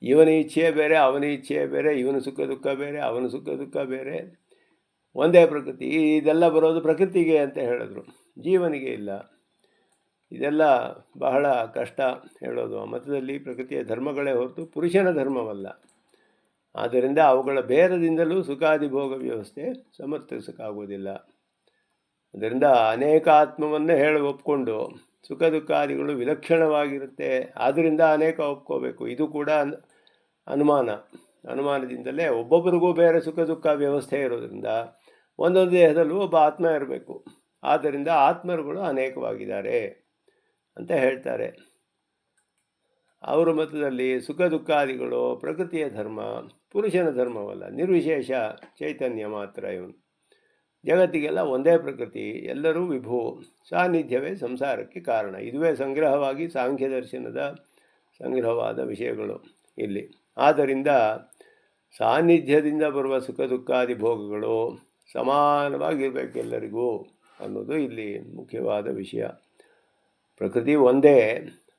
ಇವನ ಇಚ್ಛೆ ಬೇರೆ, ಅವನ ಇಚ್ಛೆ ಬೇರೆ, ಇವನ ಸುಖ ದುಃಖ ಬೇರೆ, ಅವನ ಸುಖ ದುಃಖ ಬೇರೆ. ಒಂದೇ ಪ್ರಕೃತಿ. ಇದೆಲ್ಲ ಬರೋದು ಪ್ರಕೃತಿಗೆ ಅಂತ ಹೇಳಿದ್ರು, ಜೀವನಿಗೆ ಇಲ್ಲ. ಇದೆಲ್ಲ ಬಹಳ ಕಷ್ಟ ಹೇಳೋದು. ಮತದಲ್ಲಿ ಪ್ರಕೃತಿಯ ಧರ್ಮಗಳೇ ಹೊರತು ಪುರುಷನ ಧರ್ಮವಲ್ಲ. ಆದ್ದರಿಂದ ಅವುಗಳ ಭೇದದಿಂದಲೂ ಸುಖಾದಿಭೋಗ ವ್ಯವಸ್ಥೆ ಸಮರ್ಥಿಸೋಕ್ಕಾಗೋದಿಲ್ಲ. ಅದರಿಂದ ಅನೇಕ ಆತ್ಮವನ್ನು ಒಪ್ಕೊಂಡು ಸುಖ ದುಃಖಾದಿಗಳು ವಿಲಕ್ಷಣವಾಗಿರುತ್ತೆ. ಆದ್ದರಿಂದ ಅನೇಕ ಒಪ್ಕೋಬೇಕು. ಇದು ಕೂಡ ಅನುಮಾನದಿಂದಲೇ ಒಬ್ಬೊಬ್ಬರಿಗೂ ಬೇರೆ ಸುಖ ದುಃಖ ವ್ಯವಸ್ಥೆ ಇರೋದ್ರಿಂದ ಒಂದೊಂದು ದೇಹದಲ್ಲೂ ಒಬ್ಬ ಆತ್ಮ ಇರಬೇಕು. ಆದ್ದರಿಂದ ಆತ್ಮರುಗಳು ಅನೇಕವಾಗಿದ್ದಾರೆ ಅಂತ ಹೇಳ್ತಾರೆ. ಅವರ ಮತದಲ್ಲಿ ಸುಖ ದುಃಖಾದಿಗಳು ಪ್ರಕೃತಿಯ ಧರ್ಮ, ಪುರುಷನ ಧರ್ಮವಲ್ಲ. ನಿರ್ವಿಶೇಷ ಚೈತನ್ಯ ಮಾತ್ರ ಇವನು. ಜಗತ್ತಿಗೆಲ್ಲ ಒಂದೇ ಪ್ರಕೃತಿ, ಎಲ್ಲರೂ ವಿಭು. ಸಾನ್ನಿಧ್ಯವೇ ಸಂಸಾರಕ್ಕೆ ಕಾರಣ. ಇದುವೇ ಸಂಗ್ರಹವಾಗಿ ಸಾಂಖ್ಯ ದರ್ಶನದ ಸಂಗ್ರಹವಾದ ವಿಷಯಗಳು ಇಲ್ಲಿ. ಆದ್ದರಿಂದ ಸಾನ್ನಿಧ್ಯದಿಂದ ಬರುವ ಸುಖ ದುಃಖಾದಿ ಭೋಗಗಳು ಸಮಾನವಾಗಿರಬೇಕು ಎಲ್ಲರಿಗೂ ಅನ್ನೋದು ಇಲ್ಲಿ ಮುಖ್ಯವಾದ ವಿಷಯ. ಪ್ರಕೃತಿ ಒಂದೇ,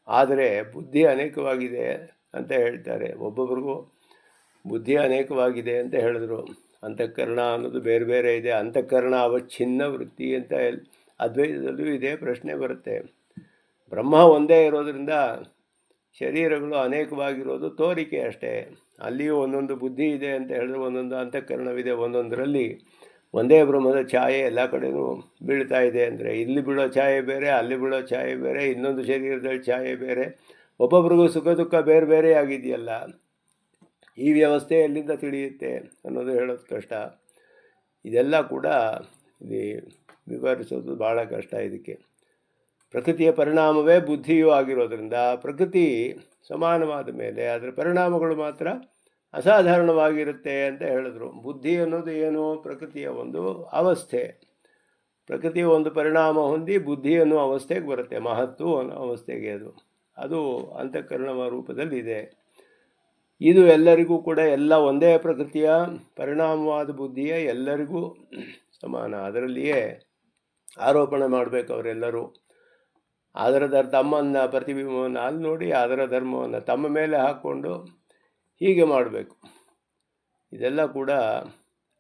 ಆದರೆ ಬುದ್ಧಿ ಅನೇಕವಾಗಿದೆ ಅಂತ ಹೇಳ್ತಾರೆ. ಒಬ್ಬೊಬ್ರಿಗೂ ಬುದ್ಧಿ ಅನೇಕವಾಗಿದೆ ಅಂತ ಹೇಳಿದ್ರು. ಅಂತಃಕರಣ ಅನ್ನೋದು ಬೇರೆ ಬೇರೆ ಇದೆ. ಅಂತಃಕರಣ ಅವಚ್ಛಿನ್ನ ವೃತ್ತಿ ಅಂತ ಅದ್ವೈತದಲ್ಲೂ ಇದೇ ಪ್ರಶ್ನೆ ಬರುತ್ತೆ. ಬ್ರಹ್ಮ ಒಂದೇ ಇರೋದರಿಂದ ಶರೀರಗಳು ಅನೇಕವಾಗಿರೋದು ತೋರಿಕೆ ಅಷ್ಟೇ. ಅಲ್ಲಿಯೂ ಒಂದೊಂದು ಬುದ್ಧಿ ಇದೆ ಅಂತ ಹೇಳಿದ್ರೆ ಒಂದೊಂದು ಅಂತಃಕರಣವಿದೆ. ಒಂದೊಂದರಲ್ಲಿ ಒಂದೇ ಬ್ರಹ್ಮದ ಛಾಯೆ ಎಲ್ಲ ಕಡೆಯೂ ಬೀಳ್ತಾ ಇದೆ ಅಂದರೆ ಇಲ್ಲಿ ಬೀಳೋ ಛಾಯೆ ಬೇರೆ, ಅಲ್ಲಿ ಬೀಳೋ ಛಾಯೆ ಬೇರೆ, ಇನ್ನೊಂದು ಶರೀರದಲ್ಲಿ ಛಾಯೆ ಬೇರೆ, ಒಬ್ಬೊಬ್ರಿಗೂ ಸುಖ ದುಃಖ ಬೇರೆ ಬೇರೆ ಆಗಿದೆಯಲ್ಲ. ಈ ವ್ಯವಸ್ಥೆ ಎಲ್ಲಿಂದ ತಿಳಿಯುತ್ತೆ ಅನ್ನೋದು ಹೇಳೋದು ಕಷ್ಟ. ಇದೆಲ್ಲ ಕೂಡ ಇಲ್ಲಿ ವಿವರಿಸೋದು ಭಾಳ ಕಷ್ಟ. ಇದಕ್ಕೆ ಪ್ರಕೃತಿಯ ಪರಿಣಾಮವೇ ಬುದ್ಧಿಯೂ ಆಗಿರೋದ್ರಿಂದ ಪ್ರಕೃತಿ ಸಮಾನವಾದ ಮೇಲೆ ಅದರ ಪರಿಣಾಮಗಳು ಮಾತ್ರ ಅಸಾಧಾರಣವಾಗಿರುತ್ತೆ ಅಂತ ಹೇಳಿದ್ರು. ಬುದ್ಧಿ ಅನ್ನೋದು ಏನು? ಪ್ರಕೃತಿಯ ಒಂದು ಅವಸ್ಥೆ. ಪ್ರಕೃತಿಯ ಒಂದು ಪರಿಣಾಮ ಹೊಂದಿ ಬುದ್ಧಿ ಅನ್ನೋ ಅವಸ್ಥೆಗೆ ಬರುತ್ತೆ, ಮಹತ್ತು ಅನ್ನೋ ಅವಸ್ಥೆಗೆ. ಅದು ಅಂತಃಕರಣ ರೂಪದಲ್ಲಿ ಇದೆ. ಇದು ಎಲ್ಲರಿಗೂ ಕೂಡ ಎಲ್ಲ ಒಂದೇ ಪ್ರಕೃತಿಯ ಪರಿಣಾಮವಾದ ಬುದ್ಧಿಯ ಎಲ್ಲರಿಗೂ ಸಮಾನ. ಅದರಲ್ಲಿಯೇ ಆರೋಪಣೆ ಮಾಡಬೇಕು ಅವರೆಲ್ಲರೂ. ಅದರ ತಮ್ಮನ್ನು ಪ್ರತಿಬಿಂಬವನ್ನು ಅಲ್ಲಿ ನೋಡಿ ಅದರ ಧರ್ಮವನ್ನು ತಮ್ಮ ಮೇಲೆ ಹಾಕ್ಕೊಂಡು ಹೀಗೆ ಮಾಡಬೇಕು. ಇದೆಲ್ಲ ಕೂಡ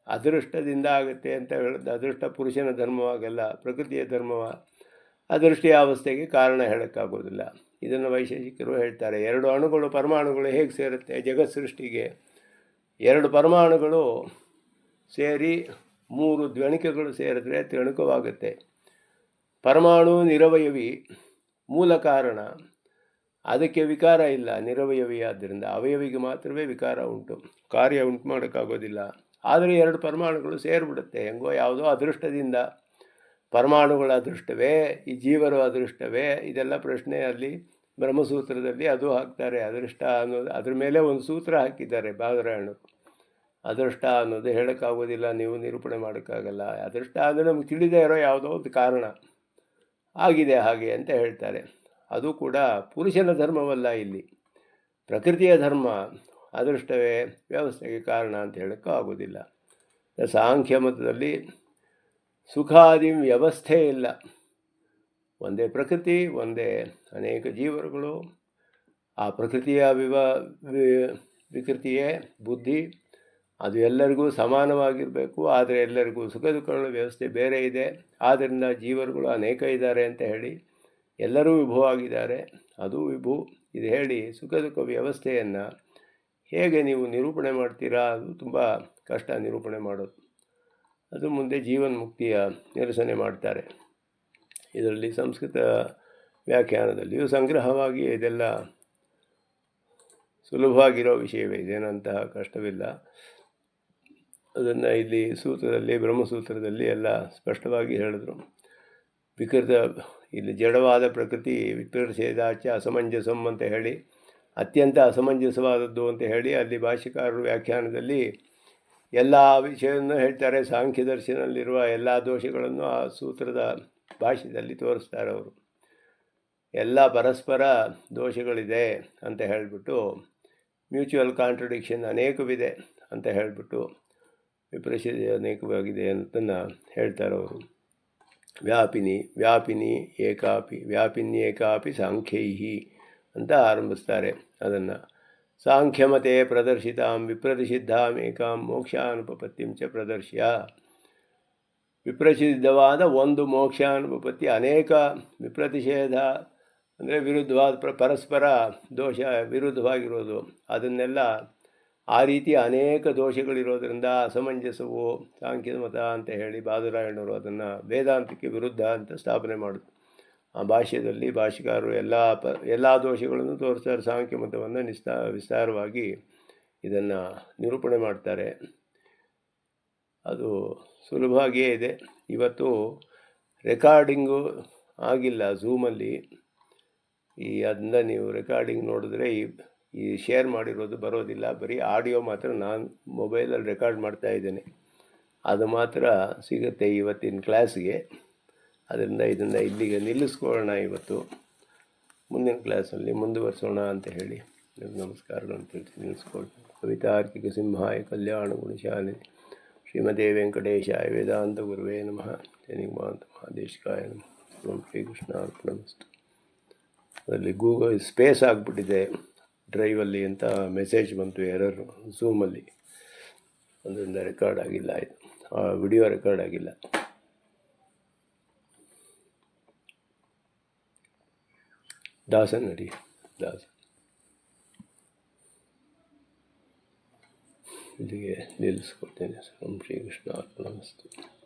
ಅದೃಷ್ಟದಿಂದ ಆಗುತ್ತೆ ಅಂತ ಹೇಳಿದ. ಅದೃಷ್ಟ ಪುರುಷನ ಧರ್ಮವಾಗಲ್ಲ, ಪ್ರಕೃತಿಯ ಧರ್ಮವ. ಅದೃಷ್ಟಿಯ ಅವಸ್ಥೆಗೆ ಕಾರಣ ಹೇಳೋಕ್ಕಾಗೋದಿಲ್ಲ. ಇದನ್ನು ವೈಶೇಷಿಕರು ಹೇಳ್ತಾರೆ. 2 ಅಣುಗಳು ಪರಮಾಣುಗಳು ಹೇಗೆ ಸೇರುತ್ತೆ ಜಗತ್ ಸೃಷ್ಟಿಗೆ? 2 ಪರಮಾಣುಗಳು ಸೇರಿ 3 ದ್ವಣಿಕೆಗಳು ಸೇರಿದ್ರೆ ತ್ರಿಣುಕವಾಗುತ್ತೆ. ಪರಮಾಣು ನಿರವಯವಿ, ಮೂಲ ಕಾರಣ, ಅದಕ್ಕೆ ವಿಕಾರ ಇಲ್ಲ. ನಿರವಯವಿ ಆದ್ದರಿಂದ ಅವಯವಿಗೆ ಮಾತ್ರವೇ ವಿಕಾರ ಉಂಟು, ಕಾರ್ಯ ಉಂಟು ಮಾಡೋಕ್ಕಾಗೋದಿಲ್ಲ. ಆದರೆ 2 ಪರಮಾಣುಗಳು ಸೇರಿಬಿಡುತ್ತೆ ಹೆಂಗೋ ಯಾವುದೋ ಅದೃಷ್ಟದಿಂದ. ಪರಮಾಣುಗಳ ಅದೃಷ್ಟವೇ, ಈ ಜೀವರ ಅದೃಷ್ಟವೇ? ಇದೆಲ್ಲ ಪ್ರಶ್ನೆ ಅಲ್ಲಿ ಬ್ರಹ್ಮಸೂತ್ರದಲ್ಲಿ ಅದು ಹಾಕ್ತಾರೆ. ಅದೃಷ್ಟ ಅನ್ನೋದು ಅದ್ರ ಮೇಲೆ ಒಂದು ಸೂತ್ರ ಹಾಕಿದ್ದಾರೆ ಬಾದರಾಯಣರು. ಅದೃಷ್ಟ ಅನ್ನೋದು ಹೇಳೋಕ್ಕಾಗೋದಿಲ್ಲ, ನೀವು ನಿರೂಪಣೆ ಮಾಡೋಕ್ಕಾಗಲ್ಲ. ಅದೃಷ್ಟ ಅಂದರೆ ನಮಗೆ ತಿಳಿದೇ ಇರೋ ಯಾವುದೋ ಒಂದು ಕಾರಣ ಆಗಿದೆ ಹಾಗೆ ಅಂತ ಹೇಳ್ತಾರೆ. ಅದು ಕೂಡ ಪುರುಷನ ಧರ್ಮವಲ್ಲ, ಇಲ್ಲಿ ಪ್ರಕೃತಿಯ ಧರ್ಮ. ಅದೃಷ್ಟವೇ ವ್ಯವಸ್ಥೆಗೆ ಕಾರಣ ಅಂತ ಹೇಳೋಕ್ಕೂ ಆಗೋದಿಲ್ಲ. ಸಾಂಖ್ಯ ಮತದಲ್ಲಿ ಸುಖಾದಿ ವ್ಯವಸ್ಥೆ ಇಲ್ಲ. ಒಂದೇ ಪ್ರಕೃತಿ, ಒಂದೇ ಅನೇಕ ಜೀವರುಗಳು. ಆ ಪ್ರಕೃತಿಯ ವಿಕೃತಿಯೇ ಬುದ್ಧಿ. ಅದು ಎಲ್ಲರಿಗೂ ಸಮಾನವಾಗಿರಬೇಕು. ಆದರೆ ಎಲ್ಲರಿಗೂ ಸುಖ ದುಃಖಗಳ ವ್ಯವಸ್ಥೆ ಬೇರೆ ಇದೆ. ಆದ್ದರಿಂದ ಜೀವರುಗಳು ಅನೇಕ ಇದ್ದಾರೆ ಅಂತ ಹೇಳಿ ಎಲ್ಲರೂ ವಿಭುವಾಗಿದ್ದಾರೆ, ಅದು ವಿಭು. ಇದು ಹೇಳಿ ಸುಖ ದುಃಖ ವ್ಯವಸ್ಥೆಯನ್ನು ಹೇಗೆ ನೀವು ನಿರೂಪಣೆ ಮಾಡ್ತೀರಾ? ಅದು ತುಂಬ ಕಷ್ಟ ನಿರೂಪಣೆ ಮಾಡೋದು. ಅದು ಮುಂದೆ ಜೀವನ್ಮುಕ್ತಿಯ ನಿರಸನೆ ಮಾಡ್ತಾರೆ. ಇದರಲ್ಲಿ ಸಂಸ್ಕೃತ ವ್ಯಾಖ್ಯಾನದಲ್ಲಿಯೂ ಸಂಗ್ರಹವಾಗಿ ಇದೆಲ್ಲ ಸುಲಭವಾಗಿರೋ ವಿಷಯವೇ, ಇದೇನಂತಹ ಕಷ್ಟವಿಲ್ಲ. ಅದನ್ನು ಇಲ್ಲಿ ಸೂತ್ರದಲ್ಲಿ, ಬ್ರಹ್ಮಸೂತ್ರದಲ್ಲಿ ಎಲ್ಲ ಸ್ಪಷ್ಟವಾಗಿ ಹೇಳಿದ್ರು. ವಿಕೃತ ಇಲ್ಲಿ ಜಡವಾದ ಪ್ರಕೃತಿ ವಿಕೃತೇದಾಚ ಅಸಮಂಜಸಂ ಅಂತ ಹೇಳಿ, ಅತ್ಯಂತ ಅಸಮಂಜಸವಾದದ್ದು ಅಂತ ಹೇಳಿ ಅಲ್ಲಿ ಭಾಷ್ಯಕಾರರು ವ್ಯಾಖ್ಯಾನದಲ್ಲಿ ಎಲ್ಲ ವಿಷಯವನ್ನು ಹೇಳ್ತಾರೆ. ಸಾಂಖ್ಯ ದರ್ಶನದಲ್ಲಿರುವ ಎಲ್ಲ ದೋಷಗಳನ್ನು ಆ ಸೂತ್ರದ ಭಾಷ್ಯದಲ್ಲಿ ತೋರಿಸ್ತಾರೆ ಅವರು. ಎಲ್ಲ ಪರಸ್ಪರ ದೋಷಗಳಿದೆ ಅಂತ ಹೇಳಿಬಿಟ್ಟು, ಮ್ಯೂಚುವಲ್ ಕಾಂಟ್ರಡಿಕ್ಷನ್ ಅನೇಕವಿದೆ ಅಂತ ಹೇಳಿಬಿಟ್ಟು, ವಿಪರೀತ ಅನೇಕವಾಗಿದೆ ಅಂತನ್ನು ಹೇಳ್ತಾರೆ ಅವರು. ವ್ಯಾಪಿನಿ ಏಕಾಪಿ ಸಾಂಖ್ಯೈಹಿ ಅಂತ ಆರಂಭಿಸ್ತಾರೆ ಅದನ್ನು. ಸಾಂಖ್ಯಮತೆ ಪ್ರದರ್ಶಿತಾಂ ವಿಪ್ರತಿಷಿದ್ಧಾಂ ಏಕಾಂ ಮೋಕ್ಷಾನುಪಪತ್ತಿಂ ಚ ಪ್ರದರ್ಶ್ಯ. ವಿಪ್ರಸಿದ್ಧವಾದ ಒಂದು ಮೋಕ್ಷಾನುಪಪತ್ತಿ, ಅನೇಕ ವಿಪ್ರತಿಷೇಧ ಅಂದರೆ ವಿರುದ್ಧವಾದ ಪರಸ್ಪರ ದೋಷ ವಿರುದ್ಧವಾಗಿರೋದು, ಅದನ್ನೆಲ್ಲ ಆ ರೀತಿ ಅನೇಕ ದೋಷಗಳಿರೋದರಿಂದ ಅಸಮಂಜಸವು ಸಾಂಖ್ಯದ ಮತ ಅಂತ ಹೇಳಿ ಬಾದರಾಯಣರು ಅದನ್ನು ವೇದಾಂತಕ್ಕೆ ವಿರುದ್ಧ ಅಂತ ಸ್ಥಾಪನೆ ಮಾಡಿದ್ರು. ಆ ಭಾಷ್ಯದಲ್ಲಿ ಭಾಷ್ಯಕಾರರು ಎಲ್ಲ ದೋಷಗಳನ್ನು ತೋರಿಸ್ತಾರೆ. ಸಾಂಖ್ಯ ಮತವನ್ನು ವಿಸ್ತಾರವಾಗಿ ಇದನ್ನು ನಿರೂಪಣೆ ಮಾಡ್ತಾರೆ. ಅದು ಸುಲಭವಾಗಿಯೇ ಇದೆ. ಇವತ್ತು ರೆಕಾರ್ಡಿಂಗು ಆಗಿಲ್ಲ ಝೂಮಲ್ಲಿ. ಅದನ್ನ ನೀವು ರೆಕಾರ್ಡಿಂಗ್ ನೋಡಿದ್ರೆ ಈ ಶೇರ್ ಮಾಡಿರೋದು ಬರೋದಿಲ್ಲ. ಬರೀ ಆಡಿಯೋ ಮಾತ್ರ ನಾನು ಮೊಬೈಲಲ್ಲಿ ರೆಕಾರ್ಡ್ ಮಾಡ್ತಾ ಇದ್ದೇನೆ, ಅದು ಮಾತ್ರ ಸಿಗುತ್ತೆ ಇವತ್ತಿನ ಕ್ಲಾಸ್ಗೆ. ಅದರಿಂದ ಇದನ್ನು ಇಲ್ಲಿಗೆ ನಿಲ್ಲಿಸ್ಕೊಳ್ಳೋಣ. ಇವತ್ತು ಮುಂದಿನ ಕ್ಲಾಸಲ್ಲಿ ಮುಂದುವರಿಸೋಣ ಅಂತ ಹೇಳಿ ನಮಸ್ಕಾರಗಳನ್ನು ತಿಳಿಸಿ ನಿಲ್ಲಿಸ್ಕೊಳ್ತೀನಿ. ಕವಿತಾರ್ಕಿಕ ಸಿಂಹಾಯ ಕಲ್ಯಾಣ ಗುಣಶಾಲಿನಿ ಶ್ರೀಮತೆ ವೆಂಕಟೇಶಾಯ ವೇದಾಂತ ಗುರುವೇ ನಮಃ. ಜನಿಮಾಂತ ಮಹಾದೇಶಿಕಾಯ ನಮಃ. ಓಂ ಶ್ರೀಕೃಷ್ಣ ಅರ್ಪಣಮಸ್ತು. ಅದರಲ್ಲಿ ಗೂಗಲ್ ಸ್ಪೇಸ್ ಆಗಿಬಿಟ್ಟಿದೆ ಡ್ರೈವಲ್ಲಿ ಅಂತ ಮೆಸೇಜ್ ಬಂತು, ಎರರು ಝೂಮಲ್ಲಿ. ಅದರಿಂದ ರೆಕಾರ್ಡ್ ಆಗಿಲ್ಲ, ಇದು ವಿಡಿಯೋ ರೆಕಾರ್ಡ್ ಆಗಿಲ್ಲ. ದಾಸ ಇಲ್ಲಿಗೆ ನಿಲ್ಲಿಸ್ಕೊಡ್ತೇನೆ. ಓಂ ಶ್ರೀ ಕೃಷ್ಣ ಅರ್ಪಣಮಸ್ತು.